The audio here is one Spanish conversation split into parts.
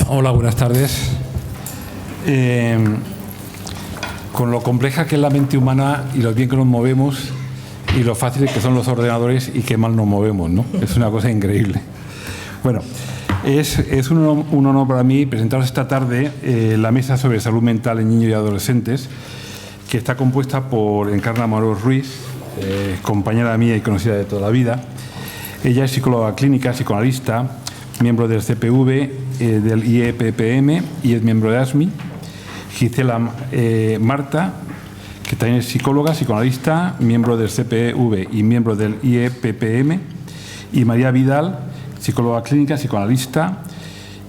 Hola, buenas tardes. Con lo compleja que es la mente humana y lo bien que nos movemos y lo fáciles que son los ordenadores y qué mal nos movemos, ¿no? Es una cosa increíble. Bueno, es un honor para mí presentaros esta tarde la mesa sobre salud mental en niños y adolescentes, que está compuesta por Encarna Amorós Ruiz, compañera mía y conocida de toda la vida. Ella es psicóloga clínica, psicoanalista, miembro del CPV, del IEPPM y es miembro de ASMI. Gisela Marta, que también es psicóloga, psicoanalista, miembro del CPV y miembro del IEPPM. Y María Vidal, psicóloga clínica, psicoanalista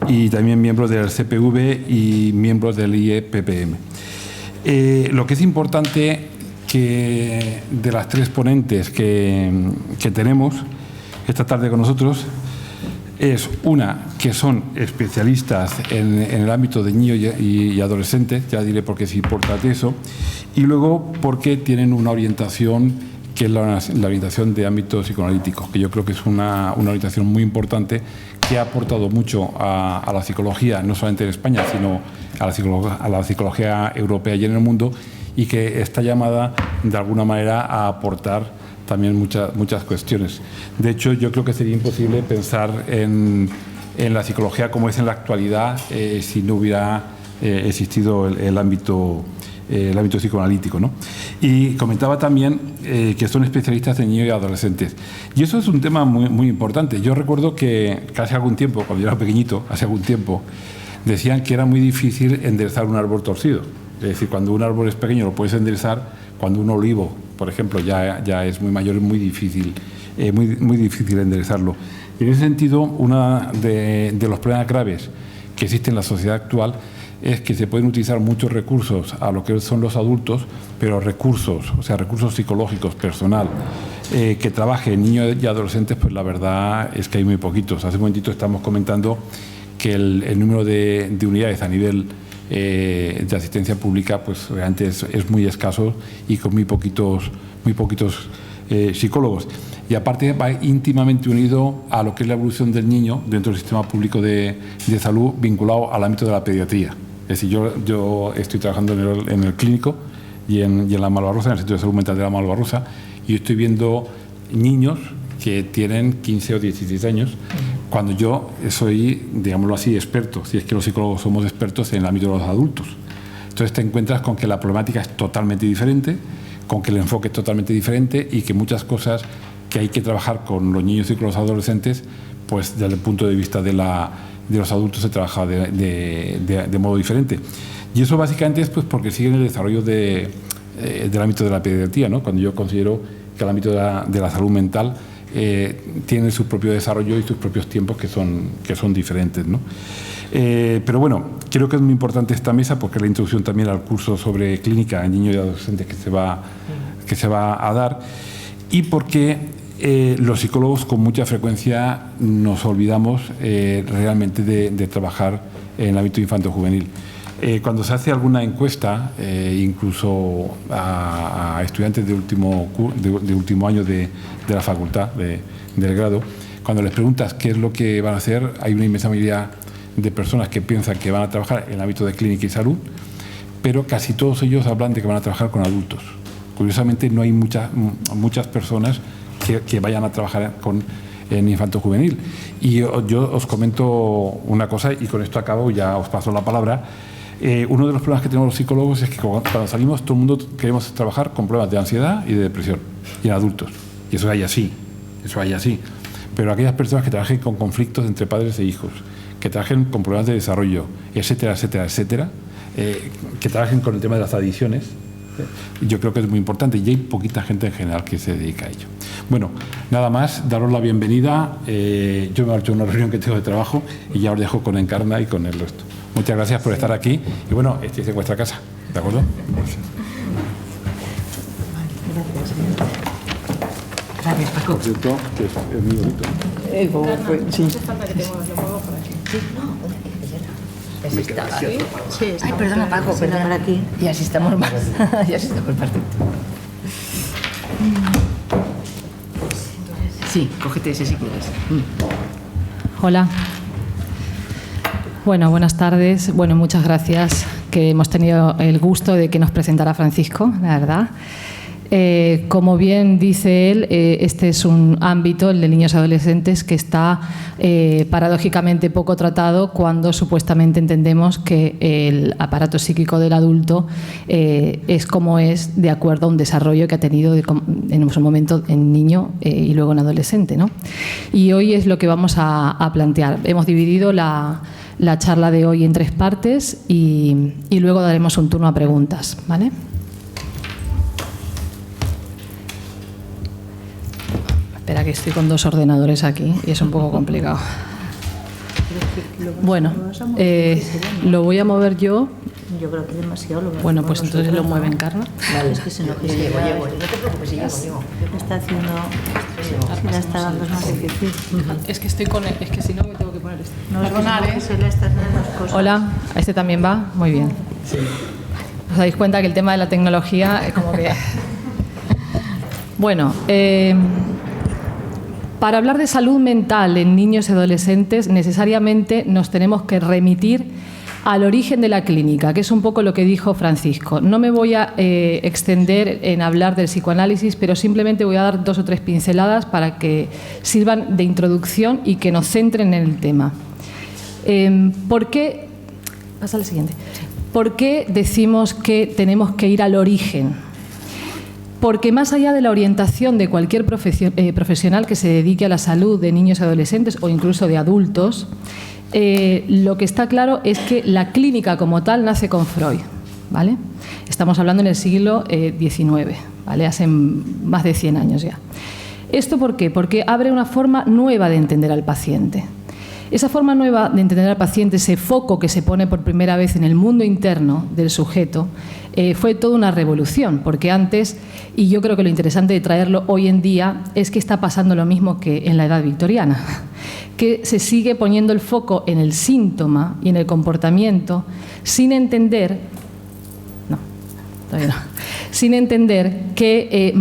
y también miembro del CPV y miembro del IEPPM. Lo que es importante que de las tres ponentes que tenemos esta tarde con nosotros es una que son especialistas en el ámbito de niños y adolescentes, ya diré por qué es importante eso, y luego porque tienen una orientación que es la orientación de ámbito psicoanalítico, que yo creo que es una orientación muy importante que ha aportado mucho a la psicología, no solamente en España, sino a la psicología europea y en el mundo, y que está llamada de alguna manera a aportar también muchas cuestiones. De hecho, yo creo que sería imposible pensar en la psicología como es en la actualidad si no hubiera existido el ámbito psicoanalítico, ¿no? Y comentaba también que son especialistas en niños y adolescentes. Y eso es un tema muy, muy importante. Yo recuerdo que hace algún tiempo, cuando yo era pequeñito, hace algún tiempo, decían que era muy difícil enderezar un árbol torcido. Es decir, cuando un árbol es pequeño lo puedes enderezar, cuando un olivo, por ejemplo, ya es muy mayor, es muy difícil enderezarlo. Y en ese sentido, uno de los problemas graves que existe en la sociedad actual es que se pueden utilizar muchos recursos a lo que son los adultos, pero recursos psicológicos, personal, que trabajen niños y adolescentes, pues la verdad es que hay muy poquitos. Hace un momentito estamos comentando que el número de unidades a nivel de asistencia pública pues realmente es muy escaso y con muy poquitos psicólogos. Y aparte va íntimamente unido a lo que es la evolución del niño dentro del sistema público de salud vinculado al ámbito de la pediatría. Es decir, yo estoy trabajando en el clínico y en la Malvarrosa, en el Centro de Salud Mental de la Malvarrosa, y estoy viendo niños que tienen 15 o 16 años, cuando yo soy, digámoslo así, experto, si es que los psicólogos somos expertos en el ámbito de los adultos. Entonces te encuentras con que la problemática es totalmente diferente, con que el enfoque es totalmente diferente y que muchas cosas que hay que trabajar con los niños y con los adolescentes, pues desde el punto de vista de los adultos se trabaja de modo diferente. Y eso básicamente es pues porque sigue en el desarrollo del ámbito de la pediatría, ¿no? Cuando yo considero que el ámbito de la salud mental tiene su propio desarrollo y sus propios tiempos que son diferentes, ¿no? Pero bueno, creo que es muy importante esta mesa porque es la introducción también al curso sobre clínica en niños y adolescentes que se va a dar, y porque los psicólogos con mucha frecuencia nos olvidamos realmente de trabajar en el ámbito infanto-juvenil. Cuando se hace alguna encuesta, incluso a estudiantes de último año de la facultad, del grado, cuando les preguntas qué es lo que van a hacer, hay una inmensa mayoría de personas que piensan que van a trabajar en el ámbito de clínica y salud, pero casi todos ellos hablan de que van a trabajar con adultos. Curiosamente, no hay muchas personas que vayan a trabajar en infanto-juvenil. Y yo os comento una cosa, y con esto acabo, ya os paso la palabra. Uno de los problemas que tenemos los psicólogos es que cuando salimos todo el mundo queremos trabajar con problemas de ansiedad y de depresión, y en adultos. Y eso hay así. Pero aquellas personas que trabajen con conflictos entre padres e hijos, que trabajen con problemas de desarrollo, etcétera, que trabajen con el tema de las adicciones, yo creo que es muy importante y hay poquita gente en general que se dedica a ello. Bueno, nada más, daros la bienvenida. Yo me marcho a una reunión que tengo de trabajo y ya os dejo con Encarna y con el resto. Muchas gracias por estar aquí y bueno, estáis en vuestra casa, ¿de acuerdo? Gracias. Gracias, Paco. Por cierto, que es muy bonito. Pues, sí. falta que tengo lo muevo por aquí. Sí, no, ¿Ese está aquí? Sí, está. Ay, perdona, Paco, perdona. Por aquí. Y así estamos más. Y así estamos más. Sí, cógete ese si quieres. Hola. Bueno, buenas tardes. Bueno, muchas gracias, que hemos tenido el gusto de que nos presentara Francisco, la verdad. Como bien dice él, este es un ámbito, el de niños y adolescentes, que está paradójicamente poco tratado cuando supuestamente entendemos que el aparato psíquico del adulto es como es de acuerdo a un desarrollo que ha tenido en su momento en niño y luego en adolescente, ¿no? Y hoy es lo que vamos a plantear. Hemos dividido la charla de hoy en 3 partes y luego daremos un turno a preguntas, ¿vale? Espera, que estoy con 2 ordenadores aquí y es un poco complicado. Bueno, lo voy a mover yo. Yo creo que demasiado lo Bueno, pues entonces lo mueven, Carla. Vale, es que se nos Llevo, no te preocupes, llevo. está haciendo, se la está dando más difícil. Es que estoy con... Es que si no me tengo que poner esto. No, perdonar, se le está haciendo las cosas. Hola, ¿a este también va? Muy bien. ¿Os dais cuenta que el tema de la tecnología es como que... Bueno, para hablar de salud mental en niños y adolescentes, necesariamente nos tenemos que remitir al origen de la clínica, que es un poco lo que dijo Francisco. No me voy a extender en hablar del psicoanálisis, pero simplemente voy a dar 2 o 3 pinceladas para que sirvan de introducción y que nos centren en el tema. ¿Por qué? Pasa al siguiente. ¿Por qué decimos que tenemos que ir al origen? Porque más allá de la orientación de cualquier profesional que se dedique a la salud de niños y adolescentes o incluso de adultos, lo que está claro es que la clínica como tal nace con Freud, ¿vale? Estamos hablando en el siglo XIX, ¿vale? Hace más de 100 años ya. ¿Esto por qué? Porque abre una forma nueva de entender al paciente. Esa forma nueva de entender al paciente, ese foco que se pone por primera vez en el mundo interno del sujeto, fue toda una revolución, porque antes, y yo creo que lo interesante de traerlo hoy en día, es que está pasando lo mismo que en la edad victoriana, que se sigue poniendo el foco en el síntoma y en el comportamiento sin entender, sin entender que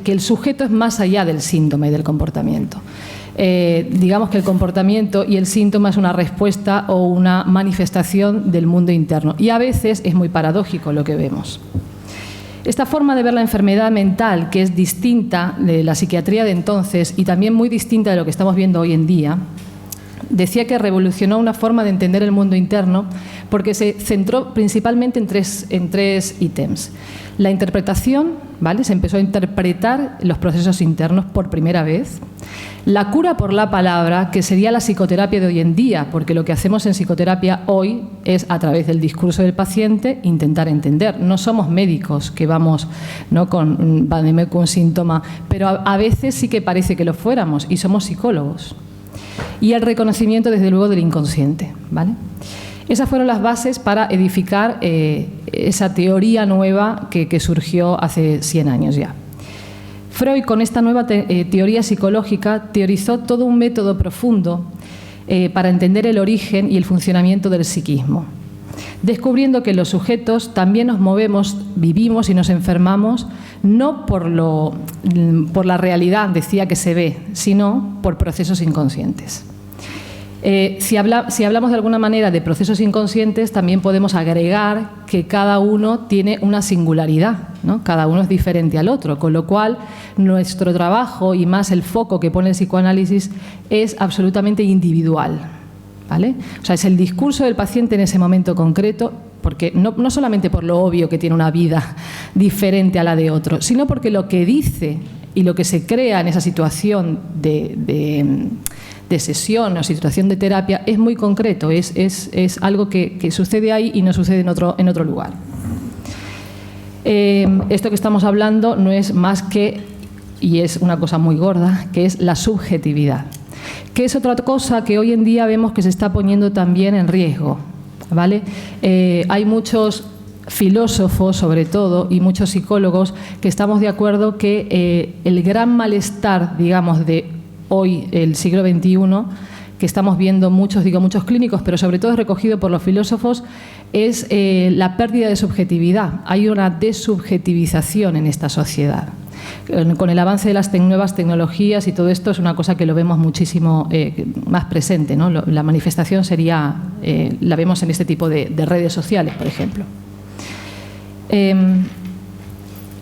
el sujeto es más allá del síntoma y del comportamiento. Digamos que el comportamiento y el síntoma es una respuesta o una manifestación del mundo interno. Y a veces es muy paradójico lo que vemos. Esta forma de ver la enfermedad mental, que es distinta de la psiquiatría de entonces y también muy distinta de lo que estamos viendo hoy en día, decía que revolucionó una forma de entender el mundo interno porque se centró principalmente en tres ítems. La interpretación, ¿vale? Se empezó a interpretar los procesos internos por primera vez. La cura por la palabra, que sería la psicoterapia de hoy en día, porque lo que hacemos en psicoterapia hoy es, a través del discurso del paciente, intentar entender. No somos médicos que vamos, ¿no?, con un síntoma, pero a veces sí que parece que lo fuéramos y somos psicólogos. Y el reconocimiento, desde luego, del inconsciente, ¿vale? Esas fueron las bases para edificar esa teoría nueva que surgió hace 100 años ya. Freud, con esta nueva teoría psicológica, teorizó todo un método profundo para entender el origen y el funcionamiento del psiquismo, descubriendo que los sujetos también nos movemos, vivimos y nos enfermamos, no por la realidad, decía, que se ve, sino por procesos inconscientes. Si hablamos de alguna manera de procesos inconscientes, también podemos agregar que cada uno tiene una singularidad, ¿no? Cada uno es diferente al otro, con lo cual nuestro trabajo y más el foco que pone el psicoanálisis es absolutamente individual, ¿vale? O sea, es el discurso del paciente en ese momento concreto, porque no solamente por lo obvio que tiene una vida diferente a la de otro, sino porque lo que dice y lo que se crea en esa situación de sesión o situación de terapia es muy concreto, es algo que sucede ahí y no sucede en otro lugar. Esto que estamos hablando no es más que, y es una cosa muy gorda, que es la subjetividad, que es otra cosa que hoy en día vemos que se está poniendo también en riesgo, ¿vale? Hay muchos filósofos, sobre todo, y muchos psicólogos que estamos de acuerdo que el gran malestar, digamos, de hoy, el siglo XXI, que estamos viendo muchos clínicos, pero sobre todo es recogido por los filósofos, es la pérdida de subjetividad. Hay una desubjetivización en esta sociedad. Con el avance de las nuevas tecnologías y todo esto es una cosa que lo vemos muchísimo más presente, ¿no? La manifestación sería, la vemos en este tipo de redes sociales, por ejemplo.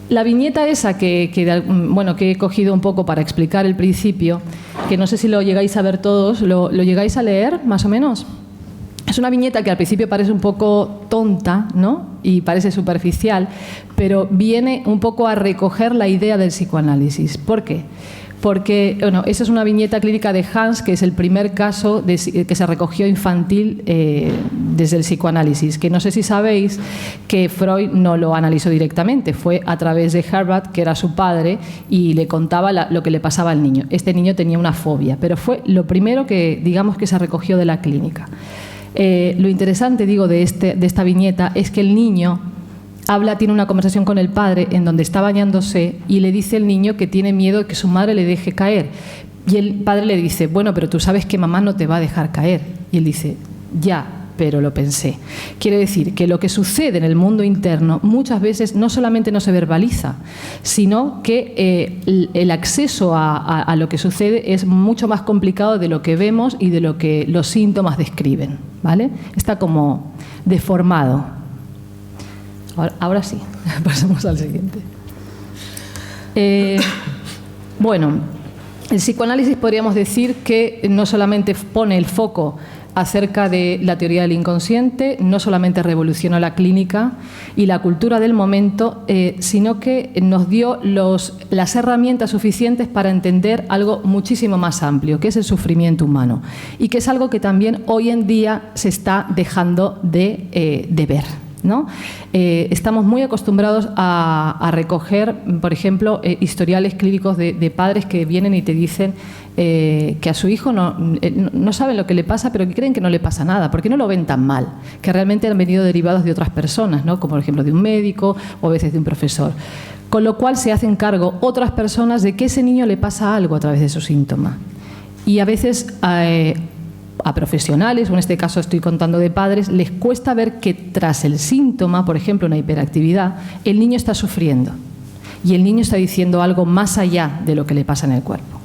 La viñeta esa que he cogido un poco para explicar el principio, que no sé si lo llegáis a ver todos, ¿lo llegáis a leer más o menos? Es una viñeta que al principio parece un poco tonta, ¿no? Y parece superficial, pero viene un poco a recoger la idea del psicoanálisis. ¿Por qué? Porque, bueno, esa es una viñeta clínica de Hans, que es el primer caso que se recogió infantil desde el psicoanálisis, que no sé si sabéis que Freud no lo analizó directamente, fue a través de Herbert, que era su padre, y le contaba lo que le pasaba al niño. Este niño tenía una fobia, pero fue lo primero que, digamos, que se recogió de la clínica. Lo interesante, digo, de esta viñeta es que el niño tiene una conversación con el padre en donde está bañándose y le dice el niño que tiene miedo de que su madre le deje caer. Y el padre le dice, bueno, pero tú sabes que mamá no te va a dejar caer. Y él dice, ya, pero lo pensé. Quiere decir que lo que sucede en el mundo interno muchas veces no solamente no se verbaliza, sino que el acceso a lo que sucede es mucho más complicado de lo que vemos y de lo que los síntomas describen, ¿vale? Está como deformado. Ahora sí, pasamos al siguiente. Bueno, el psicoanálisis podríamos decir que no solamente pone el foco acerca de la teoría del inconsciente, no solamente revolucionó la clínica y la cultura del momento, sino que nos dio las herramientas suficientes para entender algo muchísimo más amplio, que es el sufrimiento humano, y que es algo que también hoy en día se está dejando de ver, ¿no? Estamos muy acostumbrados a recoger, por ejemplo, historiales clínicos de padres que vienen y te dicen que a su hijo no saben lo que le pasa, pero que creen que no le pasa nada, porque no lo ven tan mal, que realmente han venido derivados de otras personas, ¿no? Como por ejemplo de un médico o a veces de un profesor. Con lo cual se hacen cargo otras personas de que ese niño le pasa algo a través de su síntoma. Y a veces a profesionales, o en este caso estoy contando de padres, les cuesta ver que tras el síntoma, por ejemplo una hiperactividad, el niño está sufriendo y el niño está diciendo algo más allá de lo que le pasa en el cuerpo.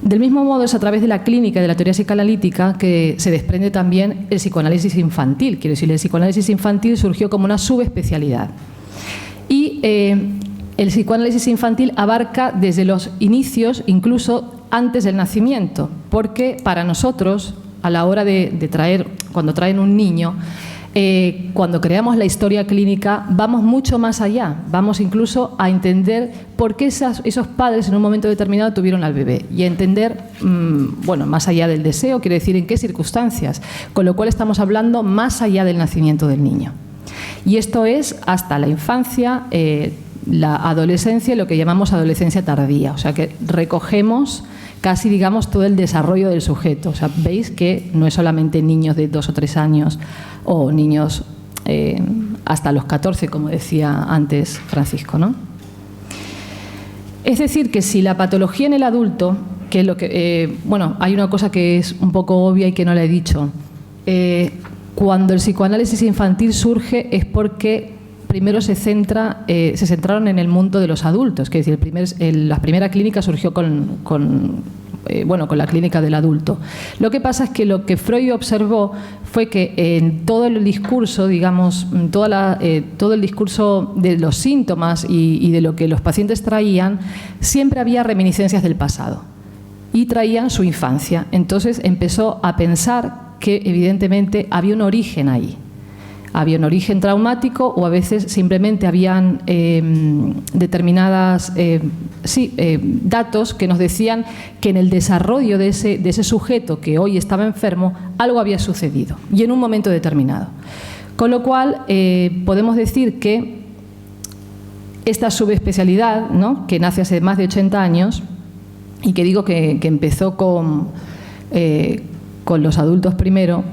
Del mismo modo es a través de la clínica y de la teoría psicoanalítica que se desprende también el psicoanálisis infantil. Quiero decir, el psicoanálisis infantil surgió como una subespecialidad. Y el psicoanálisis infantil abarca desde los inicios, incluso antes del nacimiento, porque para nosotros, a la hora cuando traen un niño, cuando creamos la historia clínica, vamos mucho más allá, vamos incluso a entender por qué esos padres en un momento determinado tuvieron al bebé y a entender, bueno, más allá del deseo, quiere decir en qué circunstancias, con lo cual estamos hablando más allá del nacimiento del niño. Y esto es hasta la infancia, la adolescencia y lo que llamamos adolescencia tardía, o sea que recogemos casi, digamos, todo el desarrollo del sujeto. O sea, veis que no es solamente niños de 2 o 3 años o niños hasta los 14, como decía antes Francisco, ¿no? Es decir, que si la patología en el adulto, que es lo que, bueno, hay una cosa que es un poco obvia y que no la he dicho. Cuando el psicoanálisis infantil surge es porque primero se centraron en el mundo de los adultos, que es decir, la primera clínica surgió con la clínica del adulto. Lo que pasa es que lo que Freud observó fue que en todo el discurso, digamos, todo el discurso de los síntomas y de lo que los pacientes traían, siempre había reminiscencias del pasado y traían su infancia. Entonces empezó a pensar que evidentemente había un origen ahí. Había un origen traumático o a veces simplemente habían determinadas datos que nos decían que en el desarrollo de ese sujeto que hoy estaba enfermo algo había sucedido y en un momento determinado. Con lo cual podemos decir que esta subespecialidad, ¿no?, que nace hace más de 80 años y que digo que empezó con los adultos primero,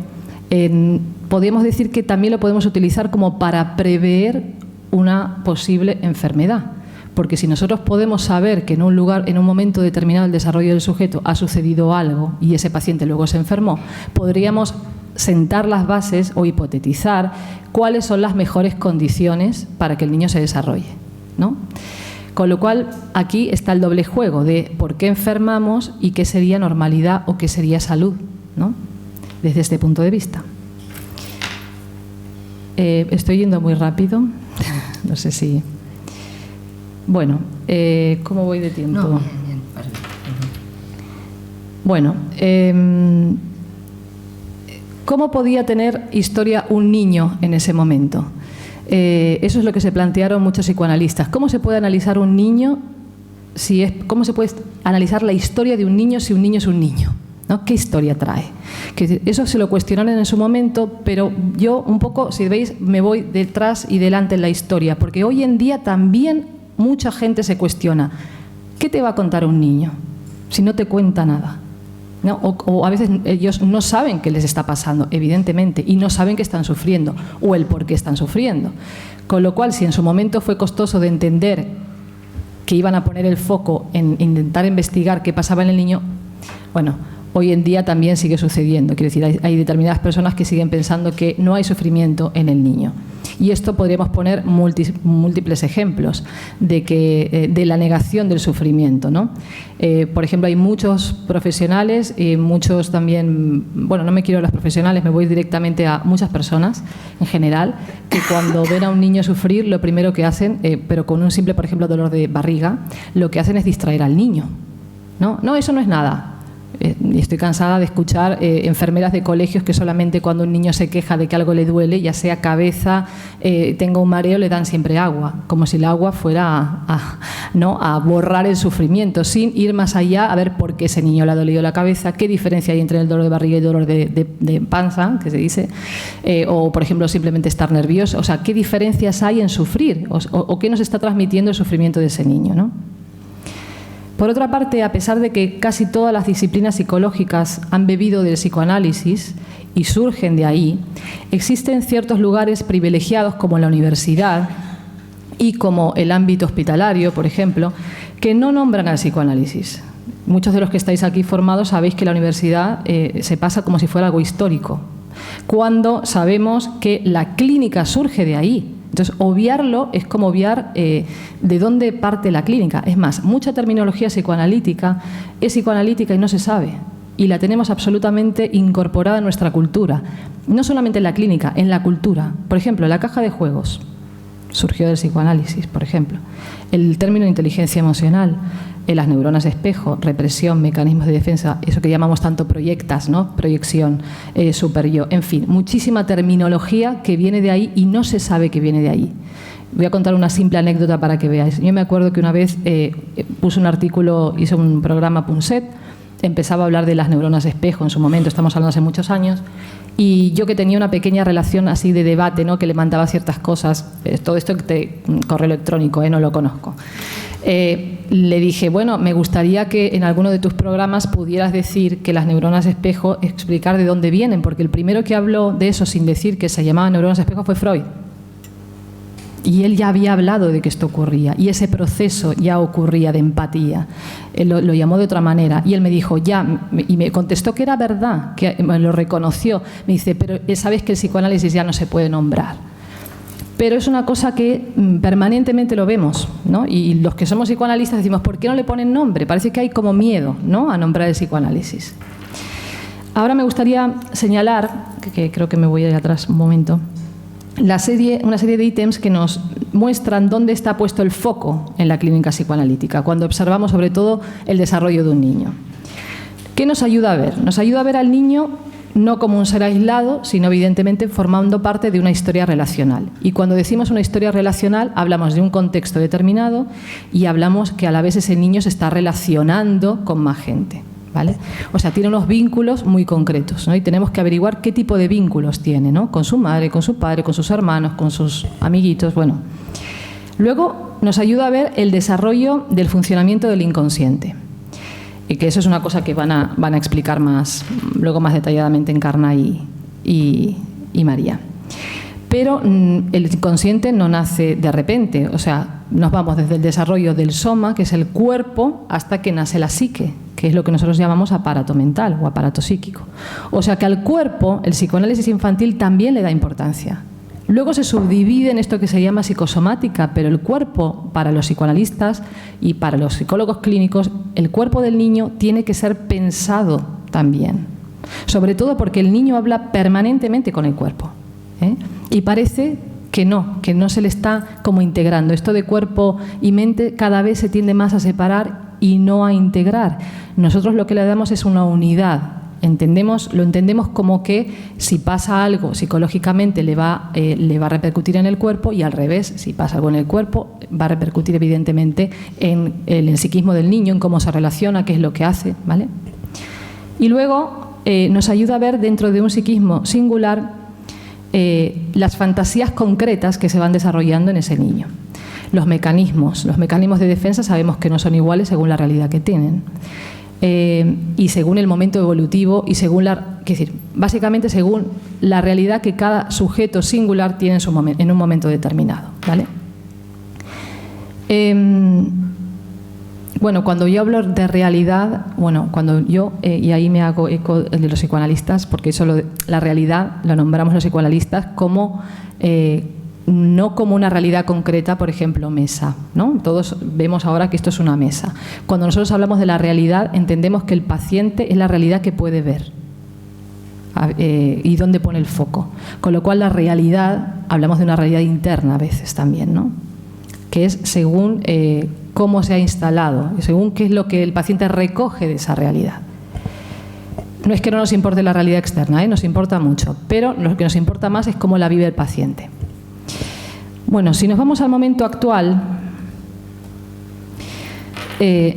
podemos decir que también lo podemos utilizar como para prever una posible enfermedad. Porque si nosotros podemos saber que en un momento determinado del desarrollo del sujeto ha sucedido algo y ese paciente luego se enfermó, podríamos sentar las bases o hipotetizar cuáles son las mejores condiciones para que el niño se desarrolle, ¿no? Con lo cual, aquí está el doble juego de por qué enfermamos y qué sería normalidad o qué sería salud, ¿no? Desde este punto de vista. Estoy yendo muy rápido, no sé si... Bueno, ¿cómo voy de tiempo? No, bien, vale. Bueno, ¿cómo podía tener historia un niño en ese momento? Eso es lo que se plantearon muchos psicoanalistas. ¿Cómo se puede analizar un niño? ¿Cómo se puede analizar la historia de un niño si un niño es un niño? ¿No? ¿Qué historia trae? Eso se lo cuestionaron en su momento, pero yo un poco, si veis, me voy detrás y delante en la historia, porque hoy en día también mucha gente se cuestiona, ¿qué te va a contar un niño si no te cuenta nada? ¿No? O a veces ellos no saben qué les está pasando, evidentemente, y no saben que están sufriendo o el por qué están sufriendo. Con lo cual, si en su momento fue costoso de entender que iban a poner el foco en intentar investigar qué pasaba en el niño, bueno, hoy en día también sigue sucediendo. Quiero decir, hay determinadas personas que siguen pensando que no hay sufrimiento en el niño. Y esto podríamos poner múltiples ejemplos de la negación del sufrimiento, ¿no? Por ejemplo, hay muchos profesionales y muchos también, bueno, no me quiero a los profesionales, me voy directamente a muchas personas en general, que cuando ven a un niño sufrir, lo primero que hacen, pero con un simple, por ejemplo, dolor de barriga, lo que hacen es distraer al niño. No, eso no es nada. Y estoy cansada de escuchar enfermeras de colegios que solamente cuando un niño se queja de que algo le duele, ya sea cabeza, tenga un mareo, le dan siempre agua, como si el agua fuera a borrar el sufrimiento, sin ir más allá a ver por qué ese niño le ha dolido la cabeza, qué diferencia hay entre el dolor de barriga y el dolor de panza, que se dice, o por ejemplo simplemente estar nervioso, o sea, qué diferencias hay en sufrir o qué nos está transmitiendo el sufrimiento de ese niño, ¿no? Por otra parte, a pesar de que casi todas las disciplinas psicológicas han bebido del psicoanálisis y surgen de ahí, existen ciertos lugares privilegiados como la universidad y como el ámbito hospitalario, por ejemplo, que no nombran al psicoanálisis. Muchos de los que estáis aquí formados sabéis que la universidad se pasa como si fuera algo histórico, cuando sabemos que la clínica surge de ahí. Entonces, obviarlo es como obviar de dónde parte la clínica. Es más, mucha terminología psicoanalítica es psicoanalítica y no se sabe. Y la tenemos absolutamente incorporada en nuestra cultura. No solamente en la clínica, en la cultura. Por ejemplo, la caja de juegos surgió del psicoanálisis, por ejemplo. El término inteligencia emocional, las neuronas espejo, represión, mecanismos de defensa, eso que llamamos tanto proyectas, ¿no? Proyección, superyo, en fin, muchísima terminología que viene de ahí y no se sabe que viene de ahí. Voy a contar una simple anécdota para que veáis. Yo me acuerdo que una vez puse un artículo, hice un programa Punset, empezaba a hablar de las neuronas espejo en su momento, estamos hablando hace muchos años, y yo que tenía una pequeña relación así de debate, ¿no? Que le mandaba ciertas cosas, todo esto correo electrónico, no lo conozco. Le dije, bueno, me gustaría que en alguno de tus programas pudieras decir que las neuronas espejo, explicar de dónde vienen, porque el primero que habló de eso sin decir que se llamaban neuronas espejo fue Freud. Y él ya había hablado de que esto ocurría, y ese proceso ya ocurría de empatía. Él lo llamó de otra manera, y él me dijo, y me contestó que era verdad, que lo reconoció. Me dice, pero sabes que el psicoanálisis ya no se puede nombrar. Pero es una cosa que permanentemente lo vemos, ¿no? Y los que somos psicoanalistas decimos, ¿por qué no le ponen nombre? Parece que hay como miedo, ¿no?, a nombrar el psicoanálisis. Ahora me gustaría señalar, que creo que me voy a ir atrás un momento, una serie de ítems que nos muestran dónde está puesto el foco en la clínica psicoanalítica, cuando observamos sobre todo el desarrollo de un niño. ¿Qué nos ayuda a ver? Nos ayuda a ver al niño no como un ser aislado, sino evidentemente formando parte de una historia relacional. Y cuando decimos una historia relacional, hablamos de un contexto determinado y hablamos que a la vez ese niño se está relacionando con más gente, ¿vale? O sea, tiene unos vínculos muy concretos, ¿no? Y tenemos que averiguar qué tipo de vínculos tiene, ¿no? Con su madre, con su padre, con sus hermanos, con sus amiguitos, bueno. Luego nos ayuda a ver el desarrollo del funcionamiento del inconsciente. Y que eso es una cosa que van a explicar luego más detalladamente Encarna y María. Pero el inconsciente no nace de repente, o sea, nos vamos desde el desarrollo del soma, que es el cuerpo, hasta que nace la psique, que es lo que nosotros llamamos aparato mental o aparato psíquico. O sea que al cuerpo el psicoanálisis infantil también le da importancia. Luego se subdivide en esto que se llama psicosomática, pero el cuerpo, para los psicoanalistas y para los psicólogos clínicos, el cuerpo del niño tiene que ser pensado también. Sobre todo porque el niño habla permanentemente con el cuerpo, ¿eh? Y parece que no se le está como integrando. Esto de cuerpo y mente cada vez se tiende más a separar y no a integrar. Nosotros lo que le damos es una unidad. Lo entendemos como que si pasa algo psicológicamente le va a repercutir en el cuerpo, y al revés, si pasa algo en el cuerpo va a repercutir evidentemente en el psiquismo del niño, en cómo se relaciona, qué es lo que hace, ¿vale? Y luego nos ayuda a ver dentro de un psiquismo singular las fantasías concretas que se van desarrollando en ese niño. Los mecanismos de defensa sabemos que no son iguales según la realidad que tienen. Y según el momento evolutivo y según básicamente según la realidad que cada sujeto singular tiene en un momento determinado, ¿vale? Bueno, cuando yo hablo de realidad, y ahí me hago eco de los psicoanalistas, porque la realidad la nombramos los psicoanalistas como no como una realidad concreta, por ejemplo, mesa, ¿no? Todos vemos ahora que esto es una mesa. Cuando nosotros hablamos de la realidad, entendemos que el paciente es la realidad que puede ver y dónde pone el foco. Con lo cual, la realidad, hablamos de una realidad interna a veces también, ¿no? Que es según cómo se ha instalado, según qué es lo que el paciente recoge de esa realidad. No es que no nos importe la realidad externa, nos importa mucho, pero lo que nos importa más es cómo la vive el paciente. Bueno, si nos vamos al momento actual,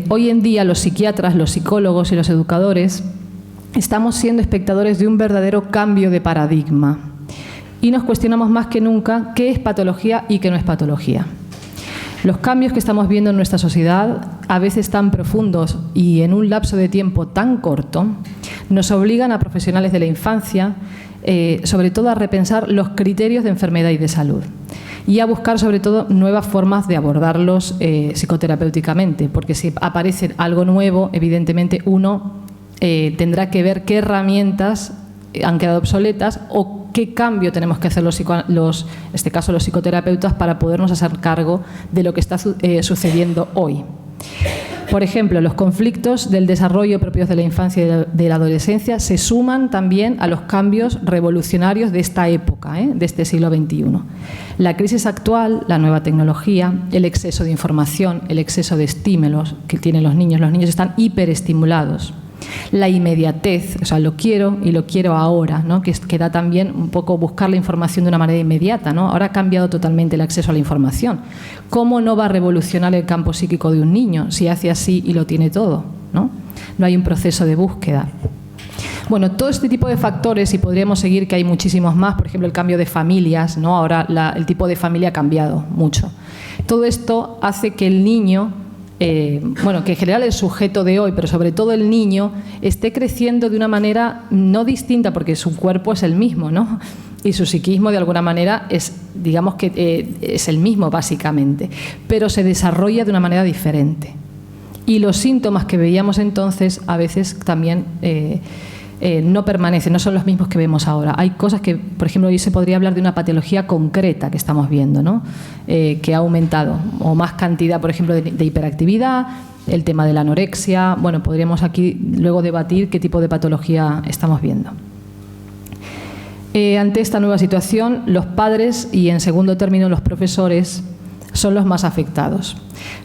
hoy en día los psiquiatras, los psicólogos y los educadores estamos siendo espectadores de un verdadero cambio de paradigma y nos cuestionamos más que nunca qué es patología y qué no es patología. Los cambios que estamos viendo en nuestra sociedad, a veces tan profundos y en un lapso de tiempo tan corto, nos obligan a profesionales de la infancia, sobre todo a repensar los criterios de enfermedad y de salud, y a buscar sobre todo nuevas formas de abordarlos psicoterapéuticamente, porque si aparece algo nuevo, evidentemente uno tendrá que ver qué herramientas han quedado obsoletas o qué cambio tenemos que hacer en este caso los psicoterapeutas para podernos hacer cargo de lo que está sucediendo hoy. Por ejemplo, los conflictos del desarrollo propios de la infancia y de la adolescencia se suman también a los cambios revolucionarios de esta época, de este siglo XXI. La crisis actual, la nueva tecnología, el exceso de información, el exceso de estímulos que tienen los niños están hiperestimulados. La inmediatez, o sea, lo quiero y lo quiero ahora, ¿no? Que da también un poco buscar la información de una manera inmediata, ¿no? Ahora ha cambiado totalmente el acceso a la información. ¿Cómo no va a revolucionar el campo psíquico de un niño si hace así y lo tiene todo, ¿no? No hay un proceso de búsqueda. Bueno, todo este tipo de factores, y podríamos seguir que hay muchísimos más, por ejemplo, el cambio de familias, ¿no? Ahora el tipo de familia ha cambiado mucho. Todo esto hace que el niño, que en general el sujeto de hoy, pero sobre todo el niño, esté creciendo de una manera no distinta, porque su cuerpo es el mismo, ¿no? Y su psiquismo, de alguna manera, digamos que es el mismo, básicamente, pero se desarrolla de una manera diferente. Y los síntomas que veíamos entonces, a veces también no permanecen, no son los mismos que vemos ahora. Hay cosas que, por ejemplo, hoy se podría hablar de una patología concreta que estamos viendo, ¿no? Que ha aumentado, o más cantidad, por ejemplo, de hiperactividad, el tema de la anorexia. Bueno, podríamos aquí luego debatir qué tipo de patología estamos viendo. Ante esta nueva situación, los padres y, en segundo término, los profesores son los más afectados,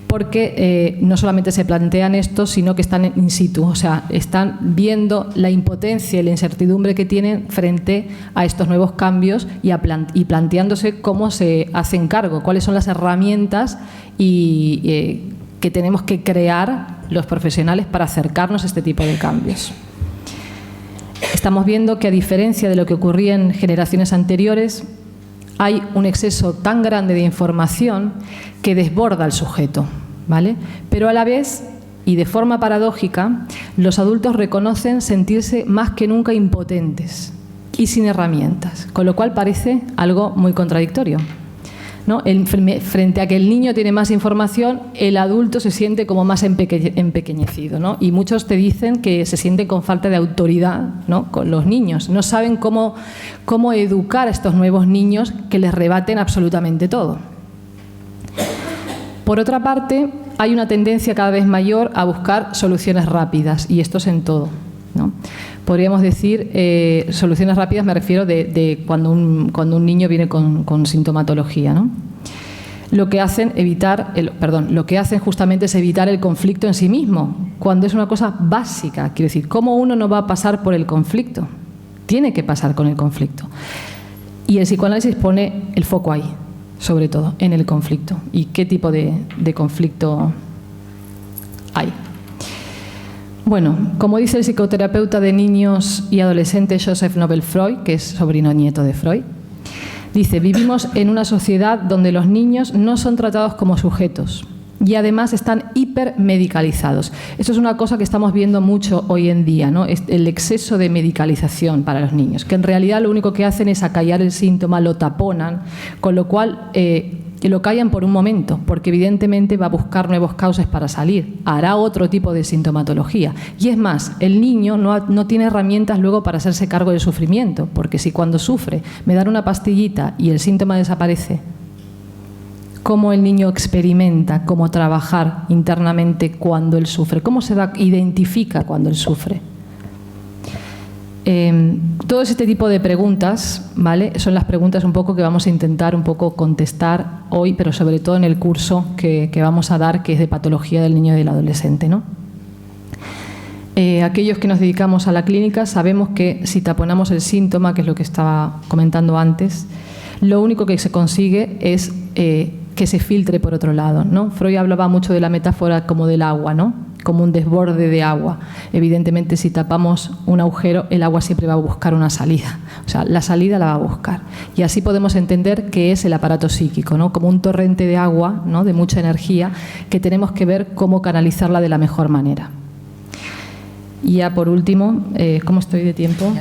porque no solamente se plantean esto, sino que están in situ, o sea, están viendo la impotencia y la incertidumbre que tienen frente a estos nuevos cambios y planteándose cómo se hacen cargo, cuáles son las herramientas que tenemos que crear los profesionales para acercarnos a este tipo de cambios. Estamos viendo que, a diferencia de lo que ocurría en generaciones anteriores, hay un exceso tan grande de información que desborda al sujeto, ¿vale? Pero a la vez, y de forma paradójica, los adultos reconocen sentirse más que nunca impotentes y sin herramientas, con lo cual parece algo muy contradictorio. ¿no? Frente a que el niño tiene más información, el adulto se siente como más empequeñecido, ¿no? Y muchos te dicen que se sienten con falta de autoridad, ¿no? Con los niños. No saben cómo educar a estos nuevos niños que les rebaten absolutamente todo. Por otra parte, hay una tendencia cada vez mayor a buscar soluciones rápidas, y esto es en todo, ¿no? Podríamos decir, soluciones rápidas me refiero de cuando un niño viene con sintomatología, ¿no? Lo que hacen justamente es evitar el conflicto en sí mismo, cuando es una cosa básica. Quiero decir, ¿cómo uno no va a pasar por el conflicto? Tiene que pasar con el conflicto. Y el psicoanálisis pone el foco ahí, sobre todo, en el conflicto. ¿Y qué tipo de conflicto hay? Bueno, como dice el psicoterapeuta de niños y adolescentes Joseph Nobel Freud, que es sobrino nieto de Freud, dice: vivimos en una sociedad donde los niños no son tratados como sujetos y además están hipermedicalizados. Esto es una cosa que estamos viendo mucho hoy en día, ¿no? El exceso de medicalización para los niños, que en realidad lo único que hacen es acallar el síntoma, lo taponan, con lo cual lo callan por un momento, porque evidentemente va a buscar nuevos cauces para salir, hará otro tipo de sintomatología. Y es más, el niño no tiene herramientas luego para hacerse cargo del sufrimiento, porque si cuando sufre me dan una pastillita y el síntoma desaparece, ¿cómo el niño experimenta cómo trabajar internamente cuando él sufre? ¿Cómo se identifica cuando él sufre? Todo este tipo de preguntas, ¿vale?, son las preguntas un poco que vamos a intentar un poco contestar hoy, pero sobre todo en el curso que vamos a dar, que es de patología del niño y del adolescente, ¿no? Aquellos que nos dedicamos a la clínica sabemos que si taponamos el síntoma, que es lo que estaba comentando antes, lo único que se consigue es que se filtre por otro lado, ¿no? Freud hablaba mucho de la metáfora como del agua, ¿no?, como un desborde de agua. Evidentemente, si tapamos un agujero, el agua siempre va a buscar una salida. O sea, la salida la va a buscar. Y así podemos entender qué es el aparato psíquico, ¿no?, como un torrente de agua, ¿no?, de mucha energía, que tenemos que ver cómo canalizarla de la mejor manera. Y ya por último, ¿cómo estoy de tiempo?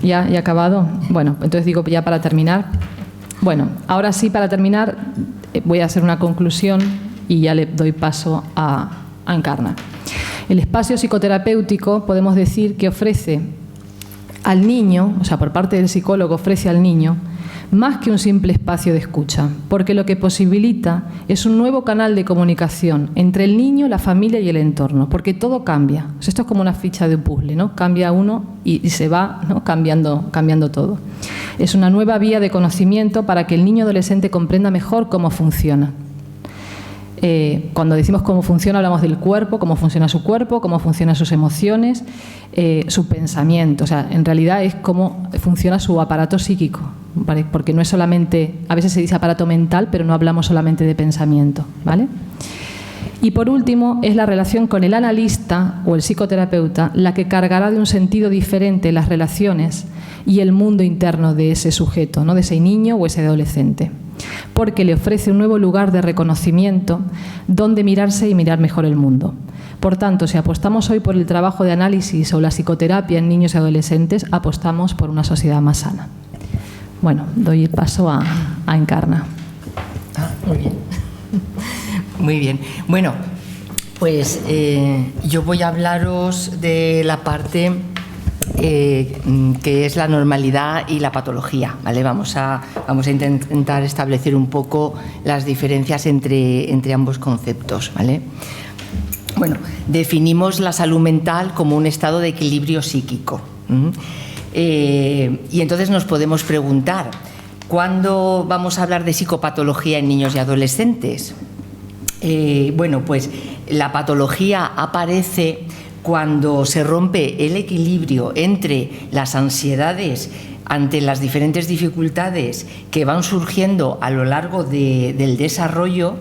¿Ya he acabado? Bueno, entonces digo ya para terminar. Bueno, ahora sí, para terminar, voy a hacer una conclusión y ya le doy paso a Encarna. El espacio psicoterapéutico podemos decir que ofrece al niño, o sea, por parte del psicólogo ofrece al niño más que un simple espacio de escucha, porque lo que posibilita es un nuevo canal de comunicación entre el niño, la familia y el entorno, porque todo cambia. O sea, esto es como una ficha de un puzzle, ¿no? Cambia uno y se va, ¿no?, cambiando todo. Es una nueva vía de conocimiento para que el niño adolescente comprenda mejor cómo funciona. Cuando decimos cómo funciona, hablamos del cuerpo, cómo funciona su cuerpo, cómo funcionan sus emociones, su pensamiento. O sea, en realidad es cómo funciona su aparato psíquico, ¿vale? Porque no es solamente, a veces se dice aparato mental, pero no hablamos solamente de pensamiento, ¿vale? Y por último, es la relación con el analista o el psicoterapeuta la que cargará de un sentido diferente las relaciones y el mundo interno de ese sujeto, ¿no?, de ese niño o ese adolescente, porque le ofrece un nuevo lugar de reconocimiento donde mirarse y mirar mejor el mundo. Por tanto, si apostamos hoy por el trabajo de análisis o la psicoterapia en niños y adolescentes, apostamos por una sociedad más sana. Bueno, doy el paso a Encarna. Muy bien. Muy bien. Bueno, pues yo voy a hablaros de la parte que es la normalidad y la patología, ¿vale? Vamos a intentar establecer un poco las diferencias entre ambos conceptos, ¿vale? Bueno, definimos la salud mental como un estado de equilibrio psíquico. Y entonces nos podemos preguntar, ¿cuándo vamos a hablar de psicopatología en niños y adolescentes? Bueno, pues la patología aparece cuando se rompe el equilibrio entre las ansiedades ante las diferentes dificultades que van surgiendo a lo largo del desarrollo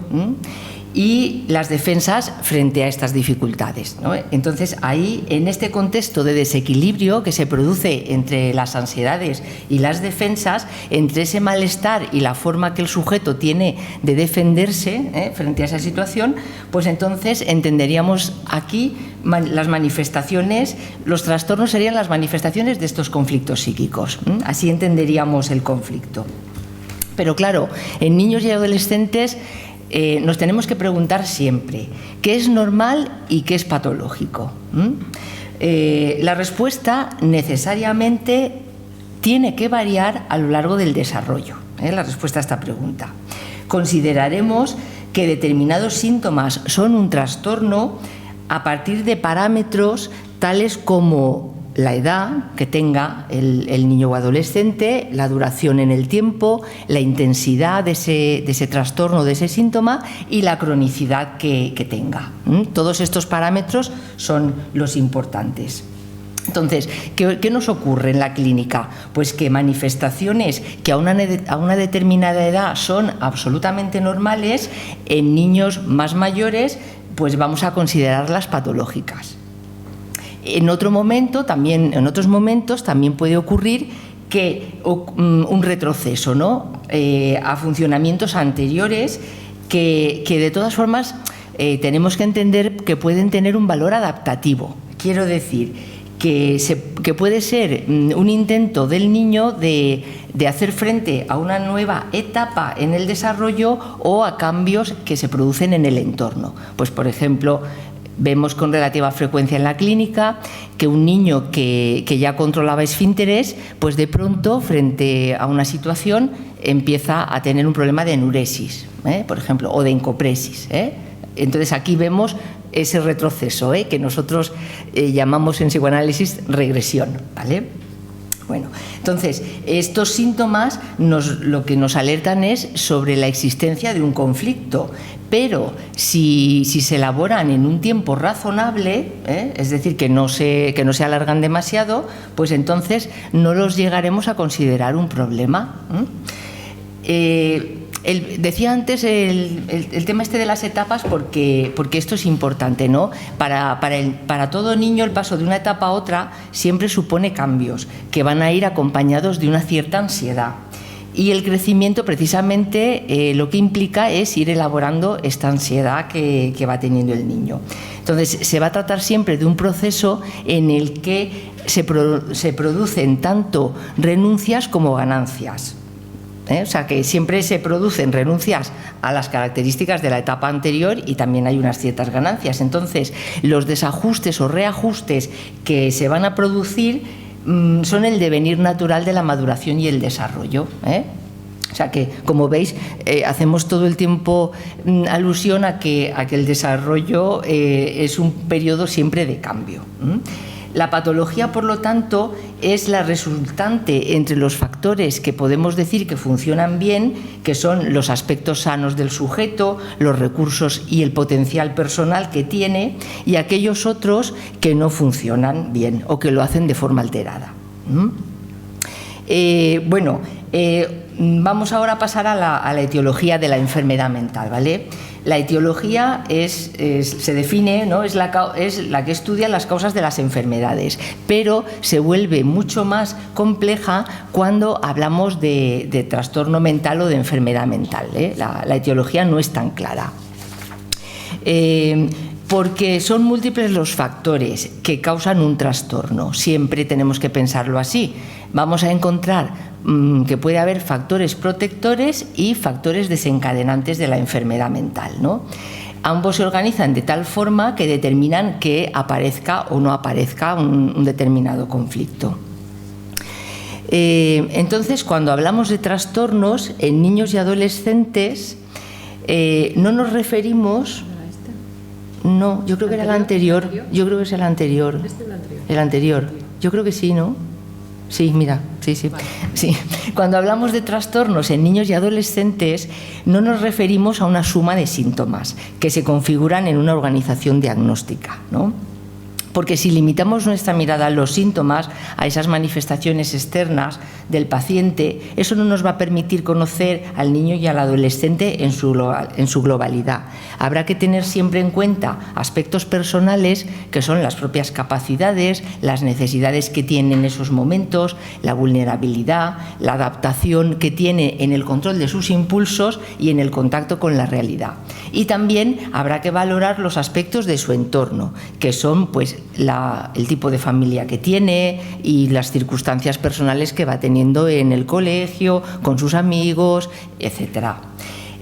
y las defensas frente a estas dificultades, ¿no? Entonces, ahí, en este contexto de desequilibrio que se produce entre las ansiedades y las defensas, entre ese malestar y la forma que el sujeto tiene de defenderse frente a esa situación, pues entonces entenderíamos aquí las manifestaciones, los trastornos serían las manifestaciones de estos conflictos psíquicos. Así entenderíamos el conflicto. Pero claro, en niños y adolescentes nos tenemos que preguntar siempre qué es normal y qué es patológico. La respuesta necesariamente tiene que variar a lo largo del desarrollo, la respuesta a esta pregunta. Consideraremos que determinados síntomas son un trastorno a partir de parámetros tales como la edad que tenga el niño o adolescente, la duración en el tiempo, la intensidad de ese trastorno, de ese síntoma y la cronicidad que tenga. Todos estos parámetros son los importantes. Entonces, ¿qué nos ocurre en la clínica? Pues que manifestaciones que a una determinada edad son absolutamente normales, en niños más mayores, pues vamos a considerarlas patológicas. En otros momentos también puede ocurrir que un retroceso, ¿no? A funcionamientos anteriores que de todas formas tenemos que entender que pueden tener un valor adaptativo. Quiero decir que puede ser un intento del niño de hacer frente a una nueva etapa en el desarrollo o a cambios que se producen en el entorno. Pues, por ejemplo, vemos con relativa frecuencia en la clínica que un niño que ya controlaba esfínteres, pues de pronto, frente a una situación, empieza a tener un problema de enuresis, por ejemplo, o de encopresis. Entonces, aquí vemos ese retroceso, que nosotros llamamos en psicoanálisis regresión, ¿vale? Bueno, entonces, estos síntomas lo que nos alertan es sobre la existencia de un conflicto, pero si se elaboran en un tiempo razonable, es decir, que no se alargan demasiado, pues entonces no los llegaremos a considerar un problema. Decía antes el tema de las etapas porque esto es importante, ¿no? Para todo niño el paso de una etapa a otra siempre supone cambios que van a ir acompañados de una cierta ansiedad. Y el crecimiento precisamente lo que implica es ir elaborando esta ansiedad que va teniendo el niño. Entonces se va a tratar siempre de un proceso en el que se producen tanto renuncias como ganancias. O sea que siempre se producen renuncias a las características de la etapa anterior y también hay unas ciertas ganancias. Entonces los desajustes o reajustes que se van a producir son el devenir natural de la maduración y el desarrollo. O sea que, como veis, hacemos todo el tiempo alusión a que el desarrollo es un periodo siempre de cambio. La patología, por lo tanto, es la resultante entre los factores que podemos decir que funcionan bien, que son los aspectos sanos del sujeto, los recursos y el potencial personal que tiene, y aquellos otros que no funcionan bien o que lo hacen de forma alterada. Vamos ahora a pasar a la etiología de la enfermedad mental, ¿vale? La etiología se define, ¿no? es la que estudia las causas de las enfermedades, pero se vuelve mucho más compleja cuando hablamos de trastorno mental o de enfermedad mental. La etiología no es tan clara. Porque son múltiples los factores que causan un trastorno. Siempre tenemos que pensarlo así. Vamos a encontrar que puede haber factores protectores y factores desencadenantes de la enfermedad mental, ¿no? Ambos se organizan de tal forma que determinan que aparezca o no aparezca un determinado conflicto. Entonces, cuando hablamos de trastornos en niños y adolescentes, no nos referimos... No, yo creo que era el anterior. Yo creo que es el anterior. El anterior. Yo creo que sí, ¿no? Sí, mira, sí. Vale. Sí. Cuando hablamos de trastornos en niños y adolescentes, no nos referimos a una suma de síntomas que se configuran en una organización diagnóstica, ¿no? Porque si limitamos nuestra mirada a los síntomas, a esas manifestaciones externas del paciente, eso no nos va a permitir conocer al niño y al adolescente en su globalidad. Habrá que tener siempre en cuenta aspectos personales que son las propias capacidades, las necesidades que tiene en esos momentos, la vulnerabilidad, la adaptación que tiene en el control de sus impulsos y en el contacto con la realidad. Y también habrá que valorar los aspectos de su entorno, que son pues el tipo de familia que tiene y las circunstancias personales que va teniendo en el colegio, con sus amigos, etcétera.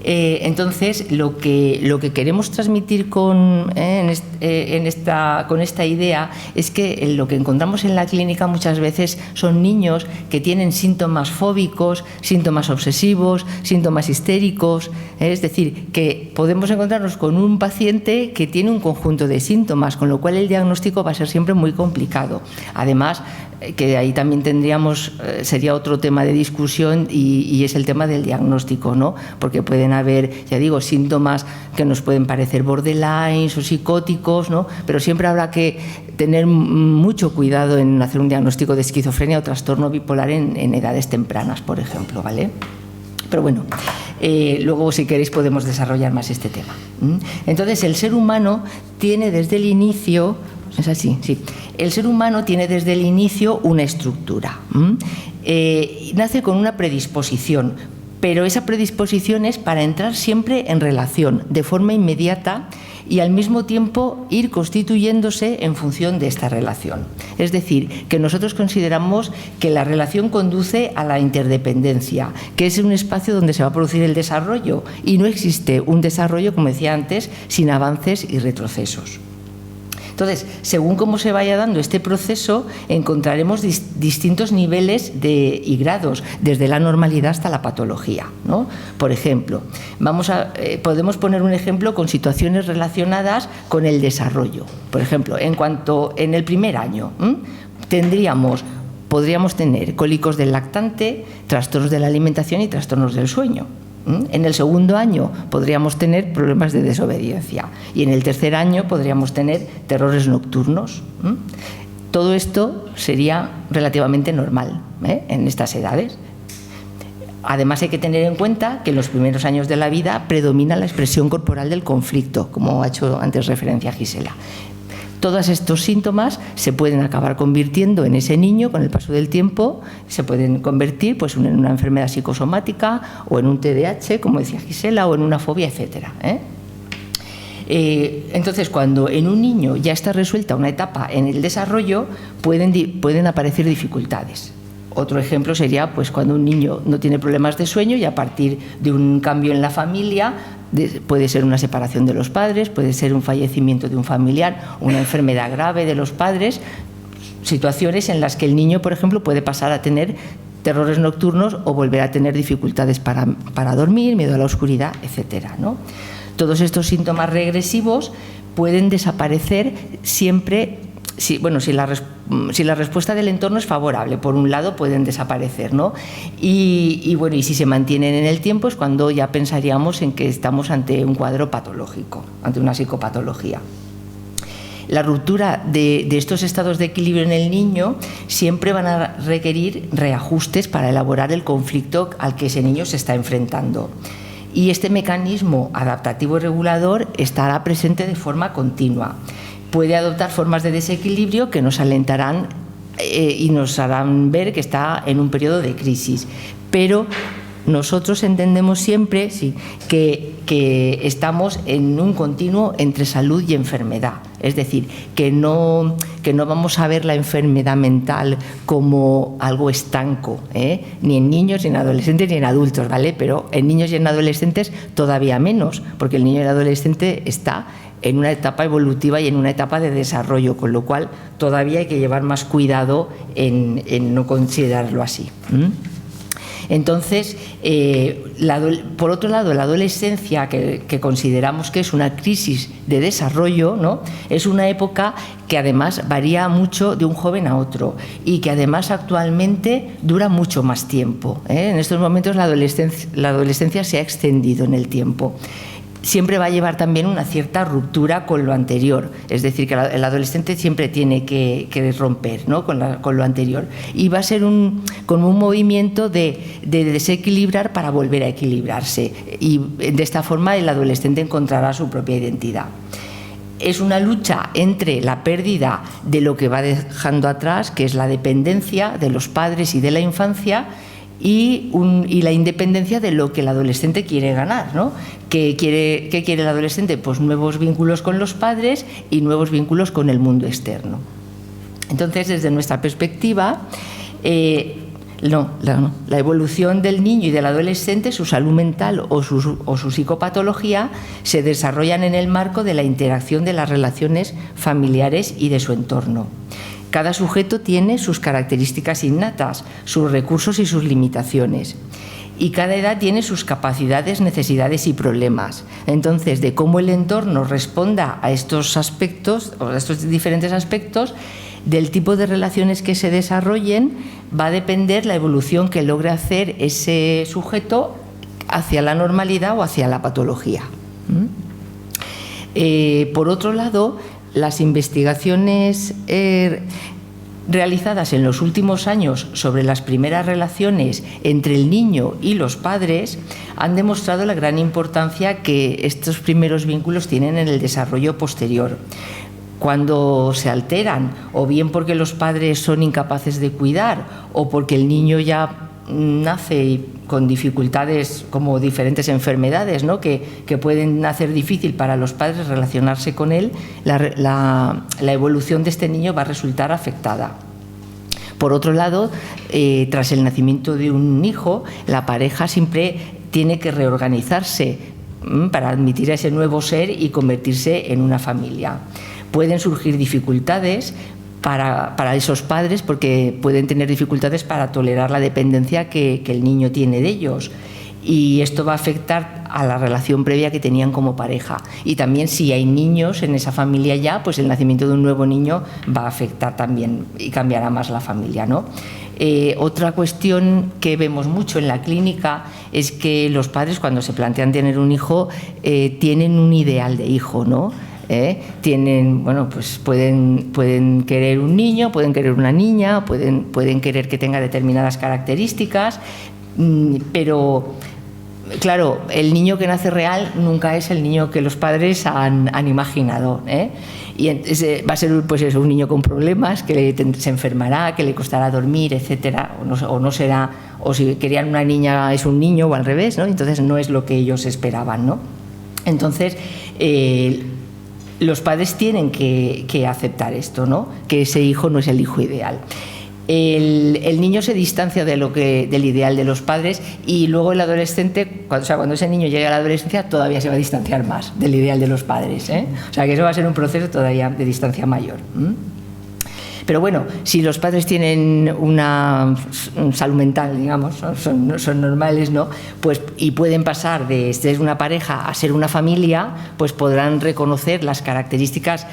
Entonces, lo que queremos transmitir con esta idea es que lo que encontramos en la clínica muchas veces son niños que tienen síntomas fóbicos, síntomas obsesivos, síntomas histéricos. Es decir, que podemos encontrarnos con un paciente que tiene un conjunto de síntomas, con lo cual el diagnóstico va a ser siempre muy complicado. Además, que ahí también sería otro tema de discusión y es el tema del diagnóstico, ¿no? Porque pueden haber, ya digo, síntomas que nos pueden parecer borderlines o psicóticos, ¿no? Pero siempre habrá que tener mucho cuidado en hacer un diagnóstico de esquizofrenia o trastorno bipolar en edades tempranas, por ejemplo, ¿vale? Pero bueno, luego si queréis podemos desarrollar más este tema. Entonces, el ser humano tiene desde el inicio... Es así, sí. El ser humano tiene desde el inicio una estructura. Nace con una predisposición, pero esa predisposición es para entrar siempre en relación, de forma inmediata, y al mismo tiempo ir constituyéndose en función de esta relación. Es decir, que nosotros consideramos que la relación conduce a la interdependencia, que es un espacio donde se va a producir el desarrollo, y no existe un desarrollo, como decía antes, sin avances y retrocesos. Entonces, según cómo se vaya dando este proceso, encontraremos distintos niveles y grados, desde la normalidad hasta la patología, ¿no? Por ejemplo, podemos poner un ejemplo con situaciones relacionadas con el desarrollo. Por ejemplo, en el primer año, podríamos tener cólicos del lactante, trastornos de la alimentación y trastornos del sueño. En el segundo año podríamos tener problemas de desobediencia y en el tercer año podríamos tener terrores nocturnos. Todo esto sería relativamente normal en estas edades. Además, hay que tener en cuenta que en los primeros años de la vida predomina la expresión corporal del conflicto, como ha hecho antes referencia Gisela. Todos estos síntomas se pueden acabar convirtiendo en ese niño con el paso del tiempo, se pueden convertir pues, en una enfermedad psicosomática o en un TDAH, como decía Gisela, o en una fobia, etcétera. Entonces, cuando en un niño ya está resuelta una etapa en el desarrollo, pueden aparecer dificultades. Otro ejemplo sería pues, cuando un niño no tiene problemas de sueño y a partir de un cambio en la familia, puede ser una separación de los padres, puede ser un fallecimiento de un familiar, una enfermedad grave de los padres, situaciones en las que el niño, por ejemplo, puede pasar a tener terrores nocturnos o volver a tener dificultades para dormir, miedo a la oscuridad, etcétera, ¿no? Todos estos síntomas regresivos pueden desaparecer siempre. Si la respuesta del entorno es favorable, por un lado pueden desaparecer, ¿no? Y si se mantienen en el tiempo es cuando ya pensaríamos en que estamos ante un cuadro patológico, ante una psicopatología. La ruptura de estos estados de equilibrio en el niño siempre van a requerir reajustes para elaborar el conflicto al que ese niño se está enfrentando. Y este mecanismo adaptativo regulador estará presente de forma continua. Puede adoptar formas de desequilibrio que nos alentarán y nos harán ver que está en un periodo de crisis. Pero nosotros entendemos siempre que estamos en un continuo entre salud y enfermedad. Es decir, que no vamos a ver la enfermedad mental como algo estanco, ni en niños, ni en adolescentes, ni en adultos, ¿vale? Pero en niños y en adolescentes todavía menos, porque el niño y el adolescente está en una etapa evolutiva y en una etapa de desarrollo, con lo cual todavía hay que llevar más cuidado en no considerarlo así. Entonces, por otro lado, la adolescencia, que consideramos que es una crisis de desarrollo, ¿no? Es una época que además varía mucho de un joven a otro y que además actualmente dura mucho más tiempo. En estos momentos la adolescencia se ha extendido en el tiempo. Siempre va a llevar también una cierta ruptura con lo anterior, es decir, que el adolescente siempre tiene que romper, ¿no? con lo anterior, y va a ser como un movimiento de desequilibrar para volver a equilibrarse, y de esta forma el adolescente encontrará su propia identidad. Es una lucha entre la pérdida de lo que va dejando atrás, que es la dependencia de los padres y de la infancia, y la independencia de lo que el adolescente quiere ganar, ¿no? ¿Qué quiere el adolescente? Pues nuevos vínculos con los padres y nuevos vínculos con el mundo externo. Entonces, desde nuestra perspectiva, la evolución del niño y del adolescente, su salud mental o su psicopatología, se desarrollan en el marco de la interacción de las relaciones familiares y de su entorno. Cada sujeto tiene sus características innatas, sus recursos y sus limitaciones. Y cada edad tiene sus capacidades, necesidades y problemas. Entonces, de cómo el entorno responda a estos aspectos, o a estos diferentes aspectos, del tipo de relaciones que se desarrollen, va a depender la evolución que logre hacer ese sujeto hacia la normalidad o hacia la patología. Por otro lado, las investigaciones realizadas en los últimos años sobre las primeras relaciones entre el niño y los padres han demostrado la gran importancia que estos primeros vínculos tienen en el desarrollo posterior. Cuando se alteran, o bien porque los padres son incapaces de cuidar, o porque el niño ya nace con dificultades como diferentes enfermedades, ¿no? que pueden hacer difícil para los padres relacionarse con él, la evolución de este niño va a resultar afectada. Por otro lado, tras el nacimiento de un hijo, la pareja siempre tiene que reorganizarse para admitir a ese nuevo ser y convertirse en una familia. Pueden surgir dificultades para esos padres, porque pueden tener dificultades para tolerar la dependencia que el niño tiene de ellos, y esto va a afectar a la relación previa que tenían como pareja. Y también, si hay niños en esa familia ya, pues el nacimiento de un nuevo niño va a afectar también y cambiará más la familia, ¿no? Otra cuestión que vemos mucho en la clínica es que los padres, cuando se plantean tener un hijo, tienen un ideal de hijo, ¿no? Tienen, bueno, pues pueden querer un niño, pueden querer una niña, pueden querer que tenga determinadas características, pero claro, el niño que nace real nunca es el niño que los padres han imaginado, y va a ser, pues eso, un niño con problemas, que se enfermará, que le costará dormir, etcétera, o no será, o si querían una niña es un niño, o al revés, ¿no? Entonces no es lo que ellos esperaban, ¿no? Entonces los padres tienen que aceptar esto, ¿no? Que ese hijo no es el hijo ideal. El niño se distancia del ideal de los padres, y luego el adolescente, cuando ese niño llegue a la adolescencia, todavía se va a distanciar más del ideal de los padres, O sea que eso va a ser un proceso todavía de distancia mayor. Pero bueno, si los padres tienen una salud mental, digamos, son normales, ¿no? Pues, y pueden pasar de ser una pareja a ser una familia, pues podrán reconocer las características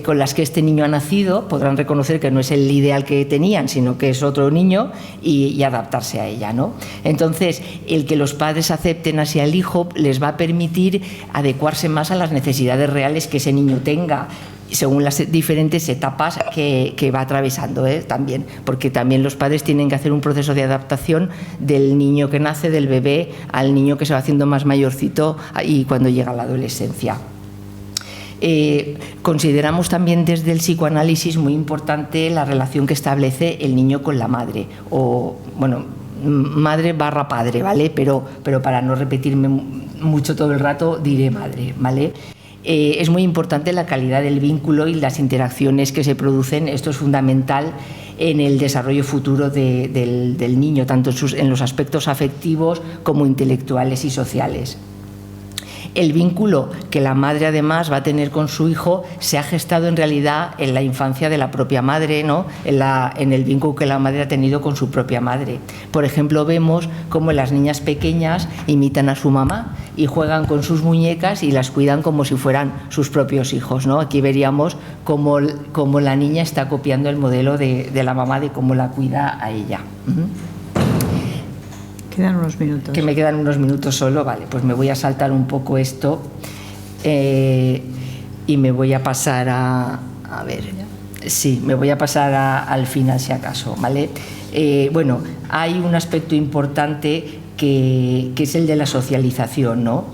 con las que este niño ha nacido, podrán reconocer que no es el ideal que tenían, sino que es otro niño, y adaptarse a ella, ¿no? Entonces, el que los padres acepten así al hijo les va a permitir adecuarse más a las necesidades reales que ese niño tenga, según las diferentes etapas que va atravesando, también, porque también los padres tienen que hacer un proceso de adaptación del niño que nace, del bebé, al niño que se va haciendo más mayorcito y cuando llega a la adolescencia. Consideramos también desde el psicoanálisis muy importante la relación que establece el niño con la madre, o bueno, madre barra padre, ¿vale? Pero para no repetirme mucho todo el rato, diré madre, ¿vale? Es muy importante la calidad del vínculo y las interacciones que se producen. Esto es fundamental en el desarrollo futuro del niño, tanto en los aspectos afectivos como intelectuales y sociales. El vínculo que la madre además va a tener con su hijo se ha gestado en realidad en la infancia de la propia madre, ¿no? En el vínculo que la madre ha tenido con su propia madre. Por ejemplo, vemos cómo las niñas pequeñas imitan a su mamá y juegan con sus muñecas y las cuidan como si fueran sus propios hijos, ¿no? Aquí veríamos cómo la niña está copiando el modelo de la mamá, de cómo la cuida a ella. Quedan unos minutos. Que me quedan unos minutos solo, vale, pues me voy a saltar un poco esto y me voy a pasar a ver, sí, me voy a pasar al final si acaso, ¿vale? Bueno, hay un aspecto importante que es el de la socialización, ¿no?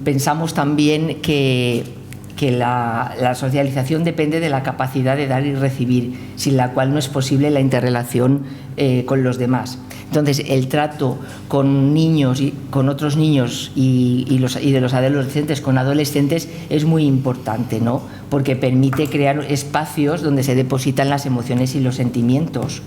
Pensamos también que que la socialización depende de la capacidad de dar y recibir, sin la cual no es posible la interrelación con los demás. Entonces, el trato con niños y con otros niños y de los adolescentes con adolescentes es muy importante, ¿no? Porque permite crear espacios donde se depositan las emociones y los sentimientos.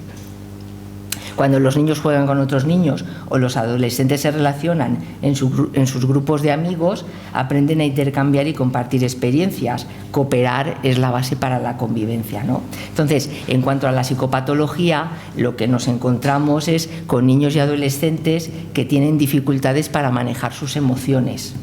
Cuando los niños juegan con otros niños o los adolescentes se relacionan en sus grupos de amigos, aprenden a intercambiar y compartir experiencias. Cooperar es la base para la convivencia, ¿no? Entonces, en cuanto a la psicopatología, lo que nos encontramos es con niños y adolescentes que tienen dificultades para manejar sus emociones,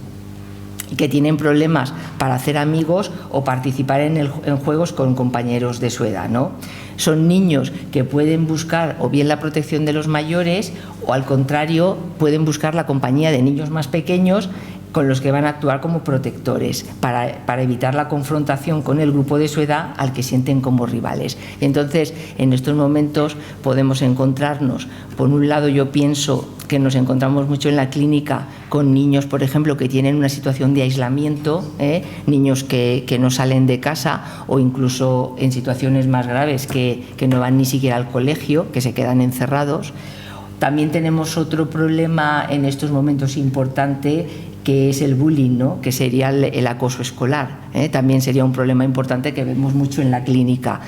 que tienen problemas para hacer amigos o participar en juegos con compañeros de su edad, ¿no? Son niños que pueden buscar o bien la protección de los mayores o, al contrario, pueden buscar la compañía de niños más pequeños con los que van a actuar como protectores para evitar la confrontación con el grupo de su edad al que sienten como rivales. Entonces, en estos momentos podemos encontrarnos, por un lado, yo pienso que nos encontramos mucho en la clínica con niños, por ejemplo, que tienen una situación de aislamiento, niños que no salen de casa, o incluso en situaciones más graves que no van ni siquiera al colegio, que se quedan encerrados. También tenemos otro problema en estos momentos importante, que es el bullying, ¿no? Que sería el acoso escolar. También sería un problema importante que vemos mucho en la clínica,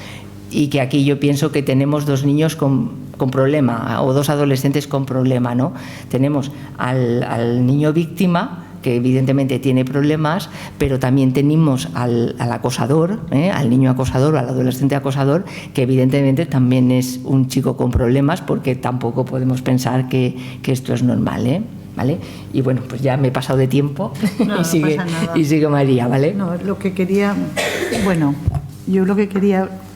y que aquí yo pienso que tenemos dos niños con problema, o dos adolescentes con problema, ¿no? Tenemos al niño víctima, que evidentemente tiene problemas, pero también tenemos al acosador, al niño acosador o al adolescente acosador, que evidentemente también es un chico con problemas, porque tampoco podemos pensar que esto es normal, ¿vale? Y bueno, pues ya me he pasado de tiempo. No, y sigue María, ¿vale? No, lo que quería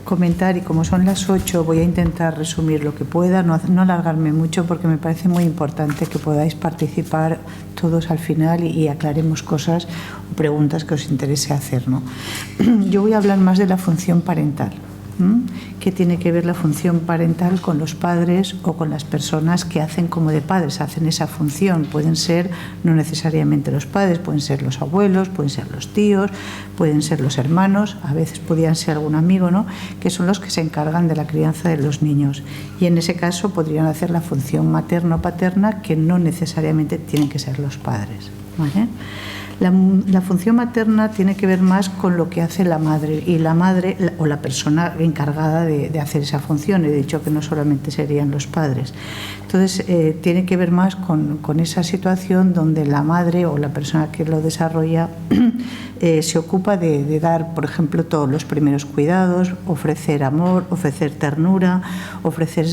comentar, y como son las 8 voy a intentar resumir lo que pueda, no alargarme mucho, porque me parece muy importante que podáis participar todos al final y aclaremos cosas o preguntas que os interese hacer, ¿no? Yo voy a hablar más de la función parental. ¿Qué tiene que ver la función parental con los padres o con las personas que hacen como de padres, hacen esa función? Pueden ser no necesariamente los padres, pueden ser los abuelos, pueden ser los tíos, pueden ser los hermanos, a veces podrían ser algún amigo, ¿no? Que son los que se encargan de la crianza de los niños. Y en ese caso podrían hacer la función materno-paterna, que no necesariamente tienen que ser los padres, ¿vale? La función materna tiene que ver más con lo que hace la madre, y la madre o la persona encargada de hacer esa función. He dicho que no solamente serían los padres. Entonces, tiene que ver más con esa situación donde la madre o la persona que lo desarrolla se ocupa de dar, por ejemplo, todos los primeros cuidados, ofrecer amor, ofrecer ternura, ofrecer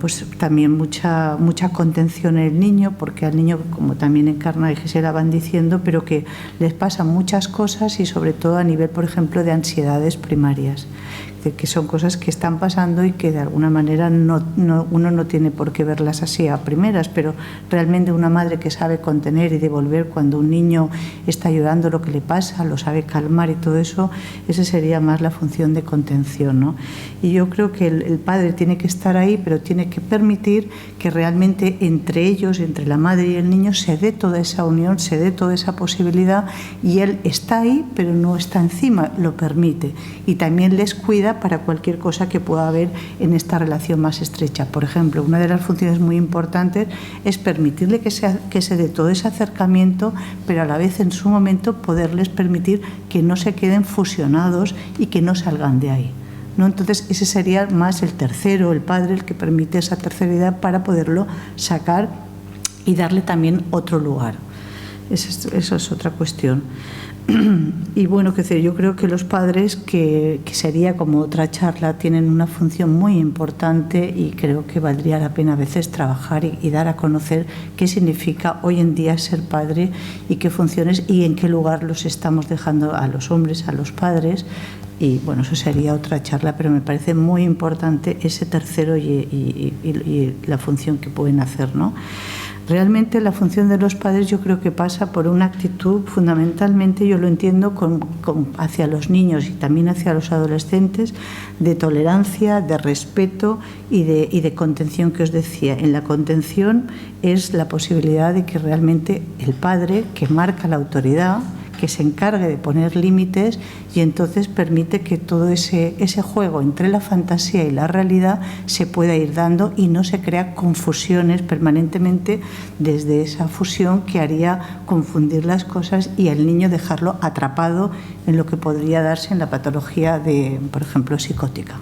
pues también mucha contención en el niño, porque al niño, como también Encarna y Gisela van diciendo, pero que les pasan muchas cosas, y sobre todo a nivel, por ejemplo, de ansiedades primarias, que son cosas que están pasando y que de alguna manera uno no tiene por qué verlas así a primeras, pero realmente una madre que sabe contener y devolver cuando un niño está llorando lo que le pasa, lo sabe calmar y todo eso, esa sería más la función de contención, ¿no? Y yo creo que el padre tiene que estar ahí, pero tiene que permitir que realmente entre ellos, entre la madre y el niño, se dé toda esa unión, se dé toda esa posibilidad, y él está ahí, pero no está encima, lo permite, y también les cuida para cualquier cosa que pueda haber en esta relación más estrecha. Por ejemplo, una de las funciones muy importantes es permitirle que se dé todo ese acercamiento, pero a la vez en su momento poderles permitir que no se queden fusionados y que no salgan de ahí, ¿no? Entonces, ese sería más el tercero, el padre, el que permite esa terceridad para poderlo sacar y darle también otro lugar. Eso es otra cuestión. Y bueno, yo creo que los padres, que sería como otra charla, tienen una función muy importante, y creo que valdría la pena a veces trabajar y dar a conocer qué significa hoy en día ser padre, y qué funciones y en qué lugar los estamos dejando a los hombres, a los padres. Y bueno, eso sería otra charla, pero me parece muy importante ese tercero y la función que pueden hacer, ¿no? Realmente la función de los padres yo creo que pasa por una actitud, fundamentalmente yo lo entiendo hacia los niños y también hacia los adolescentes, de tolerancia, de respeto y de contención, que os decía. En la contención es la posibilidad de que realmente el padre, que marca la autoridad, que se encargue de poner límites y entonces permite que todo ese juego entre la fantasía y la realidad se pueda ir dando y no se crea confusiones permanentemente desde esa fusión que haría confundir las cosas y el niño dejarlo atrapado en lo que podría darse en la patología de, por ejemplo, psicótica,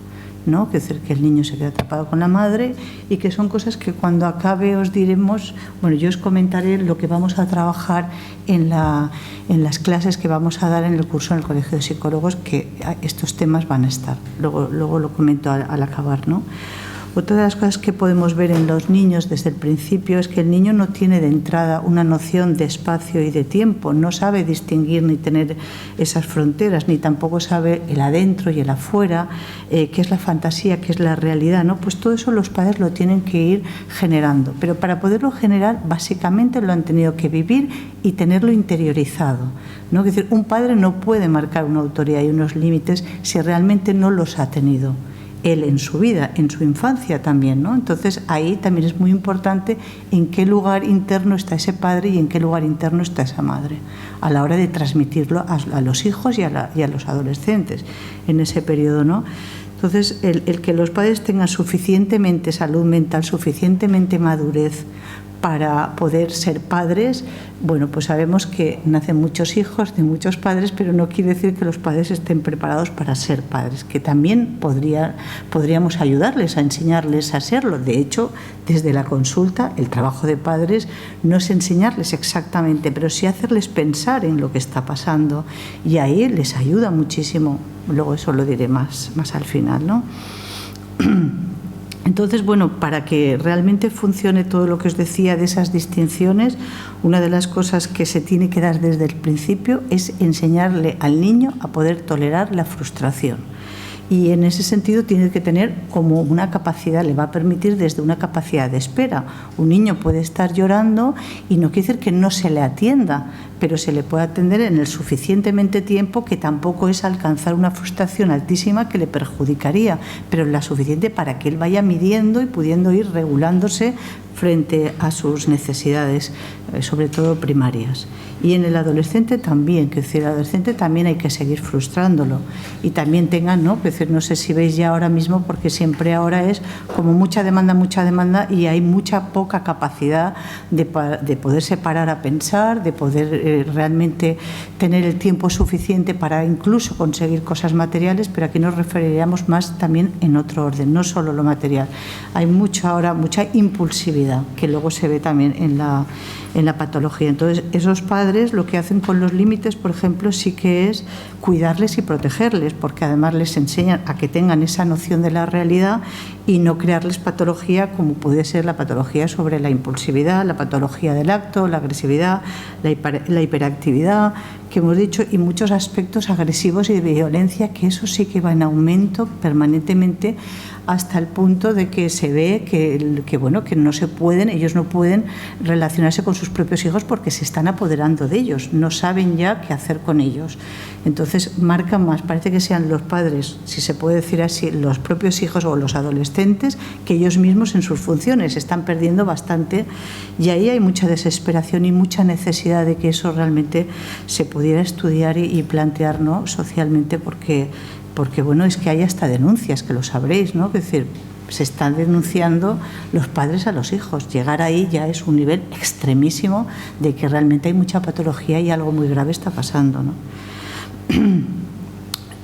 ¿no? Es decir, que el niño se queda atrapado con la madre y que son cosas que cuando acabe os diremos, bueno, yo os comentaré lo que vamos a trabajar en las clases que vamos a dar en el curso en el Colegio de Psicólogos, que estos temas van a estar. Luego lo comento al acabar, ¿no? Otra de las cosas que podemos ver en los niños desde el principio es que el niño no tiene de entrada una noción de espacio y de tiempo, no sabe distinguir ni tener esas fronteras, ni tampoco sabe el adentro y el afuera, qué es la fantasía, qué es la realidad, ¿no? Pues todo eso los padres lo tienen que ir generando, pero para poderlo generar básicamente lo han tenido que vivir y tenerlo interiorizado, ¿no? Es decir, un padre no puede marcar una autoridad y unos límites si realmente no los ha tenido él en su vida, en su infancia también, ¿no? Entonces ahí también es muy importante en qué lugar interno está ese padre y en qué lugar interno está esa madre a la hora de transmitirlo a los hijos y a los adolescentes en ese periodo, ¿no? Entonces el que los padres tengan suficientemente salud mental, suficientemente madurez para poder ser padres, bueno, pues sabemos que nacen muchos hijos de muchos padres, pero no quiere decir que los padres estén preparados para ser padres, que también podríamos ayudarles a enseñarles a serlo. De hecho, desde la consulta, el trabajo de padres no es enseñarles exactamente, pero sí hacerles pensar en lo que está pasando, y ahí les ayuda muchísimo. Luego eso lo diré más al final, ¿no? Entonces, bueno, para que realmente funcione todo lo que os decía de esas distinciones, una de las cosas que se tiene que dar desde el principio es enseñarle al niño a poder tolerar la frustración. Y en ese sentido tiene que tener como una capacidad, le va a permitir desde una capacidad de espera. Un niño puede estar llorando y no quiere decir que no se le atienda, pero se le puede atender en el suficientemente tiempo, que tampoco es alcanzar una frustración altísima que le perjudicaría, pero la suficiente para que él vaya midiendo y pudiendo ir regulándose frente a sus necesidades, sobre todo primarias. Y en el adolescente también, que es decir, el adolescente también hay que seguir frustrándolo y también tengan, ¿no? Que decir, no sé si veis ya ahora mismo, porque siempre ahora es como mucha demanda y hay mucha poca capacidad de poderse parar a pensar, de poder realmente tener el tiempo suficiente para incluso conseguir cosas materiales, pero aquí nos referiríamos más también en otro orden, no solo lo material. Hay mucha impulsividad que luego se ve también en la patología. Entonces, esos padres lo que hacen con los límites, por ejemplo, sí que es cuidarles y protegerles, porque además les enseñan a que tengan esa noción de la realidad y no crearles patología como puede ser la patología sobre la impulsividad, la patología del acto, la agresividad, la hiperactividad, que hemos dicho, y muchos aspectos agresivos y de violencia, que eso sí que va en aumento permanentemente, hasta el punto de que se ve que ellos no pueden relacionarse con sus propios hijos porque se están apoderando de ellos, no saben ya qué hacer con ellos. Entonces marcan más, parece que sean los padres, si se puede decir así, los propios hijos o los adolescentes, que ellos mismos en sus funciones están perdiendo bastante, y ahí hay mucha desesperación y mucha necesidad de que eso realmente se pudiera estudiar y plantear, ¿no?, socialmente, porque bueno, es que hay hasta denuncias, que lo sabréis, ¿no? Es decir, se están denunciando los padres a los hijos. Llegar ahí ya es un nivel extremísimo de que realmente hay mucha patología y algo muy grave está pasando, ¿no?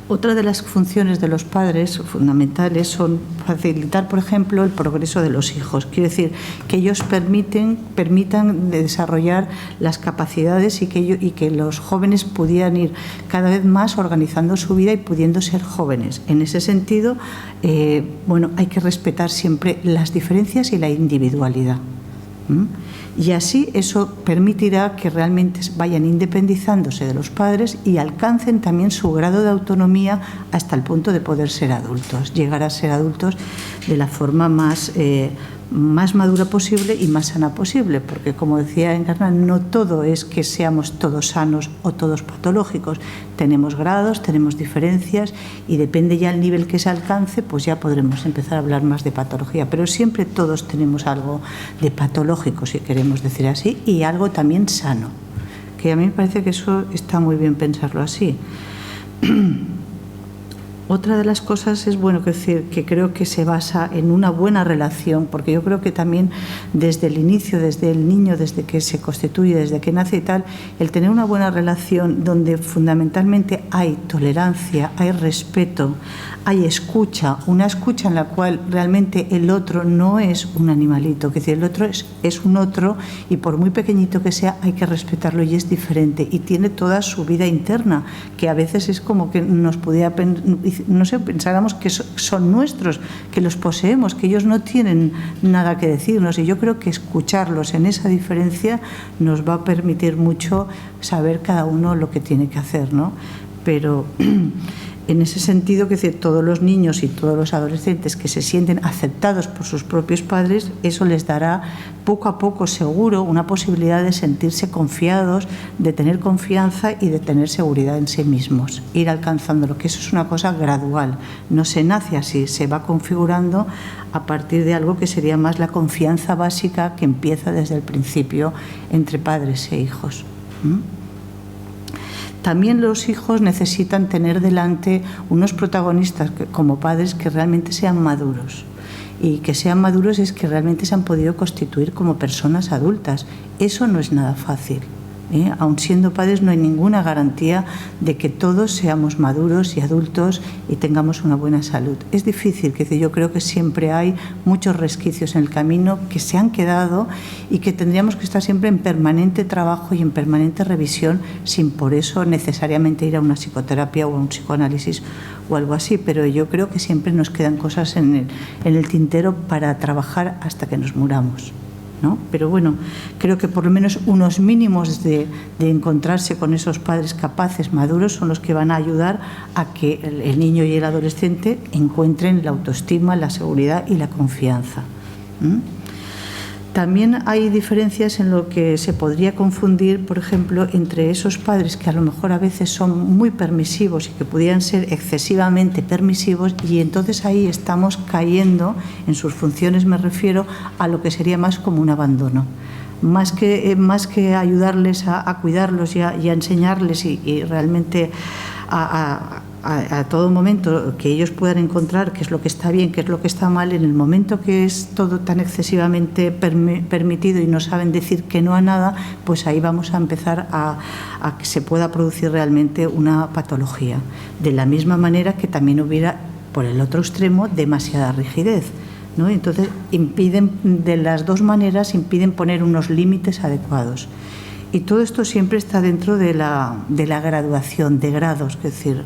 Otra de las funciones de los padres fundamentales son facilitar, por ejemplo, el progreso de los hijos. Quiere decir que ellos permitan desarrollar las capacidades y que los jóvenes pudieran ir cada vez más organizando su vida y pudiendo ser jóvenes. En ese sentido, hay que respetar siempre las diferencias y la individualidad. Y así eso permitirá que realmente vayan independizándose de los padres y alcancen también su grado de autonomía hasta el punto de poder ser adultos, llegar a ser adultos de la forma más madura posible y más sana posible, porque, como decía Encarna, no todo es que seamos todos sanos o todos patológicos. Tenemos grados, tenemos diferencias, y depende ya el nivel que se alcance, pues ya podremos empezar a hablar más de patología, pero siempre todos tenemos algo de patológico, si queremos decir así, y algo también sano, que a mí me parece que eso está muy bien pensarlo así. Otra de las cosas es, bueno, que creo que se basa en una buena relación, porque yo creo que también desde el inicio, desde el niño, desde que se constituye, desde que nace y tal, el tener una buena relación donde fundamentalmente hay tolerancia, hay respeto, hay escucha, una escucha en la cual realmente el otro no es un animalito, que decir, el otro es un otro y por muy pequeñito que sea hay que respetarlo y es diferente y tiene toda su vida interna, que a veces es como que nos pudiera, no sé, pensáramos que son nuestros, que los poseemos, que ellos no tienen nada que decirnos, y yo creo que escucharlos en esa diferencia nos va a permitir mucho saber cada uno lo que tiene que hacer, ¿no? Pero en ese sentido, que todos los niños y todos los adolescentes que se sienten aceptados por sus propios padres, eso les dará poco a poco seguro una posibilidad de sentirse confiados, de tener confianza y de tener seguridad en sí mismos, ir alcanzándolo, que eso es una cosa gradual, no se nace así, se va configurando a partir de algo que sería más la confianza básica que empieza desde el principio entre padres e hijos. También los hijos necesitan tener delante unos protagonistas como padres que realmente sean maduros. Y que sean maduros es que realmente se han podido constituir como personas adultas. Eso no es nada fácil. Aun siendo padres no hay ninguna garantía de que todos seamos maduros y adultos y tengamos una buena salud. Es difícil, que yo creo que siempre hay muchos resquicios en el camino que se han quedado y que tendríamos que estar siempre en permanente trabajo y en permanente revisión, sin por eso necesariamente ir a una psicoterapia o a un psicoanálisis o algo así, pero yo creo que siempre nos quedan cosas en el tintero para trabajar hasta que nos muramos, ¿no? Pero bueno, creo que por lo menos unos mínimos de encontrarse con esos padres capaces, maduros, son los que van a ayudar a que el niño y el adolescente encuentren la autoestima, la seguridad y la confianza. También hay diferencias en lo que se podría confundir, por ejemplo, entre esos padres que a lo mejor a veces son muy permisivos y que pudieran ser excesivamente permisivos, y entonces ahí estamos cayendo en sus funciones, me refiero a lo que sería más como un abandono. Más que ayudarles a cuidarlos y a enseñarles y realmente a todo momento que ellos puedan encontrar qué es lo que está bien, qué es lo que está mal, en el momento que es todo tan excesivamente permitido y no saben decir que no a nada, pues ahí vamos a empezar a que se pueda producir realmente una patología. De la misma manera que también hubiera, por el otro extremo, demasiada rigidez, ¿no? Entonces impiden, de las dos maneras, impiden poner unos límites adecuados. Y todo esto siempre está dentro de la graduación, de grados, es decir,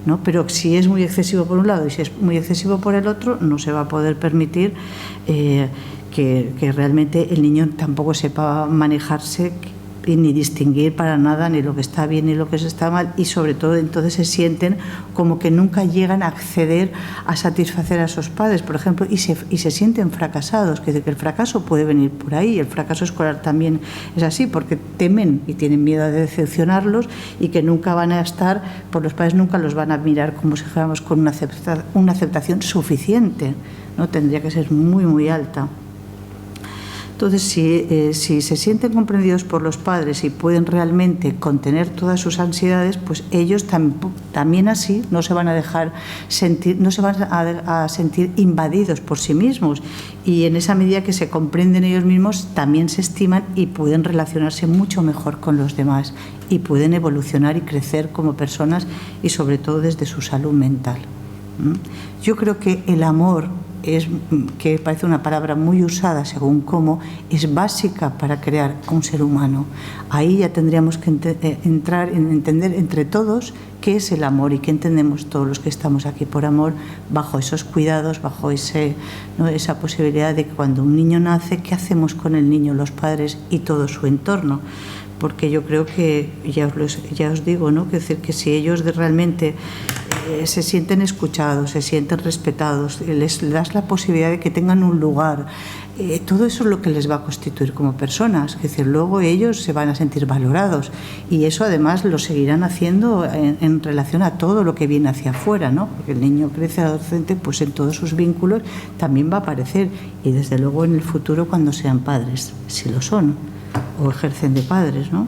¿no? Pero si es muy excesivo por un lado y si es muy excesivo por el otro, no se va a poder permitir que realmente el niño tampoco sepa manejarse ni distinguir para nada ni lo que está bien ni lo que está mal, y sobre todo entonces se sienten como que nunca llegan a acceder a satisfacer a esos padres, por ejemplo, y se sienten fracasados, que el fracaso puede venir por ahí. El fracaso escolar también es así, porque temen y tienen miedo de decepcionarlos y que nunca van a estar, pues los padres nunca los van a mirar como si fuéramos con una aceptación suficiente, ¿no? Tendría que ser muy, muy alta. Entonces, si se sienten comprendidos por los padres y pueden realmente contener todas sus ansiedades, pues ellos también así no se van a dejar sentir, no se van a sentir invadidos por sí mismos, y en esa medida que se comprenden ellos mismos también se estiman y pueden relacionarse mucho mejor con los demás y pueden evolucionar y crecer como personas, y sobre todo desde su salud mental. Yo creo que el amor, que parece una palabra muy usada según cómo, es básica para crear a un ser humano. Ahí ya tendríamos que entrar en entender entre todos qué es el amor y qué entendemos todos los que estamos aquí por amor, bajo esos cuidados, bajo esa posibilidad de que cuando un niño nace, ¿qué hacemos con el niño, los padres y todo su entorno? Porque yo creo que, ya os digo, ¿no? Que decir que si ellos realmente se sienten escuchados, se sienten respetados, les das la posibilidad de que tengan un lugar, todo eso es lo que les va a constituir como personas. Es decir, luego ellos se van a sentir valorados, y eso además lo seguirán haciendo en relación a todo lo que viene hacia afuera, ¿no? Porque el niño crece adolescente, pues en todos sus vínculos también va a aparecer, y desde luego en el futuro cuando sean padres, si lo son o ejercen de padres, ¿no?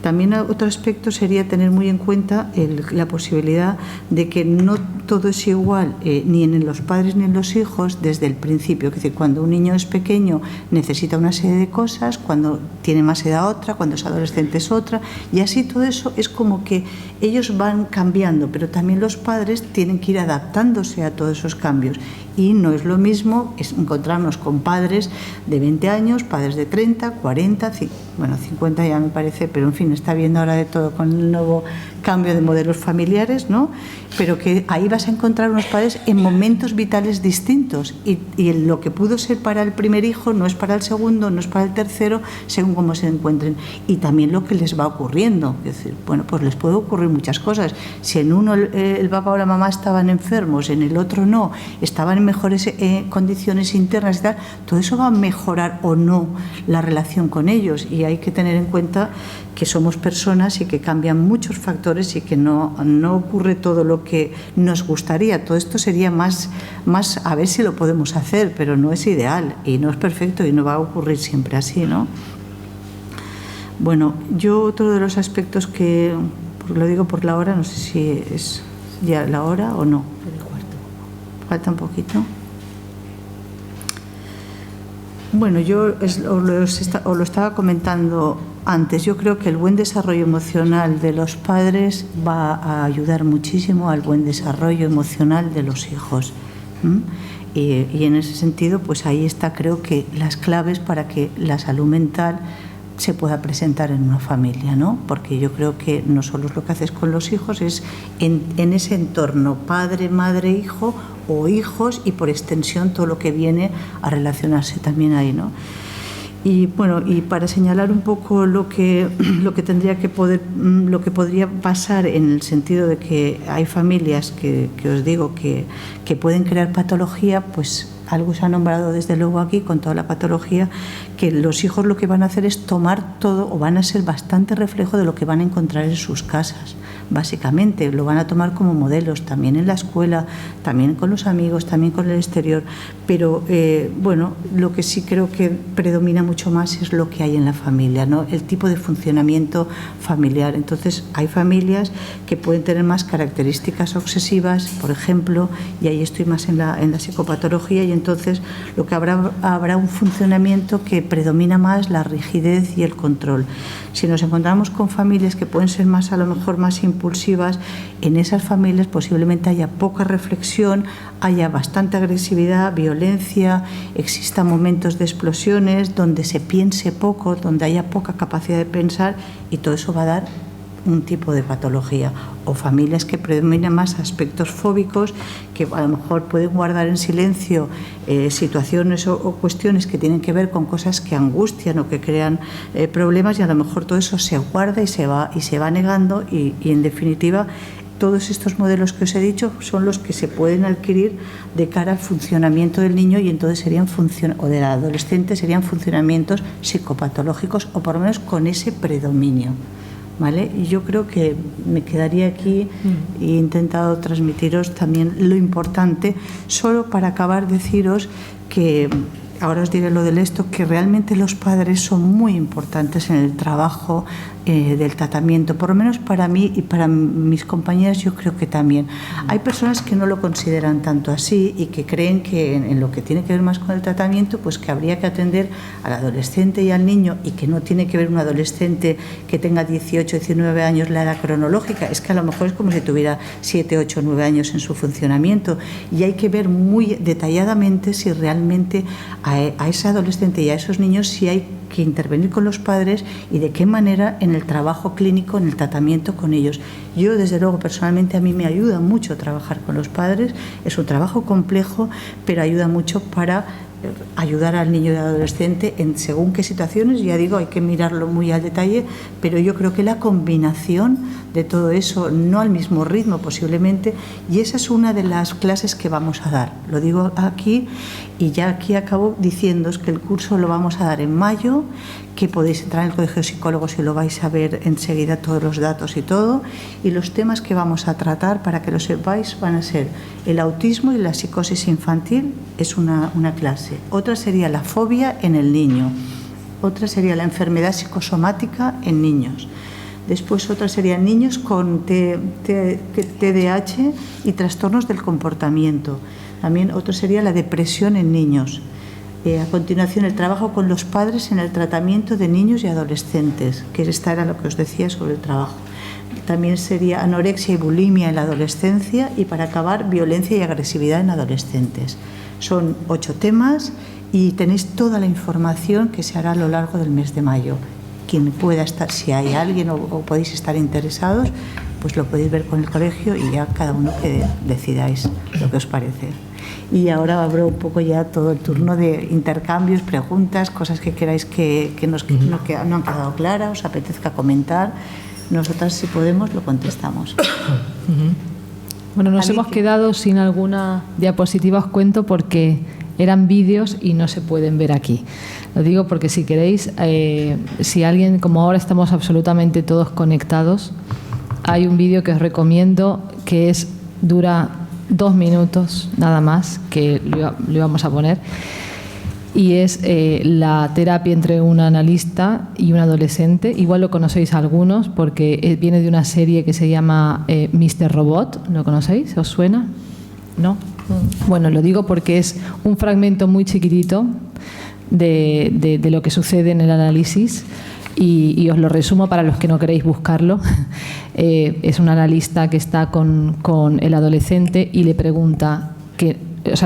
También otro aspecto sería tener muy en cuenta la posibilidad de que no todo es igual, ni en los padres ni en los hijos, desde el principio. Es decir, cuando un niño es pequeño necesita una serie de cosas, cuando tiene más edad otra, cuando es adolescente es otra, y así todo eso es como que ellos van cambiando, pero también los padres tienen que ir adaptándose a todos esos cambios. Y no es lo mismo encontrarnos con padres de 20 años, padres de 30, 40, 50 ya me parece, pero en fin, está viendo ahora de todo con el nuevo cambio de modelos familiares, ¿no? Pero que ahí vas a encontrar unos padres en momentos vitales distintos y lo que pudo ser para el primer hijo no es para el segundo, no es para el tercero, según cómo se encuentren. Y también lo que les va ocurriendo. Es decir, bueno, pues les puede ocurrir muchas cosas. Si en uno el papá o la mamá estaban enfermos, en el otro no, estaban en mejores condiciones internas y tal, todo eso va a mejorar o no la relación con ellos, y hay que tener en cuenta que somos personas y que cambian muchos factores y que no ocurre todo lo que nos gustaría. Todo esto sería más a ver si lo podemos hacer, pero no es ideal y no es perfecto y no va a ocurrir siempre así, ¿no? Bueno, yo otro de los aspectos que, lo digo por la hora, no sé si es ya la hora o no. Falta un poquito. Bueno, yo os lo estaba comentando antes. Yo creo que el buen desarrollo emocional de los padres va a ayudar muchísimo al buen desarrollo emocional de los hijos. Y en ese sentido, pues ahí está, creo que las claves para que la salud mental se pueda presentar en una familia, ¿no? Porque yo creo que no solo es lo que haces con los hijos, es en ese entorno padre, madre, hijo o hijos, y por extensión todo lo que viene a relacionarse también ahí, ¿no? Y bueno, y para señalar un poco lo que tendría que poder, lo que podría pasar, en el sentido de que hay familias que os digo que pueden crear patología, pues algo se ha nombrado desde luego aquí con toda la patología, que los hijos lo que van a hacer es tomar todo, o van a ser bastante reflejo de lo que van a encontrar en sus casas. Básicamente lo van a tomar como modelos, también en la escuela, también con los amigos, también con el exterior, pero bueno, lo que sí creo que predomina mucho más es lo que hay en la familia, ¿no? El tipo de funcionamiento familiar. Entonces hay familias que pueden tener más características obsesivas, por ejemplo, y ahí estoy más en la psicopatología, y entonces lo que habrá un funcionamiento que predomina más la rigidez y el control. Si nos encontramos con familias que pueden ser más, a lo mejor más impulsivas, en esas familias posiblemente haya poca reflexión, haya bastante agresividad, violencia, existan momentos de explosiones, donde se piense poco, donde haya poca capacidad de pensar, y todo eso va a dar un tipo de patología. O familias que predominan más aspectos fóbicos, que a lo mejor pueden guardar en silencio situaciones o cuestiones que tienen que ver con cosas que angustian o que crean problemas, y a lo mejor todo eso se guarda y se va negando, y en definitiva todos estos modelos que os he dicho son los que se pueden adquirir de cara al funcionamiento del niño, y entonces o del adolescente serían funcionamientos psicopatológicos, o por lo menos con ese predominio. ¿Vale? Y yo creo que me quedaría aquí, e he intentado transmitiros también lo importante. Solo para acabar, deciros que, ahora os diré lo del esto, que realmente los padres son muy importantes en el trabajo del tratamiento, por lo menos para mí y para mis compañeras. Yo creo que también hay personas que no lo consideran tanto así y que creen que en lo que tiene que ver más con el tratamiento, pues que habría que atender al adolescente y al niño, y que no tiene que ver un adolescente que tenga 18, 19 años, la edad cronológica. Es que a lo mejor es como si tuviera 7, 8, 9 años en su funcionamiento, y hay que ver muy detalladamente si realmente a ese adolescente y a esos niños si hay que intervenir con los padres, y de qué manera en el trabajo clínico, en el tratamiento con ellos. Yo, desde luego, personalmente, a mí me ayuda mucho trabajar con los padres. Es un trabajo complejo, pero ayuda mucho para ayudar al niño y al adolescente en según qué situaciones. Ya digo, hay que mirarlo muy al detalle, pero yo creo que la combinación de todo eso, no al mismo ritmo posiblemente, y esa es una de las clases que vamos a dar. Lo digo aquí, y ya aquí acabo diciéndoos que el curso lo vamos a dar en mayo, que podéis entrar en el Colegio de Psicólogos y lo vais a ver enseguida, todos los datos y todo, y los temas que vamos a tratar, para que lo sepáis, van a ser el autismo y la psicosis infantil, es una clase. Otra sería la fobia en el niño. Otra sería la enfermedad psicosomática en niños. Después otra serían niños con TDAH y trastornos del comportamiento. También otro sería la depresión en niños. A continuación, el trabajo con los padres en el tratamiento de niños y adolescentes, que esta era lo que os decía sobre el trabajo. También sería anorexia y bulimia en la adolescencia y, para acabar, violencia y agresividad en adolescentes. Son 8 temas y tenéis toda la información que se hará a lo largo del mes de mayo. Quien pueda estar, si hay alguien o podéis estar interesados, pues lo podéis ver con el colegio y ya cada uno que decidáis lo que os parece. Y ahora abro un poco ya todo el turno de intercambios, preguntas, cosas que queráis que no han quedado claras, os apetezca comentar. Nosotras, si podemos, lo contestamos. Bueno, nos hemos quedado sin alguna diapositiva, os cuento, porque eran vídeos y no se pueden ver aquí. Lo digo porque si queréis, si alguien, como ahora estamos absolutamente todos conectados, hay un vídeo que os recomiendo que dura 2 minutos nada más, que lo íbamos a poner, y es la terapia entre un analista y un adolescente. Igual lo conocéis algunos porque viene de una serie que se llama Mr. Robot. ¿Lo conocéis? ¿Os suena? ¿No? Bueno, lo digo porque es un fragmento muy chiquitito de lo que sucede en el análisis y os lo resumo para los que no queréis buscarlo. Es un analista que está con el adolescente y le pregunta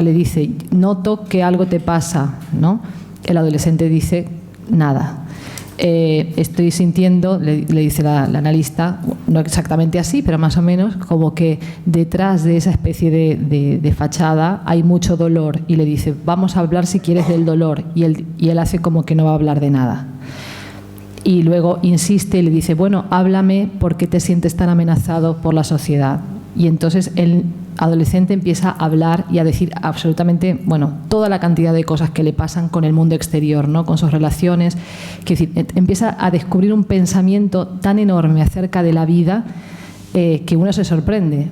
le dice, noto que algo te pasa, ¿no? El adolescente dice, nada. Estoy sintiendo, le dice la analista, no exactamente así, pero más o menos, como que detrás de esa especie de fachada hay mucho dolor, y le dice, vamos a hablar si quieres del dolor, y él hace como que no va a hablar de nada. Y luego insiste y le dice, bueno, háblame, ¿por qué te sientes tan amenazado por la sociedad? Y entonces el adolescente empieza a hablar y a decir absolutamente, bueno, toda la cantidad de cosas que le pasan con el mundo exterior, ¿no? Con sus relaciones, empieza a descubrir un pensamiento tan enorme acerca de la vida que uno se sorprende.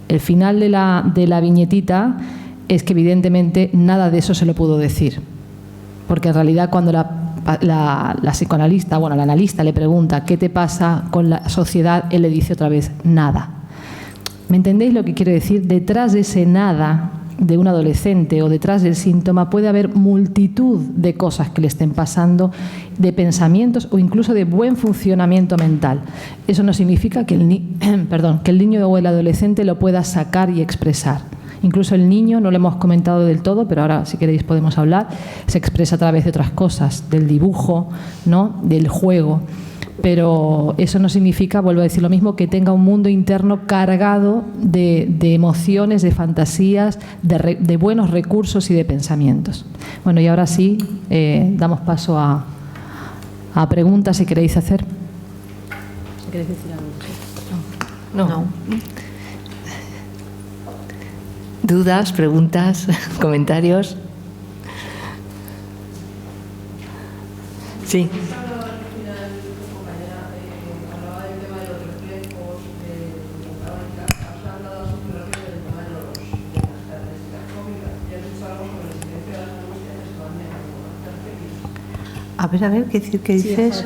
El final de la viñetita es que evidentemente nada de eso se lo pudo decir, porque en realidad cuando la psicoanalista, bueno, la analista le pregunta ¿qué te pasa con la sociedad?, él le dice otra vez, nada. ¿Me entendéis lo que quiero decir? Detrás de ese nada de un adolescente o detrás del síntoma puede haber multitud de cosas que le estén pasando, de pensamientos o incluso de buen funcionamiento mental. Eso no significa que el niño o el adolescente lo pueda sacar y expresar. Incluso el niño, no lo hemos comentado del todo, pero ahora si queréis podemos hablar, se expresa a través de otras cosas, del dibujo, ¿no?, del juego. Pero eso no significa, vuelvo a decir lo mismo, que tenga un mundo interno cargado de emociones, de fantasías, de buenos recursos y de pensamientos. Bueno, y ahora sí, damos paso a preguntas si queréis hacer. ¿Queréis decir algo? No. ¿Dudas, preguntas, comentarios? Sí. A ver, ¿qué dices?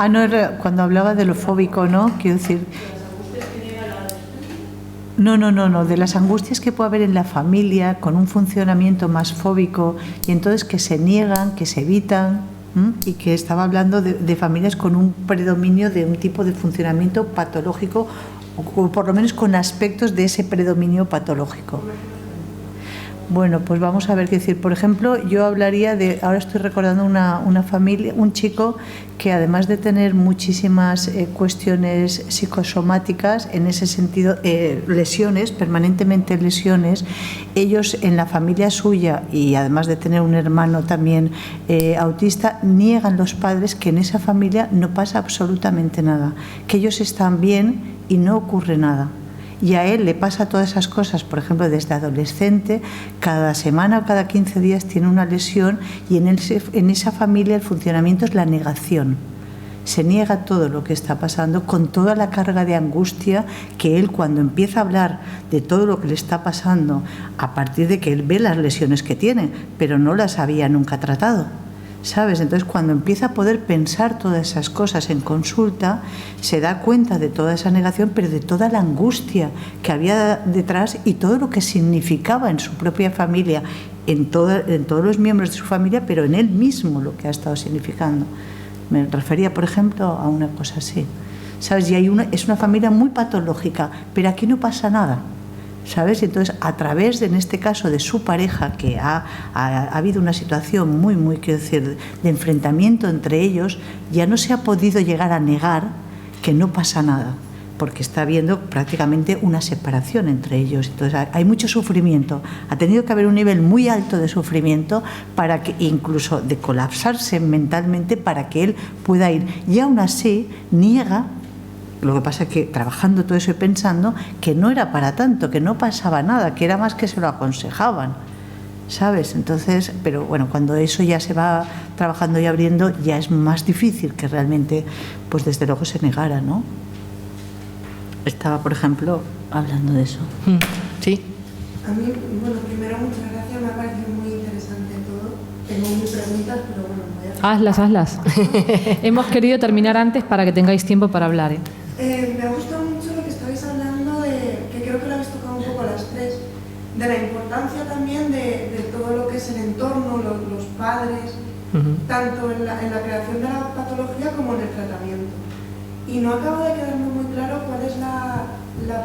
No, cuando hablaba de lo fóbico, ¿no? Quiero decir... No, de las angustias que puede haber en la familia con un funcionamiento más fóbico y entonces que se niegan, que se evitan, y que estaba hablando de familias con un predominio de un tipo de funcionamiento patológico o por lo menos con aspectos de ese predominio patológico. Bueno, pues vamos a ver qué decir. Por ejemplo, yo hablaría de, ahora estoy recordando una familia, un chico que además de tener muchísimas cuestiones psicosomáticas, en ese sentido, lesiones, permanentemente lesiones, ellos en la familia suya y además de tener un hermano también autista, niegan los padres que en esa familia no pasa absolutamente nada, que ellos están bien y no ocurre nada. Y a él le pasa todas esas cosas, por ejemplo, desde adolescente, cada semana o cada 15 días tiene una lesión y en esa familia el funcionamiento es la negación. Se niega todo lo que está pasando con toda la carga de angustia que él, cuando empieza a hablar de todo lo que le está pasando, a partir de que él ve las lesiones que tiene, pero no las había nunca tratado. ¿sabes? Entonces, cuando empieza a poder pensar todas esas cosas en consulta, se da cuenta de toda esa negación, pero de toda la angustia que había detrás y todo lo que significaba en su propia familia, en todos los miembros de su familia, pero en él mismo lo que ha estado significando. Me refería, por ejemplo, a una cosa así, ¿sabes? Y es una familia muy patológica, pero aquí no pasa nada, ¿sabes? Entonces, a través, en este caso, de su pareja, que ha habido una situación muy, quiero decir, de enfrentamiento entre ellos, ya no se ha podido llegar a negar que no pasa nada, porque está habiendo prácticamente una separación entre ellos. Entonces, hay mucho sufrimiento. Ha tenido que haber un nivel muy alto de sufrimiento para que, incluso de colapsarse mentalmente, para que él pueda ir. Y aún así, niega. Lo que pasa es que trabajando todo eso y pensando que no era para tanto, que no pasaba nada, que era más que se lo aconsejaban, ¿sabes? Entonces, pero bueno, cuando eso ya se va trabajando y abriendo, ya es más difícil que realmente, pues desde luego se negara, ¿no? Estaba, por ejemplo, hablando de eso. Sí. A mí, bueno, primero muchas gracias, me ha parecido muy interesante todo. Tengo mil preguntas, pero bueno, voy a... Hazlas. Hemos querido terminar antes para que tengáis tiempo para hablar, ¿eh? Me ha gustado mucho lo que estabais hablando, que creo que lo habéis tocado un poco las tres, de la importancia también de todo lo que es el entorno, los padres, tanto en la creación de la patología como en el tratamiento. Y no acabo de quedarme muy claro cuál es la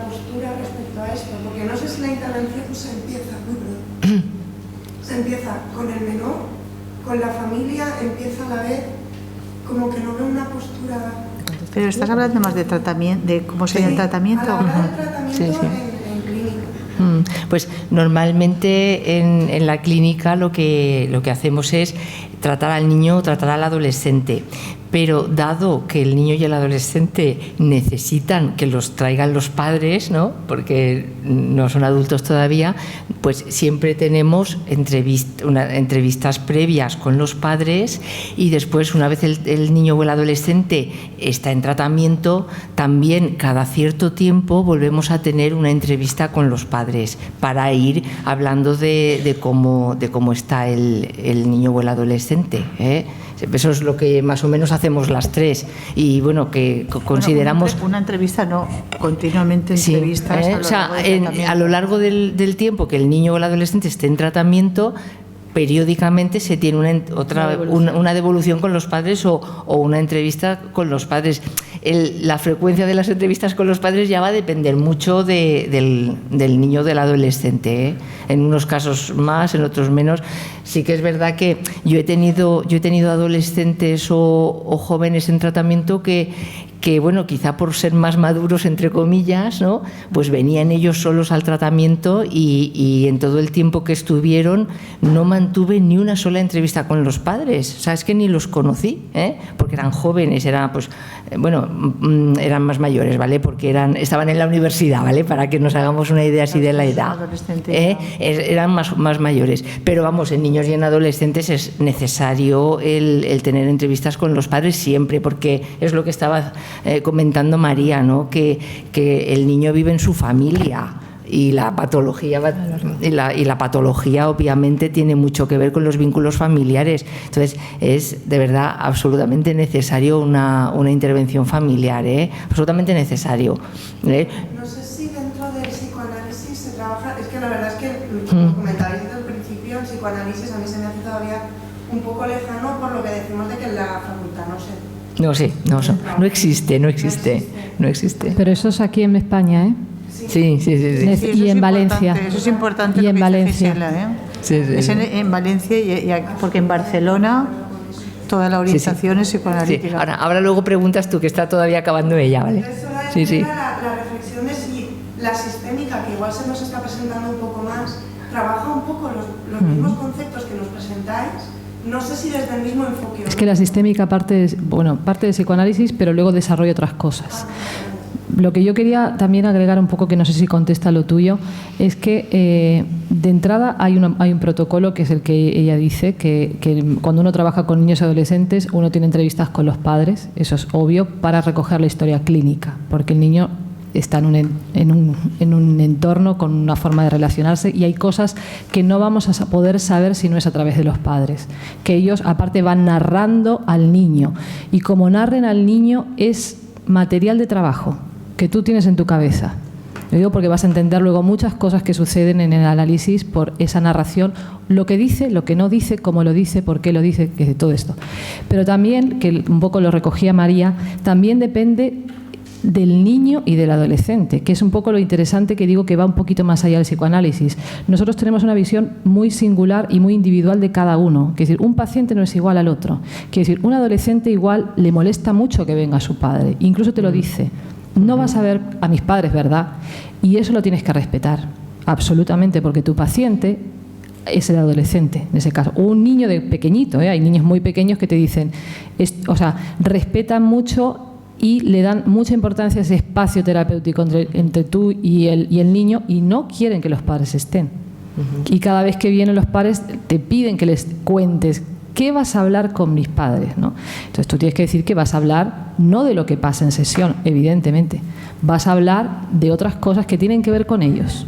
postura respecto a esto, porque no sé si la intervención se empieza con el menor, con la familia, empieza a la vez, como que no veo una postura... Pero estás hablando más de tratamiento, de cómo sería el tratamiento. A la hora del tratamiento en clínica. Pues normalmente en la clínica lo que hacemos es tratar al niño, tratar al adolescente. Pero dado que el niño y el adolescente necesitan que los traigan los padres, ¿no? Porque no son adultos todavía, pues siempre tenemos entrevistas previas con los padres y después, una vez el niño o el adolescente está en tratamiento, también cada cierto tiempo volvemos a tener una entrevista con los padres para ir hablando de cómo está el niño o el adolescente, ¿eh? Eso es lo que más o menos hacemos las tres y bueno, que consideramos... Una entrevista, no, continuamente entrevistas. Sí, o sea, a lo largo del tiempo que el niño o el adolescente esté en tratamiento, periódicamente se tiene una devolución con los padres o una entrevista con los padres. La frecuencia de las entrevistas con los padres ya va a depender mucho del niño o del adolescente, ¿eh? En unos casos más, en otros menos. Sí que es verdad que yo he tenido adolescentes o jóvenes en tratamiento que bueno, quizá por ser más maduros, entre comillas, ¿no? Pues venían ellos solos al tratamiento y en todo el tiempo que estuvieron no mantuve ni una sola entrevista con los padres. O sea, es que ni los conocí, ¿eh? Porque eran jóvenes, eran más mayores, ¿vale? Porque estaban en la universidad, ¿vale? Para que nos hagamos una idea así de la edad. Eran más mayores. Pero vamos, en niños y en adolescentes es necesario el tener entrevistas con los padres siempre, porque es lo que estaba comentando María, ¿no? Que el niño vive en su familia y la patología obviamente tiene mucho que ver con los vínculos familiares. Entonces es de verdad absolutamente necesario una intervención familiar, ¿eh? Absolutamente necesario, ¿eh? No sé si dentro del psicoanálisis se trabaja, es que la verdad es que como comentabais desde el principio, el psicoanálisis a mí se me hace todavía un poco lejano por lo que decimos de que en la facultad no existe. Pero eso es aquí en España, ¿eh? Sí. Y en Valencia. Eso es importante. Y en Valencia. Gisela, ¿eh? Sí. Es en Valencia porque en Barcelona toda la orientación es psicoanalítica. Sí. Ahora luego preguntas tú, que está todavía acabando ella, ¿vale? Sí. La reflexión de si la sistémica, que igual se nos está presentando un poco más, trabaja un poco los mismos conceptos que nos presentáis. No sé si desde el mismo enfoque. Es que la sistémica parte de psicoanálisis, pero luego desarrolla otras cosas. Lo que yo quería también agregar un poco, que no sé si contesta lo tuyo, es que de entrada hay un protocolo que es el que ella dice, que cuando uno trabaja con niños y adolescentes, uno tiene entrevistas con los padres, eso es obvio, para recoger la historia clínica, porque el niño está en un entorno con una forma de relacionarse, y hay cosas que no vamos a poder saber si no es a través de los padres, que ellos aparte van narrando al niño, y como narren al niño es material de trabajo que tú tienes en tu cabeza. Lo digo porque vas a entender luego muchas cosas que suceden en el análisis por esa narración, lo que dice, lo que no dice, cómo lo dice, por qué lo dice, que de todo esto. Pero también, que un poco lo recogía María, también depende del niño y del adolescente, que es un poco lo interesante, que digo que va un poquito más allá del psicoanálisis. Nosotros tenemos una visión muy singular y muy individual de cada uno. Es decir, un paciente no es igual al otro. Quiere decir, un adolescente igual le molesta mucho que venga su padre, incluso te lo dice. No vas a ver a mis padres, ¿verdad? Y eso lo tienes que respetar, absolutamente, porque tu paciente es el adolescente, en ese caso. O un niño de pequeñito, hay niños muy pequeños que te dicen, respetan mucho y le dan mucha importancia a ese espacio terapéutico entre tú y el niño, y no quieren que los padres estén. Y cada vez que vienen los padres te piden que les cuentes ¿qué vas a hablar con mis padres? ¿No? Entonces tú tienes que decir que vas a hablar no de lo que pasa en sesión, evidentemente. Vas a hablar de otras cosas que tienen que ver con ellos.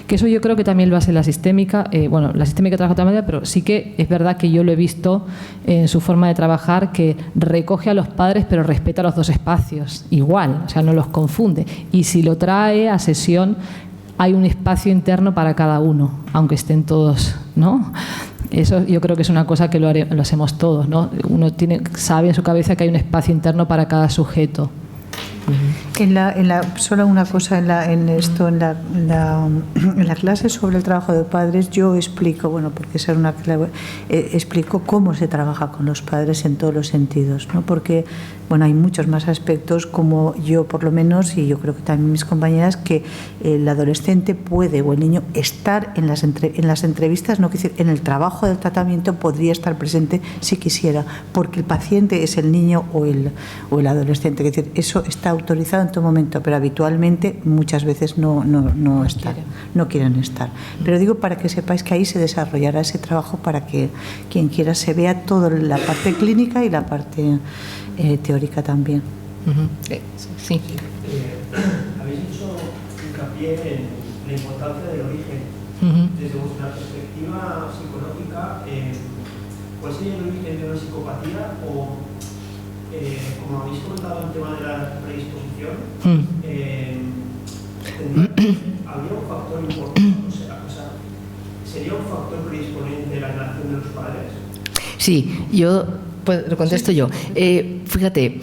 Que eso yo creo que también lo hace la sistémica. La sistémica trabaja de otra manera, pero sí que es verdad que yo lo he visto en su forma de trabajar, que recoge a los padres pero respeta los dos espacios igual, o sea, no los confunde. Y si lo trae a sesión, hay un espacio interno para cada uno, aunque estén todos, ¿no? Eso yo creo que es una cosa que lo hacemos todos, ¿no? Uno sabe en su cabeza que hay un espacio interno para cada sujeto. Solo una cosa en la clase sobre el trabajo de padres, yo explico, porque ser una clave, explico cómo se trabaja con los padres en todos los sentidos, ¿no? Porque hay muchos más aspectos, como yo por lo menos, y yo creo que también mis compañeras, que el adolescente puede, o el niño, estar en las entrevistas, no quiero decir, en el trabajo del tratamiento podría estar presente si quisiera, porque el paciente es el niño o el adolescente, es decir, eso está autorizado en todo momento, pero habitualmente muchas veces no quieren estar. Pero digo para que sepáis que ahí se desarrollará ese trabajo para que quien quiera se vea toda la parte clínica y la parte teórica también. Sí. Habéis hecho hincapié en la importancia del origen. Desde vuestra perspectiva psicológica, ¿cuál sería el origen de una psicopatía? O, como habéis comentado el tema de la predisposición, ¿habría un factor importante? ¿Sería un factor predisponente la relación de los padres? Sí, lo contesto yo. Fíjate,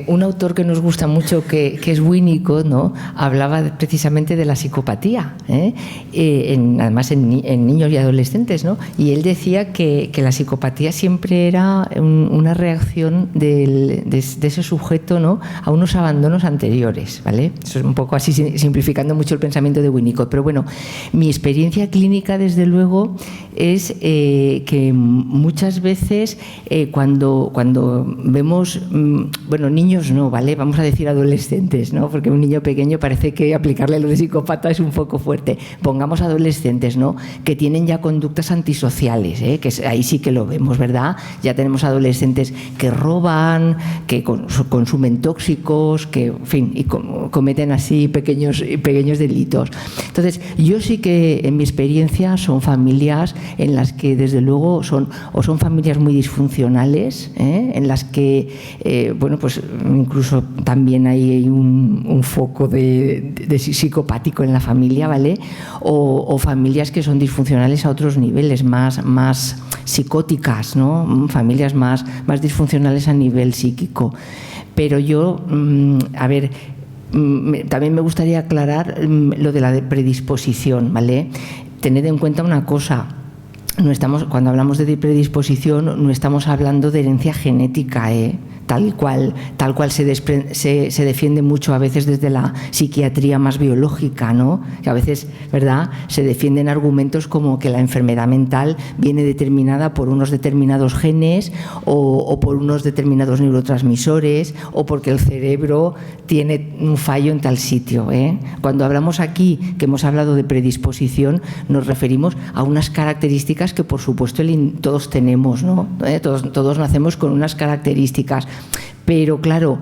un autor que nos gusta mucho, que es Winnicott, ¿no? Hablaba precisamente de la psicopatía, además en niños y adolescentes, ¿no? Y él decía que la psicopatía siempre era una reacción de ese sujeto, ¿no? A unos abandonos anteriores, ¿vale? Eso es un poco así simplificando mucho el pensamiento de Winnicott. Pero bueno, mi experiencia clínica, desde luego, es que muchas veces cuando vemos... niños no, ¿vale? Vamos a decir adolescentes, ¿no? Porque un niño pequeño parece que aplicarle lo de psicópata es un poco fuerte. Pongamos adolescentes, ¿no? Que tienen ya conductas antisociales, que ahí sí que lo vemos, ¿verdad? Ya tenemos adolescentes que roban, que consumen tóxicos, que, en fin, y cometen así pequeños delitos. Entonces, yo sí que, en mi experiencia, son familias en las que, desde luego, son familias muy disfuncionales, en las que, pues incluso también hay un foco de psicopático en la familia, ¿vale? O familias que son disfuncionales a otros niveles, más psicóticas, ¿no? Familias más disfuncionales a nivel psíquico. Pero yo, también me gustaría aclarar lo de la predisposición, ¿vale? Tened en cuenta una cosa. Cuando hablamos de predisposición, no estamos hablando de herencia genética, tal cual se defiende mucho a veces desde la psiquiatría más biológica, ¿no? Que a veces, ¿verdad?, se defienden argumentos como que la enfermedad mental viene determinada por unos determinados genes o por unos determinados neurotransmisores, o porque el cerebro tiene un fallo en tal sitio, Cuando hablamos aquí, que hemos hablado de predisposición, nos referimos a unas características que, por supuesto, todos tenemos, ¿no? Todos nacemos con unas características. Pero claro,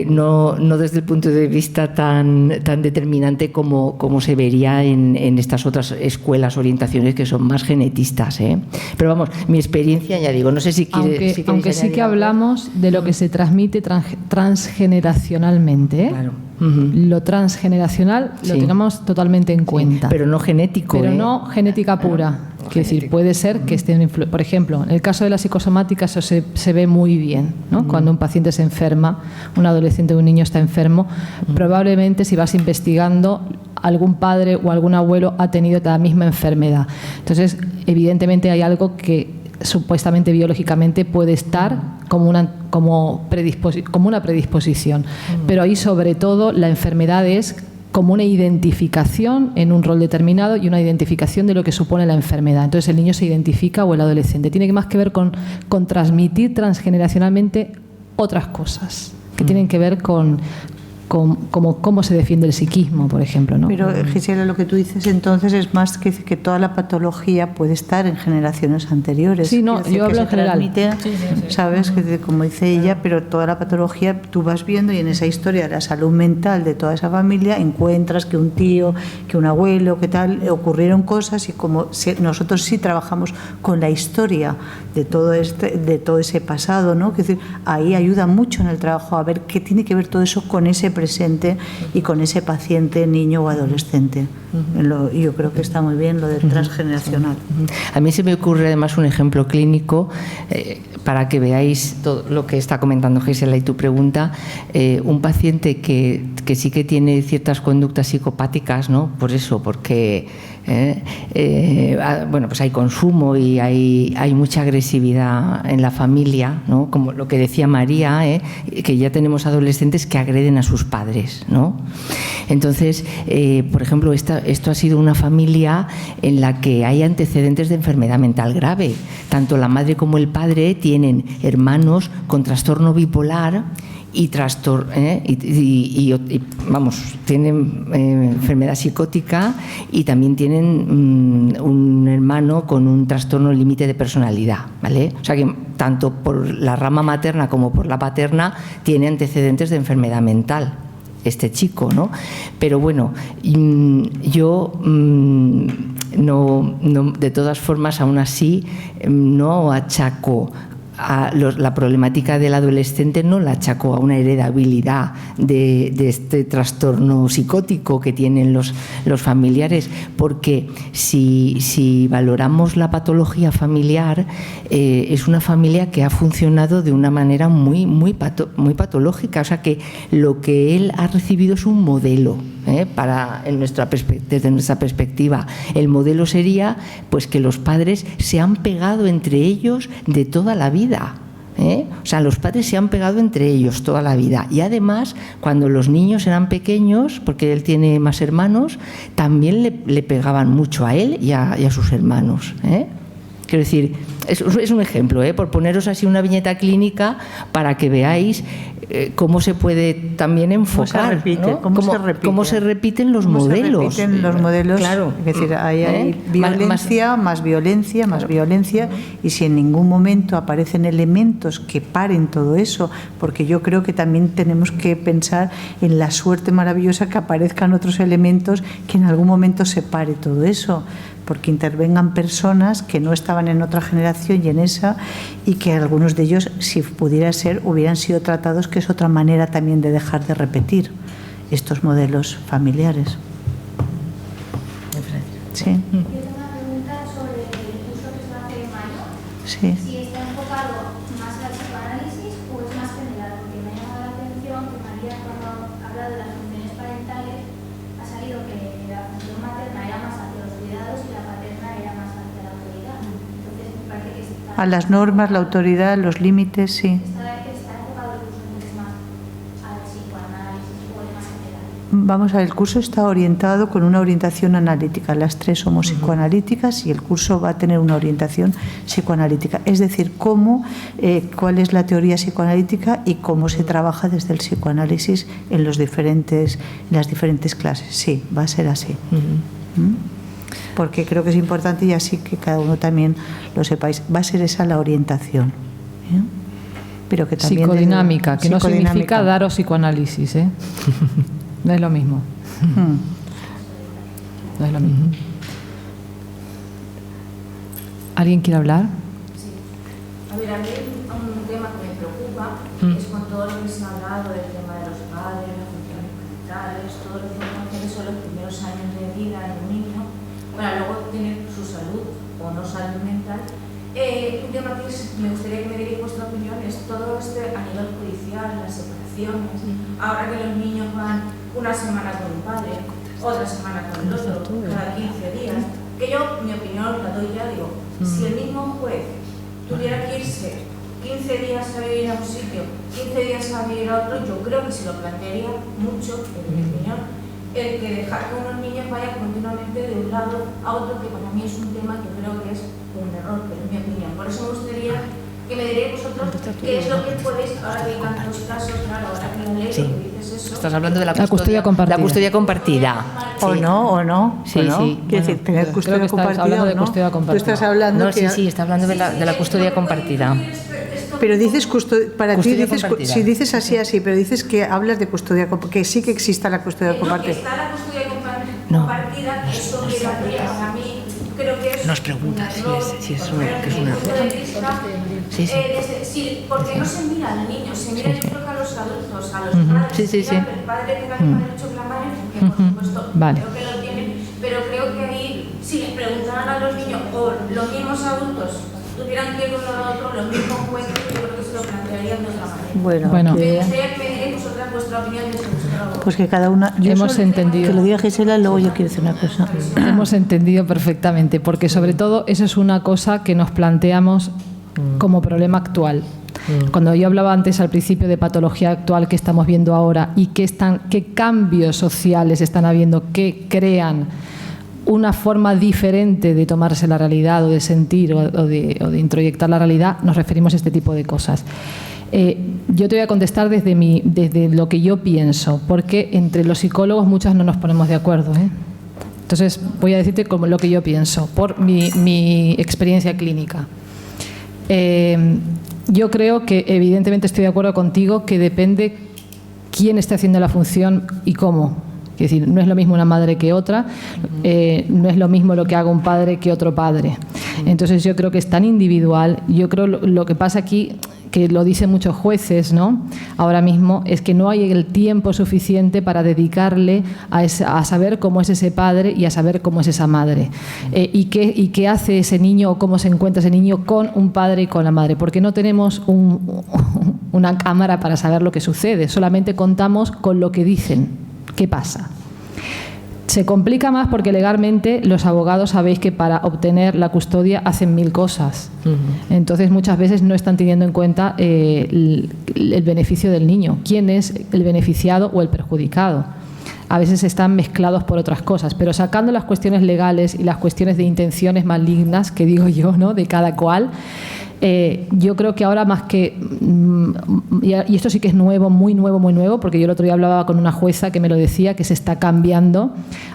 no desde el punto de vista tan determinante como se vería en estas otras escuelas, orientaciones que son más genetistas, ¿eh? Pero vamos, mi experiencia, ya digo, no sé si quieres... Aunque sí que hablamos de lo que se transmite transgeneracionalmente, ¿eh? Claro. Lo transgeneracional lo tenemos totalmente en cuenta. Pero no genético. Pero no genética pura. Quiero decir, puede ser que estén por ejemplo, en el caso de la psicosomática eso se ve muy bien, ¿no? Cuando un paciente se enferma, un adolescente o un niño está enfermo, probablemente si vas investigando, algún padre o algún abuelo ha tenido la misma enfermedad. Entonces, evidentemente hay algo que supuestamente biológicamente puede estar como una predisposición, pero ahí sobre todo la enfermedad es como una identificación en un rol determinado y una identificación de lo que supone la enfermedad. Entonces el niño se identifica o el adolescente. Tiene más que ver con transmitir transgeneracionalmente otras cosas que tienen que ver con cómo se defiende el psiquismo, por ejemplo, ¿no? Pero, Gisela, lo que tú dices entonces es más que toda la patología puede estar en generaciones anteriores. Sí, no, yo hablo en general. Sabes, que como dice ella, pero toda la patología tú vas viendo y en esa historia de la salud mental de toda esa familia encuentras que un tío, que un abuelo, que tal, ocurrieron cosas y como nosotros sí trabajamos con la historia de todo ese pasado, ¿no? Es decir, ahí ayuda mucho en el trabajo a ver qué tiene que ver todo eso con ese presente y con ese paciente, niño o adolescente. Yo creo que está muy bien lo de transgeneracional. A mí se me ocurre además un ejemplo clínico para que veáis todo lo que está comentando Gisela y tu pregunta. Un paciente que sí que tiene ciertas conductas psicopáticas, ¿no? Por eso, porque bueno, pues hay consumo y hay mucha agresividad en la familia, ¿no? Como lo que decía María, que ya tenemos adolescentes que agreden a sus padres, ¿no? Entonces, por ejemplo, esto ha sido una familia en la que hay antecedentes de enfermedad mental grave. Tanto la madre como el padre tienen hermanos con trastorno bipolar y tienen enfermedad psicótica y también tienen un hermano con un trastorno límite de personalidad, ¿vale? O sea que tanto por la rama materna como por la paterna tiene antecedentes de enfermedad mental este chico, ¿no? Pero bueno, yo no, de todas formas, aún así, no achaco la problemática del adolescente, no la achaco a una heredabilidad de este trastorno psicótico que tienen los familiares, porque si valoramos la patología familiar, es una familia que ha funcionado de una manera muy patológica, o sea que lo que él ha recibido es un modelo. Desde nuestra perspectiva, el modelo sería pues que los padres se han pegado entre ellos de toda la vida. O sea, los padres se han pegado entre ellos toda la vida. Y además, cuando los niños eran pequeños, porque él tiene más hermanos, también le pegaban mucho a él y a sus hermanos. Quiero decir, es un ejemplo, por poneros así una viñeta clínica para que veáis cómo se puede también enfocar, cómo se repiten los modelos. Se repiten los modelos, claro. Es decir, hay violencia, más violencia, más violencia, y si en ningún momento aparecen elementos que paren todo eso, porque yo creo que también tenemos que pensar en la suerte maravillosa que aparezcan otros elementos que en algún momento se pare todo eso, porque intervengan personas que no estaban en otra generación y en esa, y que algunos de ellos, si pudiera ser, hubieran sido tratados, que es otra manera también de dejar de repetir estos modelos familiares. Sí. Yo tengo una pregunta sobre el curso que se va a hacer en mayo. Sí. Si está enfocado más al psicoanálisis o es más general, porque me ha llamado la atención que María, cuando habla de las funciones parentales, ha salido que la función materna era más hacia los cuidados y la paterna era más hacia la autoridad. Entonces me parece que está... A las normas, la autoridad, los límites, sí. ¿Está enfocado el curso entonces más al psicoanálisis o es más general? Vamos a ver, el curso está orientado con una orientación analítica. Las tres somos psicoanalíticas y el curso va a tener una orientación psicoanalítica. Es decir, cuál es la teoría psicoanalítica y cómo se trabaja desde el psicoanálisis en las diferentes clases. Sí, va a ser así. Porque creo que es importante y así que cada uno también lo sepáis. Va a ser esa la orientación. pero que también... Psicodinámica, que no significa daros psicoanálisis, ¿eh? No es lo mismo. No es lo mismo. ¿Alguien quiere hablar? Sí. A ver, a mí un tema que me preocupa es con todo lo que se ha hablado del tema de los padres, las funciones parentales, todo lo que son los primeros años de vida de un niño, para luego tener su salud o no salud mental. Un tema que me gustaría que me dierais vuestra opinión es todo este a nivel judicial, las separaciones. Ahora que los niños van una semana con un padre, otra semana con el otro, cada 15 días, que yo, mi opinión, la doy ya, digo, si el mismo juez tuviera que irse 15 días a vivir a un sitio, 15 días a vivir a otro, yo creo que se lo plantearía mucho, en mi opinión, el que dejar que unos niños vayan continuamente de un lado a otro, que para mí es un tema que creo que es un error, pero en mi opinión. Por eso me gustaría que me diréis vosotros qué es lo que podéis, ahora que hay tantos casos, claro, ahora que lo lees, Sí. lo que dices eso. Estás hablando de la custodia compartida. La custodia compartida. O no. Sí, ¿o no? sí. Quiere decir, tener creo custodia que estás compartida hablando o de no. custodia compartida. Tú estás hablando No, que... sí, está hablando de la custodia compartida. Pero dices para ti Custodia dices, compartida. si dices así, pero dices que hablas de custodia que sí que exista la custodia No, que compartida. está la custodia No. compartida, que eso que para mí creo que es Nos pregunta si es una... que es una... Sí, sí. porque no se mira al niño, se mira yo creo que a los adultos, a los padres, Sí, sí, se mira sí. que el padre tenga el mismo derecho que la madre, que por supuesto Vale. creo que lo tienen, pero creo que ahí, si les preguntaran a los niños o los mismos adultos tuvieran que ir uno a otro, los mismos jueces, yo creo que se lo plantearían de otra manera. Bueno, Me que, gustaría que me digáis vosotras vuestra opinión de vuestro... pues que cada una... Hemos entendido. Que lo diga Gisela, luego yo quiero decir una cosa. Hemos entendido perfectamente, porque sobre todo eso es una cosa que nos planteamos como problema actual. Cuando yo hablaba antes al principio de patología actual que estamos viendo ahora y qué cambios sociales están habiendo que crean una forma diferente de tomarse la realidad o de sentir o de introyectar la realidad, nos referimos a este tipo de cosas. Yo te voy a contestar desde lo que yo pienso, porque entre los psicólogos muchas no nos ponemos de acuerdo, ¿eh? Entonces voy a decirte como lo que yo pienso, por mi experiencia clínica. Yo creo que evidentemente estoy de acuerdo contigo que depende quién esté haciendo la función y cómo. Es decir, no es lo mismo una madre que otra, no es lo mismo lo que haga un padre que otro padre. Entonces yo creo que es tan individual. Yo creo lo que pasa aquí, que lo dicen muchos jueces, ¿no? Ahora mismo, es que no hay el tiempo suficiente para dedicarle a saber cómo es ese padre y a saber cómo es esa madre. Y qué hace ese niño o cómo se encuentra ese niño con un padre y con la madre. Porque no tenemos una cámara para saber lo que sucede, solamente contamos con lo que dicen. ¿Qué pasa? Se complica más porque legalmente los abogados sabéis que para obtener la custodia hacen 1000 cosas. Entonces muchas veces no están teniendo en cuenta el beneficio del niño. ¿Quién es el beneficiado o el perjudicado? A veces están mezclados por otras cosas, pero sacando las cuestiones legales y las cuestiones de intenciones malignas, que digo yo, ¿no?, de cada cual, yo creo que ahora más que, y esto sí que es nuevo, muy nuevo, porque yo el otro día hablaba con una jueza que me lo decía, que se está cambiando.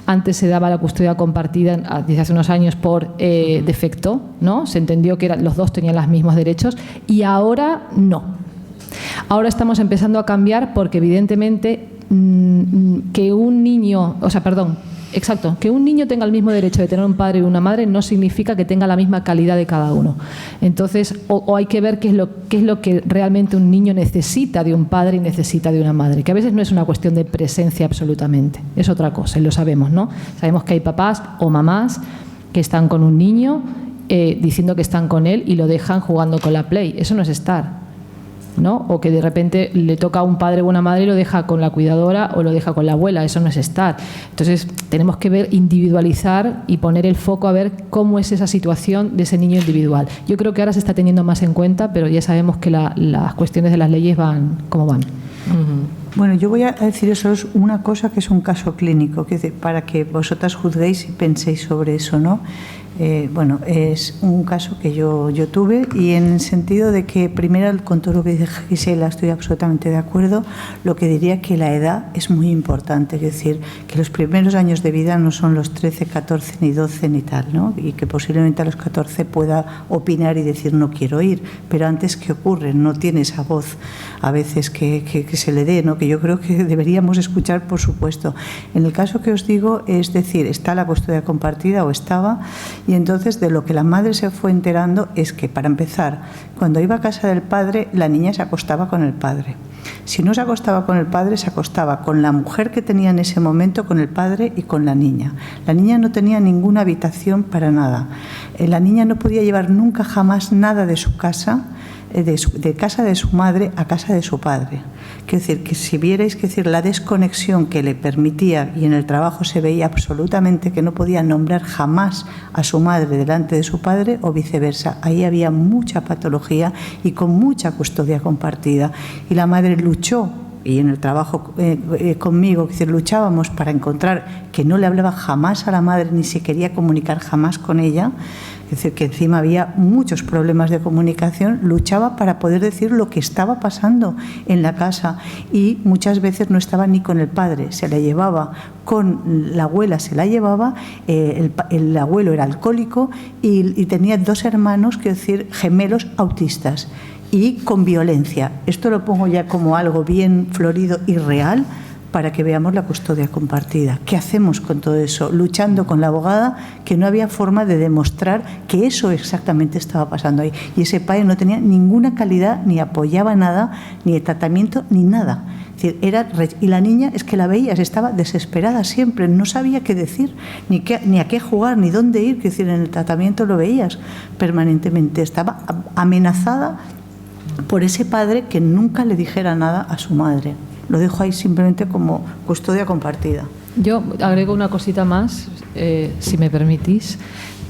Antes se daba la custodia compartida desde hace unos años por defecto, ¿no? Se entendió que los dos tenían los mismos derechos y ahora no. Ahora estamos empezando a cambiar porque evidentemente que un niño, que un niño tenga el mismo derecho de tener un padre y una madre no significa que tenga la misma calidad de cada uno. Entonces, o hay que ver qué es lo que realmente un niño necesita de un padre y necesita de una madre, que a veces no es una cuestión de presencia absolutamente, es otra cosa, y lo sabemos, ¿no? Sabemos que hay papás o mamás que están con un niño diciendo que están con él y lo dejan jugando con la Play. Eso no es estar, ¿no? O que de repente le toca a un padre o una madre y lo deja con la cuidadora o lo deja con la abuela. Eso no es estar. Entonces tenemos que ver, individualizar y poner el foco a ver cómo es esa situación de ese niño individual. Yo creo que ahora se está teniendo más en cuenta, pero ya sabemos que las cuestiones de las leyes van como van. Bueno, yo voy a deciros una cosa que es un caso clínico, que para que vosotras juzguéis y penséis sobre eso, ¿no? bueno, es un caso que yo tuve, y en el sentido de que, primero, con todo lo que dice Gisela, estoy absolutamente de acuerdo. Lo que diría que la edad es muy importante, es decir, que los primeros años de vida no son los 13, 14 ni 12 ni tal, ¿no? Y que posiblemente a los 14 pueda opinar y decir no quiero ir, pero antes, ¿qué ocurre? No tiene esa voz a veces que se le dé, ¿no? Que yo creo que deberíamos escuchar, por supuesto. En el caso que os digo, es decir, está la custodia compartida, o estaba, y entonces de lo que la madre se fue enterando es que, para empezar, cuando iba a casa del padre, la niña se acostaba con el padre. Si no se acostaba con el padre, se acostaba con la mujer que tenía en ese momento, con el padre y con la niña. La niña no tenía ninguna habitación para nada. La niña no podía llevar nunca jamás nada de su casa, de casa de su madre a casa de su padre. Quiero decir, que si vierais, la desconexión que le permitía, y en el trabajo se veía absolutamente que no podía nombrar jamás a su madre delante de su padre, o viceversa. Ahí había mucha patología y con mucha custodia compartida. Y la madre luchó, y en el trabajo conmigo, es decir, luchábamos para encontrar que no le hablaba jamás a la madre, ni se quería comunicar jamás con ella. Es decir, que encima había muchos problemas de comunicación. Luchaba para poder decir lo que estaba pasando en la casa, y muchas veces no estaba ni con el padre, se la llevaba con la abuela, se la llevaba, el abuelo era alcohólico y tenía 2 hermanos, quiero decir, gemelos autistas, y con violencia. Esto lo pongo ya como algo bien florido y real, para que veamos la custodia compartida. ¿Qué hacemos con todo eso? Luchando con la abogada, que no había forma de demostrar que eso exactamente estaba pasando ahí. Y ese padre no tenía ninguna calidad, ni apoyaba nada, ni de tratamiento, ni nada. Es decir, y la niña, es que la veías, estaba desesperada siempre, no sabía qué decir, ni a qué jugar, ni dónde ir. Es decir, en el tratamiento lo veías permanentemente. Estaba amenazada por ese padre que nunca le dijera nada a su madre. Lo dejo ahí simplemente como custodia compartida. Yo agrego una cosita más, si me permitís,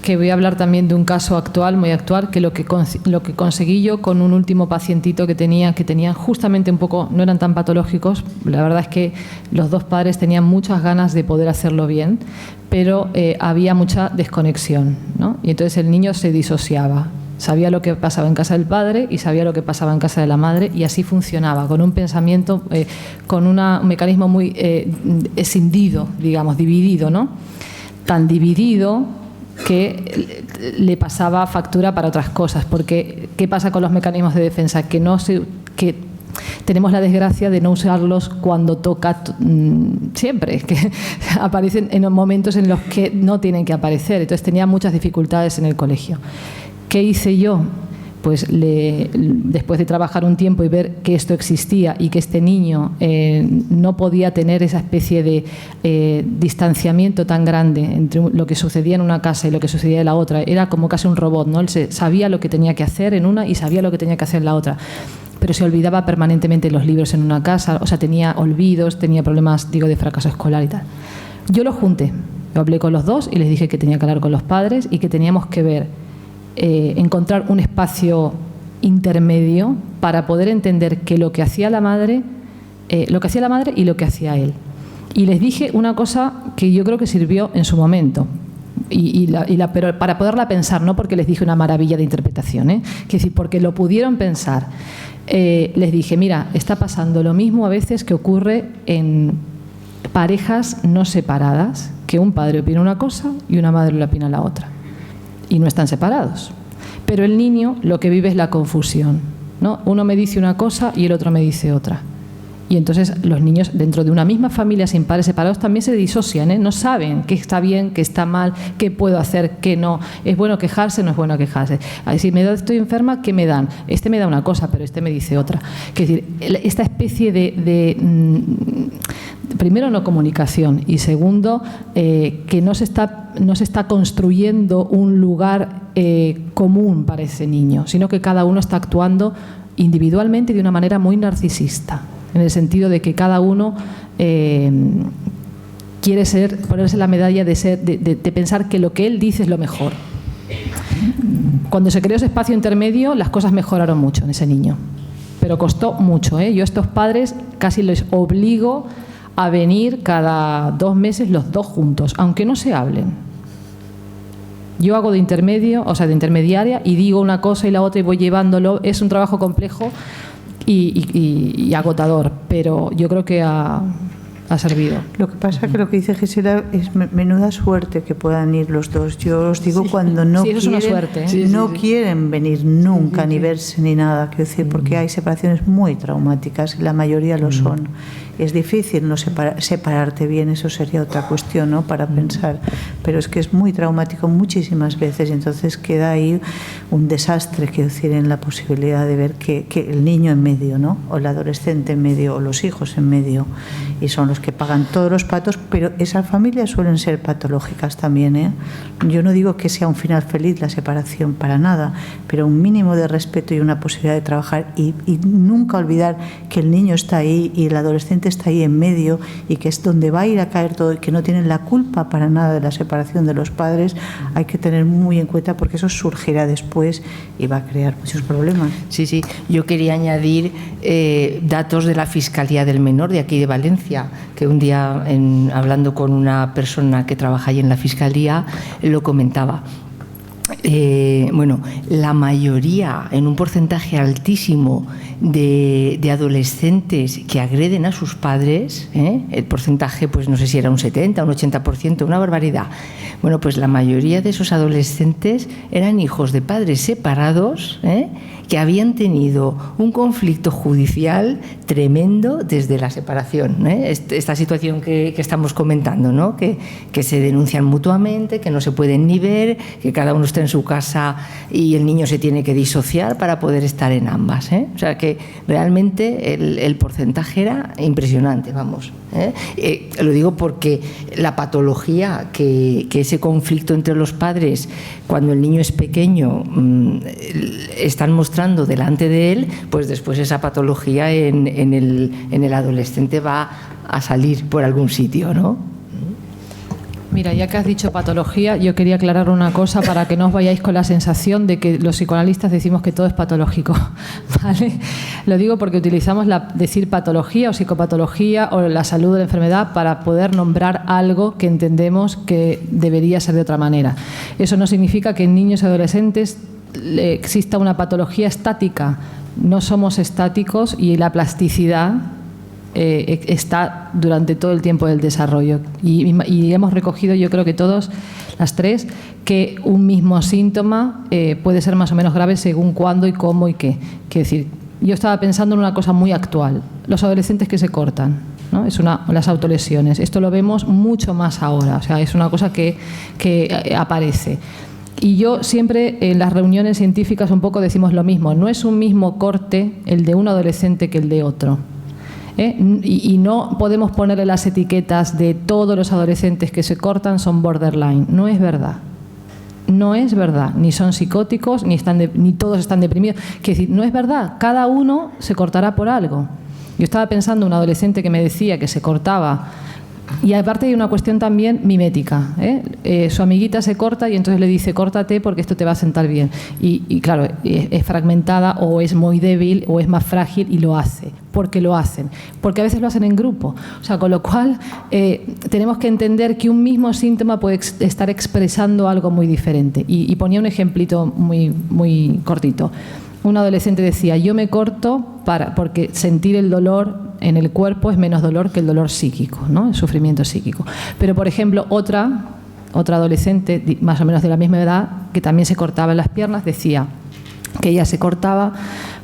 que voy a hablar también de un caso actual, muy actual, que lo que conseguí yo con un último pacientito que tenían justamente un poco, no eran tan patológicos. La verdad es que los 2 padres tenían muchas ganas de poder hacerlo bien, pero había mucha desconexión, ¿no? Y entonces el niño se disociaba. Sabía lo que pasaba en casa del padre y sabía lo que pasaba en casa de la madre, y así funcionaba, con un pensamiento, con un mecanismo muy escindido, digamos, dividido, ¿no? Tan dividido que le pasaba factura para otras cosas, porque ¿qué pasa con los mecanismos de defensa? Que tenemos la desgracia de no usarlos cuando toca siempre, que aparecen en momentos en los que no tienen que aparecer. Entonces tenía muchas dificultades en el colegio. ¿Qué hice yo? Pues después de trabajar un tiempo y ver que esto existía y que este niño no podía tener esa especie de distanciamiento tan grande entre lo que sucedía en una casa y lo que sucedía en la otra, era como casi un robot, ¿no? Él sabía lo que tenía que hacer en una y sabía lo que tenía que hacer en la otra, pero se olvidaba permanentemente los libros en una casa, o sea, tenía olvidos, tenía problemas, de fracaso escolar y tal. Yo lo junté, yo hablé con los 2 y les dije que tenía que hablar con los padres y que teníamos que ver, encontrar un espacio intermedio para poder entender que lo que hacía la madre y lo que hacía él. Y les dije una cosa que yo creo que sirvió en su momento, pero para poderla pensar, no porque les dije una maravilla de interpretación, es decir, porque lo pudieron pensar. Les dije, mira, está pasando lo mismo a veces que ocurre en parejas no separadas, que un padre opina una cosa y una madre le opina la otra. Y no están separados. Pero el niño lo que vive es la confusión, ¿no? Uno me dice una cosa y el otro me dice otra. Y entonces los niños dentro de una misma familia sin padres separados también se disocian, no saben qué está bien, qué está mal, qué puedo hacer, qué no. ¿Es bueno quejarse? No es bueno quejarse. Si estoy enferma, ¿qué me dan? Este me da una cosa, pero este me dice otra. Es decir, esta especie de primero, no comunicación, y segundo, que no se está construyendo un lugar común para ese niño, sino que cada uno está actuando individualmente de una manera muy narcisista, en el sentido de que cada uno quiere ponerse la medalla de pensar que lo que él dice es lo mejor. Cuando se creó ese espacio intermedio, las cosas mejoraron mucho en ese niño, pero costó mucho, Yo a estos padres casi les obligo a venir cada 2 meses los 2 juntos, aunque no se hablen. Yo hago de intermedio, o sea, de intermediaria, y digo una cosa y la otra y voy llevándolo. Es un trabajo complejo y agotador, pero yo creo que ha servido. Lo que pasa que lo que dice Gisela es menuda suerte que puedan ir los dos. Yo os digo, cuando no eso es una suerte, ¿eh? quieren venir nunca, ni verse ni nada, quiero decir, porque hay separaciones muy traumáticas y la mayoría lo son. Es difícil no separarte bien, eso sería otra cuestión, ¿no?, para pensar, pero es que es muy traumático muchísimas veces y entonces queda ahí un desastre, quiero decir, en la posibilidad de ver que el niño en medio, ¿no?, o el adolescente en medio, o los hijos en medio, y son los que pagan todos los patos, pero esas familias suelen ser patológicas también, ¿eh? Yo no digo que sea un final feliz la separación, para nada, pero un mínimo de respeto y una posibilidad de trabajar y nunca olvidar que el niño está ahí y el adolescente está ahí en medio y que es donde va a ir a caer todo y que no tienen la culpa para nada de la separación de los padres. Hay que tener muy en cuenta porque eso surgirá después y va a crear muchos problemas. Sí, sí. Yo quería añadir datos de la Fiscalía del Menor de aquí de Valencia, que un día hablando con una persona que trabaja ahí en la Fiscalía lo comentaba. Bueno, la mayoría, en un porcentaje altísimo de adolescentes que agreden a sus padres, el porcentaje, pues no sé si era un 70, un 80%, una barbaridad. Bueno, pues la mayoría de esos adolescentes eran hijos de padres separados, que habían tenido un conflicto judicial tremendo desde la separación, esta situación que estamos comentando, ¿no?, que se denuncian mutuamente, que no se pueden ni ver, que cada uno está en su casa y el niño se tiene que disociar para poder estar en ambas, O sea que realmente el porcentaje era impresionante, vamos. Lo digo porque la patología que ese conflicto entre los padres, cuando el niño es pequeño, están mostrando delante de él, pues después esa patología en el adolescente va a salir por algún sitio, ¿no? Mira, ya que has dicho patología, yo quería aclarar una cosa para que no os vayáis con la sensación de que los psicoanalistas decimos que todo es patológico, ¿vale? Lo digo porque utilizamos decir patología o psicopatología o la salud de la enfermedad para poder nombrar algo que entendemos que debería ser de otra manera. Eso no significa que en niños y adolescentes exista una patología estática. No somos estáticos y la plasticidad está durante todo el tiempo del desarrollo y hemos recogido, yo creo que todos, las tres, que un mismo síntoma puede ser más o menos grave según cuándo y cómo y qué. Quiero decir, yo estaba pensando en una cosa muy actual, los adolescentes que se cortan, ¿no? Las autolesiones, esto lo vemos mucho más ahora, o sea, es una cosa que aparece. Y yo siempre en las reuniones científicas un poco decimos lo mismo, no es un mismo corte el de un adolescente que el de otro. Y no podemos ponerle las etiquetas de todos los adolescentes que se cortan son borderline. No es verdad. No es verdad. Ni son psicóticos, ni todos están deprimidos. Quiero decir, no es verdad. Cada uno se cortará por algo. Yo estaba pensando en un adolescente que me decía que se cortaba. Y aparte hay una cuestión también mimética. Su amiguita se corta y entonces le dice córtate porque esto te va a sentar bien. Y claro, es fragmentada o es muy débil o es más frágil y lo hace. Porque lo hacen. Porque a veces lo hacen en grupo. O sea, con lo cual tenemos que entender que un mismo síntoma puede estar expresando algo muy diferente. Y ponía un ejemplito muy, muy cortito. Un adolescente decía, yo me corto porque sentir el dolor en el cuerpo es menos dolor que el dolor psíquico, ¿no? El sufrimiento psíquico. Pero, por ejemplo, otra adolescente, más o menos de la misma edad, que también se cortaba en las piernas, decía que ella se cortaba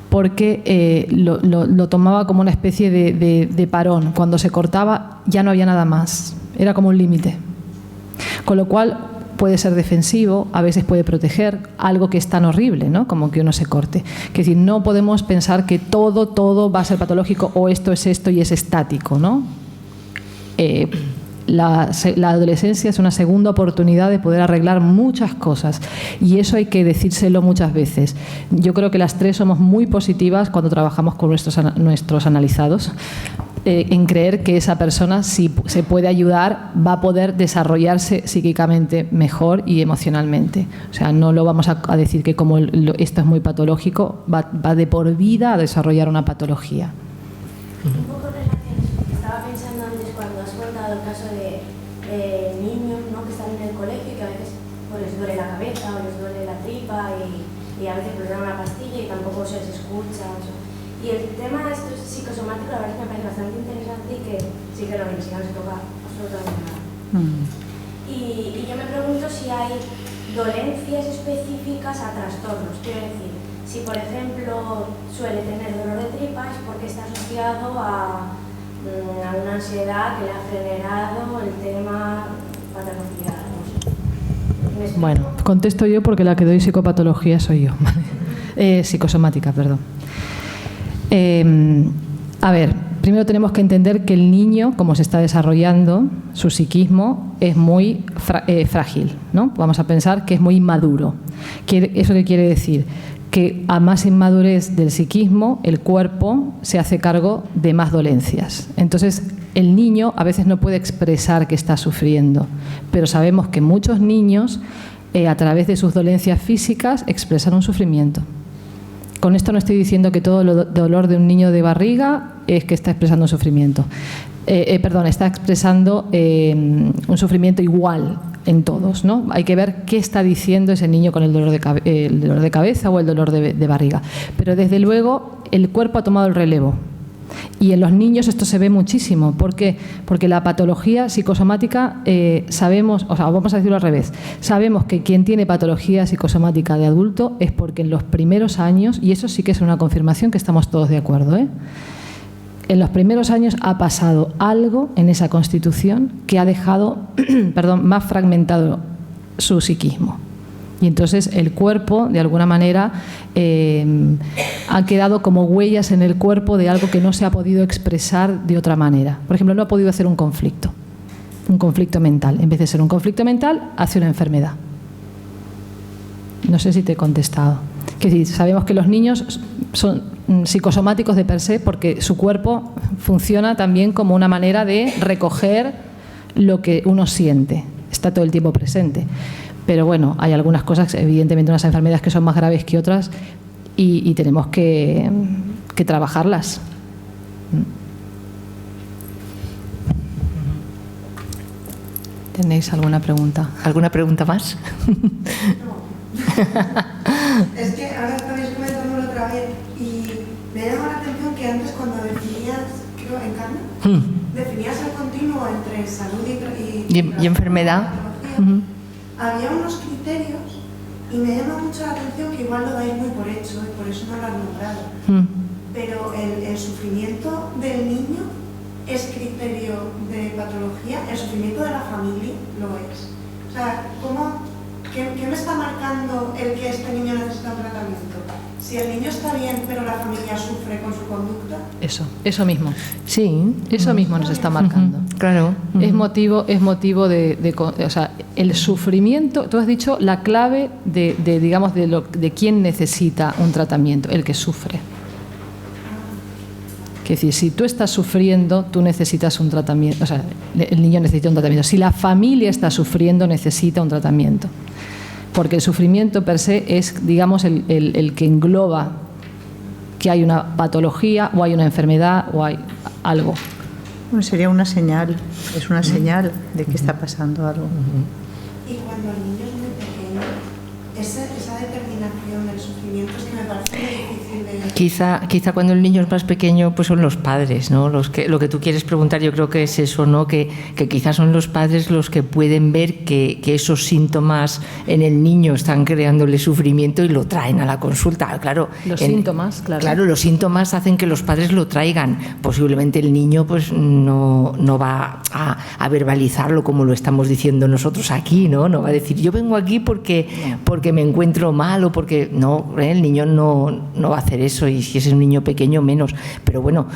porque lo tomaba como una especie de parón. Cuando se cortaba ya no había nada más, era como un límite. Con lo cual puede ser defensivo, a veces puede proteger algo que es tan horrible, ¿no?, como que uno se corte. Es decir, no podemos pensar que todo va a ser patológico o esto es esto y es estático, ¿no? La adolescencia es una segunda oportunidad de poder arreglar muchas cosas y eso hay que decírselo muchas veces. Yo creo que las tres somos muy positivas cuando trabajamos con nuestros analizados, en creer que esa persona, si se puede ayudar, va a poder desarrollarse psíquicamente mejor y emocionalmente. O sea, no lo vamos a decir que como esto es muy patológico, va de por vida a desarrollar una patología. Un poco relacionado, estaba pensando antes cuando has contado el caso de niños, ¿no?, que están en el colegio y que a veces por les duele la cabeza o les duele la tripa y a veces les dan una pastilla y tampoco se les escucha. Y el tema de esto psicosomático la verdad es que me parece bastante interesante y que sí que no se toca absolutamente nada. Y yo me pregunto si hay dolencias específicas a trastornos. Quiero decir, si por ejemplo suele tener dolor de tripa es porque está asociado a una ansiedad que le ha generado el tema patología. No sé. Bueno, contesto yo porque la que doy psicopatología soy yo. Psicosomática, perdón. A ver, primero tenemos que entender que el niño, como se está desarrollando, su psiquismo es muy frágil, ¿no? Vamos a pensar que es muy inmaduro. ¿Eso qué quiere decir? Que a más inmadurez del psiquismo, el cuerpo se hace cargo de más dolencias. Entonces, el niño a veces no puede expresar que está sufriendo, pero sabemos que muchos niños, a través de sus dolencias físicas, expresan un sufrimiento. Con esto no estoy diciendo que todo el dolor de un niño de barriga es que está expresando un sufrimiento. Está expresando un sufrimiento igual en todos, ¿no? Hay que ver qué está diciendo ese niño con el dolor de cabeza o el dolor de barriga. Pero desde luego el cuerpo ha tomado el relevo. Y en los niños esto se ve muchísimo. ¿Por qué? Porque la patología psicosomática sabemos, o sea, vamos a decirlo al revés, sabemos que quien tiene patología psicosomática de adulto es porque en los primeros años, y eso sí que es una confirmación que estamos todos de acuerdo, en los primeros años ha pasado algo en esa constitución que ha dejado más fragmentado su psiquismo. Y entonces el cuerpo, de alguna manera, ha quedado como huellas en el cuerpo de algo que no se ha podido expresar de otra manera. Por ejemplo, no ha podido hacer un conflicto mental. En vez de ser un conflicto mental, hace una enfermedad. No sé si te he contestado. Que sí, sabemos que los niños son psicosomáticos de per se porque su cuerpo funciona también como una manera de recoger lo que uno siente. Está todo el tiempo presente. Pero bueno, hay algunas cosas, evidentemente unas enfermedades que son más graves que otras y tenemos que trabajarlas. ¿Tenéis alguna pregunta? ¿Alguna pregunta más? No. Es que ahora estabais comentándolo otra vez y me llama la atención que antes cuando definías, creo, en Carmen, definías el continuo entre salud y enfermedad. Había unos criterios y me llama mucho la atención que igual lo dais muy por hecho y por eso no lo has nombrado. Pero el sufrimiento del niño es criterio de patología, el sufrimiento de la familia lo es. O sea, ¿qué me está marcando el que este niño necesita un tratamiento? Si el niño está bien, pero la familia sufre con su conducta. Eso mismo. Sí, eso mismo nos está marcando. Claro. Es motivo de o sea, el sufrimiento. Tú has dicho la clave de quién necesita un tratamiento, el que sufre. Es decir, si tú estás sufriendo, tú necesitas un tratamiento. O sea, el niño necesita un tratamiento. Si la familia está sufriendo, necesita un tratamiento. Porque el sufrimiento per se es, digamos, el que engloba que hay una patología o hay una enfermedad o hay algo. Bueno, sería una señal, es una señal de que está pasando algo. Y cuando el niño es muy pequeño, esa determinación del sufrimiento es que me parece muy difícil de... Quizá cuando el niño es más pequeño, pues son los padres, ¿no? Lo que tú quieres preguntar, yo creo que es eso, ¿no? Que quizás son los padres los que pueden ver que esos síntomas en el niño están creándole sufrimiento y lo traen a la consulta. Claro, síntomas, claro. Claro, los síntomas hacen que los padres lo traigan. Posiblemente el niño pues no va a verbalizarlo como lo estamos diciendo nosotros aquí, ¿no? No va a decir, yo vengo aquí porque me encuentro mal o porque... No, el niño no va a hacer eso. Y si es un niño pequeño, menos. Pero bueno,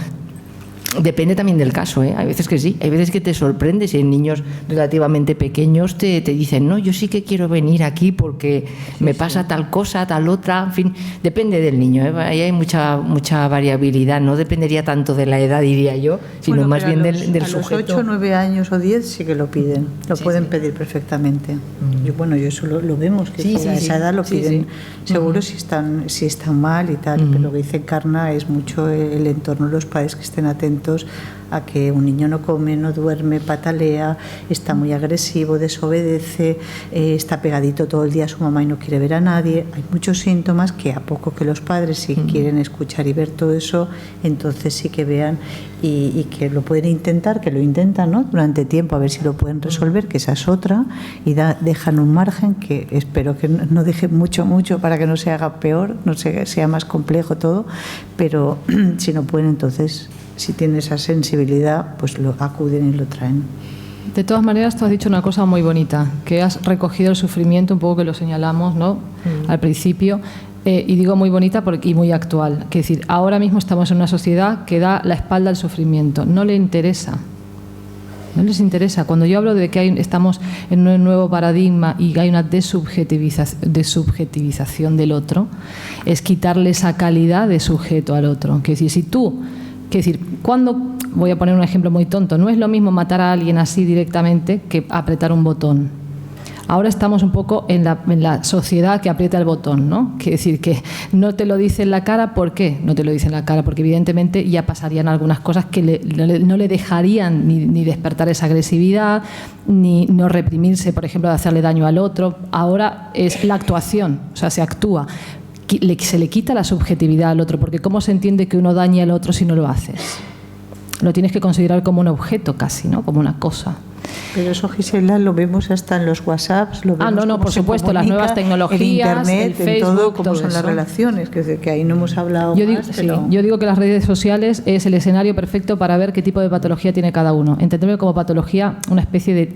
depende también del caso, ¿eh? Hay veces que sí, hay veces que te sorprende. Si en niños relativamente pequeños te dicen, no, yo sí que quiero venir aquí porque me pasa tal cosa, tal otra, en fin, depende del niño, ¿eh? Ahí hay mucha variabilidad, no dependería tanto de la edad, diría yo, sino más bien del sujeto. A los 8, 9 años o 10 sí que lo piden, pueden pedir perfectamente. Y eso lo vemos, que a esa edad lo piden seguro si están mal y tal, pero lo que dice Encarna es mucho el entorno, los padres que estén atentos atentos a que un niño no come, no duerme, patalea, está muy agresivo, desobedece, está pegadito todo el día a su mamá y no quiere ver a nadie. Hay muchos síntomas que a poco que los padres, si quieren escuchar y ver todo eso, entonces sí que vean y que lo pueden intentar, que lo intentan, ¿no?, durante tiempo, a ver si lo pueden resolver, que esa es otra, y dejan un margen que espero que no dejen mucho para que no se haga peor, no sea más complejo todo, pero si no pueden, entonces, si tienen esa sensibilidad, pues lo acuden y lo traen. De todas maneras, tú has dicho una cosa muy bonita, que has recogido el sufrimiento, un poco que lo señalamos, ¿no?, al principio, y digo muy bonita y muy actual. Es decir, ahora mismo estamos en una sociedad que da la espalda al sufrimiento, no le interesa. No les interesa. Cuando yo hablo de que estamos en un nuevo paradigma y hay una desubjetivización del otro, es quitarle esa calidad de sujeto al otro. Es decir, si tú, voy a poner un ejemplo muy tonto, no es lo mismo matar a alguien así directamente que apretar un botón. Ahora estamos un poco en la sociedad que aprieta el botón, ¿no? Quiere decir que no te lo dice en la cara. ¿Por qué no te lo dice en la cara? Porque evidentemente ya pasarían algunas cosas que no le dejarían ni despertar esa agresividad, ni no reprimirse, por ejemplo, de hacerle daño al otro. Ahora es la actuación, o sea, se actúa. Se le quita la subjetividad al otro, porque ¿cómo se entiende que uno daña al otro si no lo haces? Lo tienes que considerar como un objeto casi, ¿no?, como una cosa. Pero eso, Gisela, lo vemos hasta en los WhatsApps, lo vemos no, por supuesto, las nuevas tecnologías, en Internet, el Facebook, en todo, cómo son eso. las relaciones, que ahí no hemos hablado yo más. Yo digo que las redes sociales es el escenario perfecto para ver qué tipo de patología tiene cada uno. Entenderlo como patología, una especie de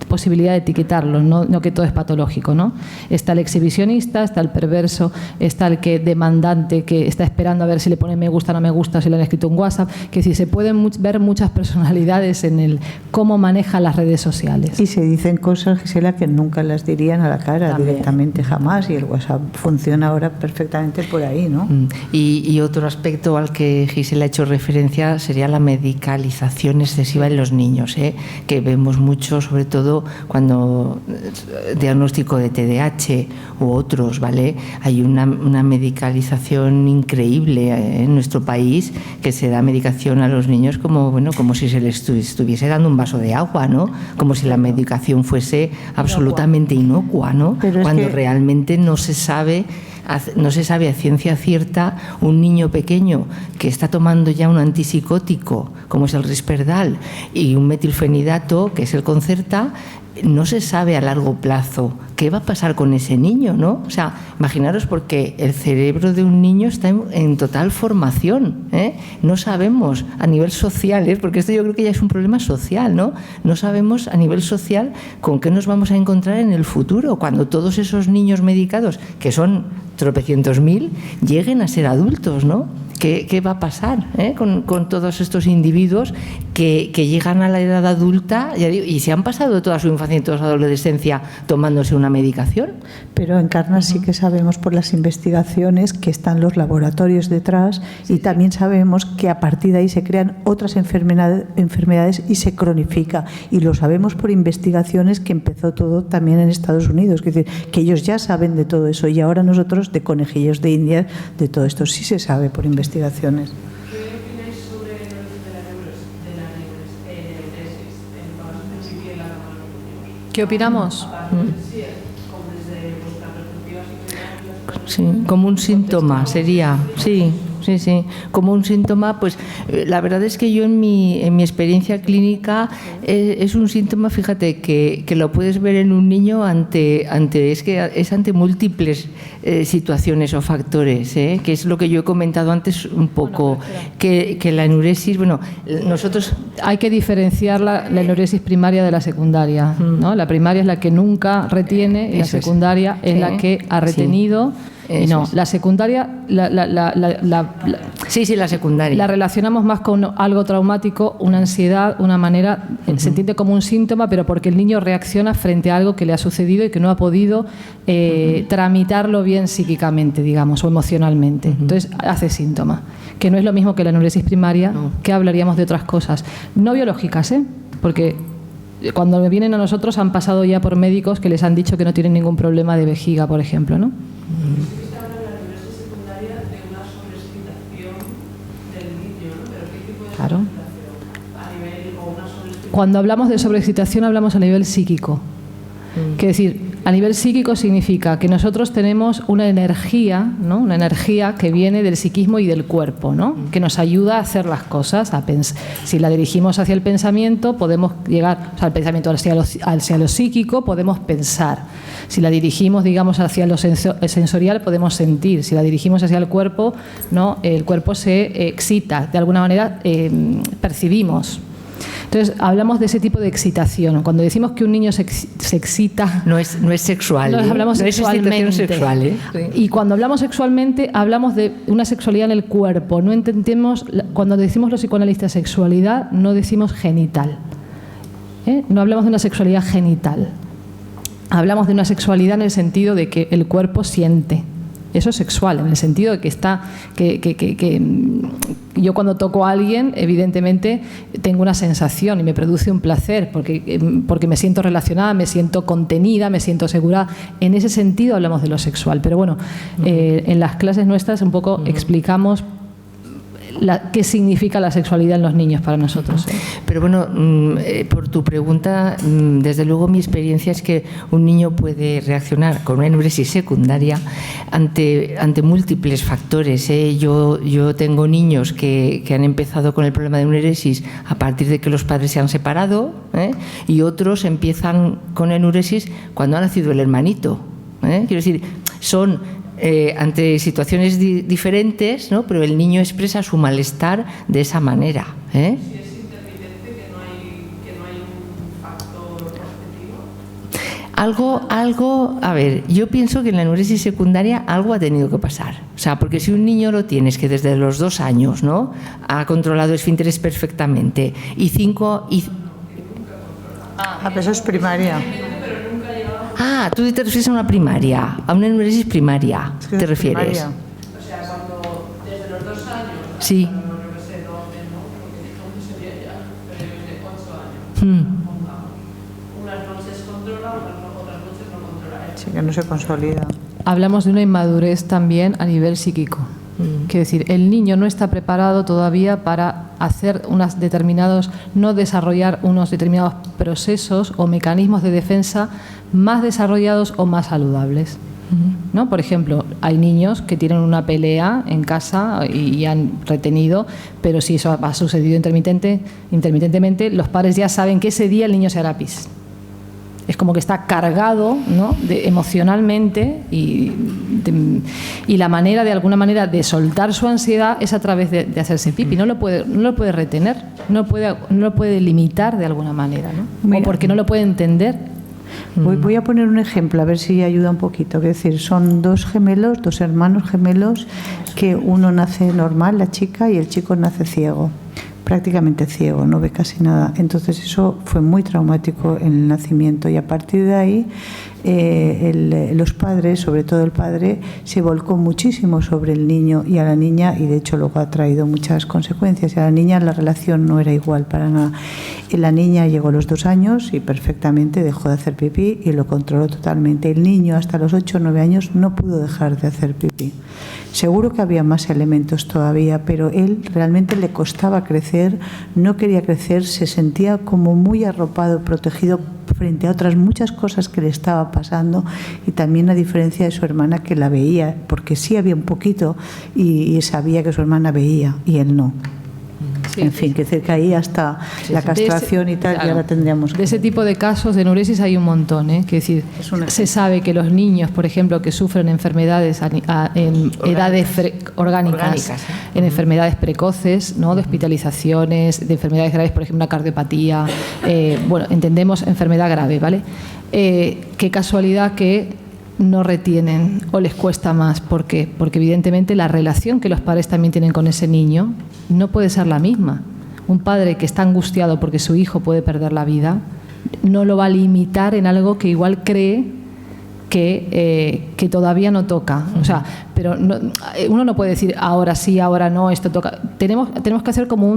posibilidad de etiquetarlo, no que todo es patológico, ¿no? Está el exhibicionista, está el perverso, está el que demandante, que está esperando a ver si le pone me gusta, no me gusta, si le han escrito un WhatsApp, que si se pueden ver muchas personalidades en el cómo maneja las redes sociales. Y se dicen cosas, Gisela, que nunca las dirían a la cara directamente, jamás, y el WhatsApp funciona ahora perfectamente por ahí, ¿no? Y otro aspecto al que Gisela ha hecho referencia sería la medicalización excesiva en los niños, que vemos mucho, sobre todo cuando diagnóstico de TDAH u otros, ¿vale? Hay una medicalización increíble en nuestro país, que se da medicación a los niños como si se les estuviese dando un vaso de agua, ¿no? Como si la medicación fuese absolutamente inocua, ¿no? Cuando realmente no se sabe a ciencia cierta un niño pequeño que está tomando ya un antipsicótico, como es el Risperdal, y un metilfenidato, que es el Concerta. No se sabe a largo plazo qué va a pasar con ese niño, ¿no? O sea, imaginaros, porque el cerebro de un niño está en total formación, No sabemos a nivel social, porque esto yo creo que ya es un problema social, ¿no? No sabemos a nivel social con qué nos vamos a encontrar en el futuro, cuando todos esos niños medicados, que son tropecientos mil, lleguen a ser adultos, ¿no? ¿Qué va a pasar con todos estos individuos que llegan a la edad adulta y se han pasado toda su infancia y toda su adolescencia tomándose una medicación? Pero en Carnas sí que sabemos por las investigaciones que están los laboratorios detrás, y también sabemos que a partir de ahí se crean otras enfermedades y se cronifica. Y lo sabemos por investigaciones que empezó todo también en Estados Unidos. Es decir, que ellos ya saben de todo eso, y ahora nosotros, de conejillos de India, de todo esto sí se sabe por investigaciones. ¿Qué opináis sobre el origen de la neurosis en principio y la gama de los niños? ¿Qué opinamos? Sí, como desde vuestra perspectiva. Sí, como un síntoma sería, sí, como un síntoma. Pues la verdad es que yo en mi experiencia clínica es un síntoma, fíjate, que lo puedes ver en un niño ante múltiples situaciones o factores, que es lo que yo he comentado antes un poco, que la enuresis, nosotros... Hay que diferenciar la enuresis primaria de la secundaria, ¿no? La primaria es la que nunca retiene, y la secundaria es la que ha retenido. La secundaria, la secundaria la relacionamos más con algo traumático, una ansiedad, una manera, se entiende como un síntoma, pero porque el niño reacciona frente a algo que le ha sucedido y que no ha podido tramitarlo bien psíquicamente, digamos, o emocionalmente. Entonces hace síntoma, que no es lo mismo que la enuresis primaria, que hablaríamos de otras cosas, no biológicas, porque cuando vienen a nosotros han pasado ya por médicos que les han dicho que no tienen ningún problema de vejiga, por ejemplo, ¿no? Secundaria de una sobreexcitación del niño, ¿no? Pero ¿qué tipo de Claro. sobreexcitación? Cuando hablamos de sobreexcitación hablamos a nivel psíquico. Quiere decir, a nivel psíquico significa que nosotros tenemos una energía, ¿no? Una energía que viene del psiquismo y del cuerpo, ¿no? Que nos ayuda a hacer las cosas. Si la dirigimos hacia el pensamiento, podemos llegar, o sea, el pensamiento hacia lo psíquico, podemos pensar. Si la dirigimos, digamos, hacia lo sensorial, podemos sentir. Si la dirigimos hacia el cuerpo, ¿no? El cuerpo se excita, de alguna manera percibimos. Entonces, hablamos de ese tipo de excitación. Cuando decimos que un niño se excita... No es sexual. No hablamos sexualmente. No es sexual, ¿eh? Y cuando hablamos sexualmente, hablamos de una sexualidad en el cuerpo. No entendemos, cuando decimos los psicoanalistas sexualidad, no decimos genital. No hablamos de una sexualidad genital. Hablamos de una sexualidad en el sentido de que el cuerpo siente. Eso es sexual, en el sentido de que yo cuando toco a alguien, evidentemente tengo una sensación y me produce un placer, porque me siento relacionada, me siento contenida, me siento segura. En ese sentido hablamos de lo sexual. Pero bueno, en las clases nuestras un poco explicamos qué significa la sexualidad en los niños para nosotros. Pero bueno, por tu pregunta, desde luego mi experiencia es que un niño puede reaccionar con una enuresis secundaria ante múltiples factores. Yo tengo niños que han empezado con el problema de enuresis a partir de que los padres se han separado, y otros empiezan con enuresis cuando ha nacido el hermanito. Quiero decir, son... ante situaciones diferentes, ¿no? Pero el niño expresa su malestar de esa manera. Si es intermitente, que no hay un factor objetivo. Algo, a ver, yo pienso que en la enuresis secundaria algo ha tenido que pasar. O sea, porque si un niño lo tienes que desde los 2 años, ¿no? Ha controlado esfínteres perfectamente y 5 y... pero eso es primaria. Ah, tú te refieres a una primaria, a una enuresis primaria, es que ¿te es refieres? Primaria. O sea, cuando desde los 2 años, Sí. no sé, 12, ¿no? Porque entonces sería ya, pero de 8 años. Unas noches controla, otras noches no controla. Sí, que no se consolida. Hablamos de una inmadurez también a nivel psíquico. Quiere decir, el niño no está preparado todavía para hacer no desarrollar unos determinados procesos o mecanismos de defensa más desarrollados o más saludables. ¿No? Por ejemplo, hay niños que tienen una pelea en casa y han retenido, pero si eso ha sucedido intermitentemente, los padres ya saben que ese día el niño se hará pis. Es como que está cargado, ¿no? emocionalmente y la manera, de alguna manera, de soltar su ansiedad es a través de hacerse pipi. No lo puede retener, no lo puede limitar de alguna manera, ¿no? O porque no lo puede entender. Voy a poner un ejemplo, a ver si ayuda un poquito. Es decir, son 2 hermanos gemelos, que uno nace normal, la chica, y el chico nace ciego. Prácticamente ciego, no ve casi nada. Entonces eso fue muy traumático en el nacimiento y a partir de ahí los padres, sobre todo el padre, se volcó muchísimo sobre el niño y a la niña, y de hecho luego ha traído muchas consecuencias. Y a la niña la relación no era igual para nada. Y la niña llegó a los 2 años y perfectamente dejó de hacer pipí y lo controló totalmente. El niño hasta los 8 o 9 años no pudo dejar de hacer pipí. Seguro que había más elementos todavía, pero él realmente le costaba crecer, no quería crecer, se sentía como muy arropado, protegido frente a otras muchas cosas que le estaba pasando, y también a diferencia de su hermana, que la veía, porque sí había un poquito y sabía que su hermana veía y él no. Sí, en fin, que cerca ahí hasta la castración y tal, claro, ya la tendríamos. De ese tipo de casos de enuresis hay un montón, ¿eh? Que decir, se sabe que los niños, por ejemplo, que sufren enfermedades en edades orgánicas, en enfermedades precoces, ¿no? De hospitalizaciones, de enfermedades graves, por ejemplo, una cardiopatía, bueno, entendemos enfermedad grave, ¿vale? Qué casualidad que no retienen o les cuesta más. ¿Por qué? Porque evidentemente la relación que los padres también tienen con ese niño no puede ser la misma. Un padre que está angustiado porque su hijo puede perder la vida no lo va a limitar en algo que igual cree que todavía no toca. O sea, pero no, uno no puede decir ahora sí, ahora no, esto toca. Tenemos que hacer como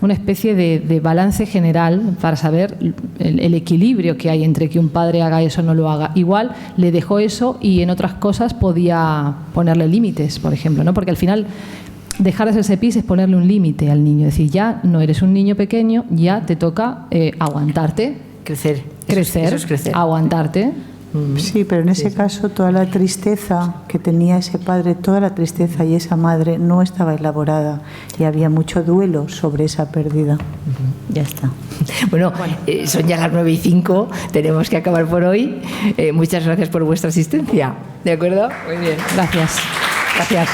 una especie de balance general para saber el equilibrio que hay entre que un padre haga eso o no lo haga. Igual le dejó eso y en otras cosas podía ponerle límites, por ejemplo, ¿no? Porque al final dejar de hacerse pis es ponerle un límite al niño. Es decir, ya no eres un niño pequeño, ya te toca aguantarte. Crecer. Crecer, Eso es crecer. Aguantarte. Sí, pero en ese caso toda la tristeza que tenía ese padre, toda la tristeza y esa madre no estaba elaborada y había mucho duelo sobre esa pérdida. Ya está. Bueno, son ya las 9:05, tenemos que acabar por hoy. Muchas gracias por vuestra asistencia. ¿De acuerdo? Muy bien. Gracias. Gracias.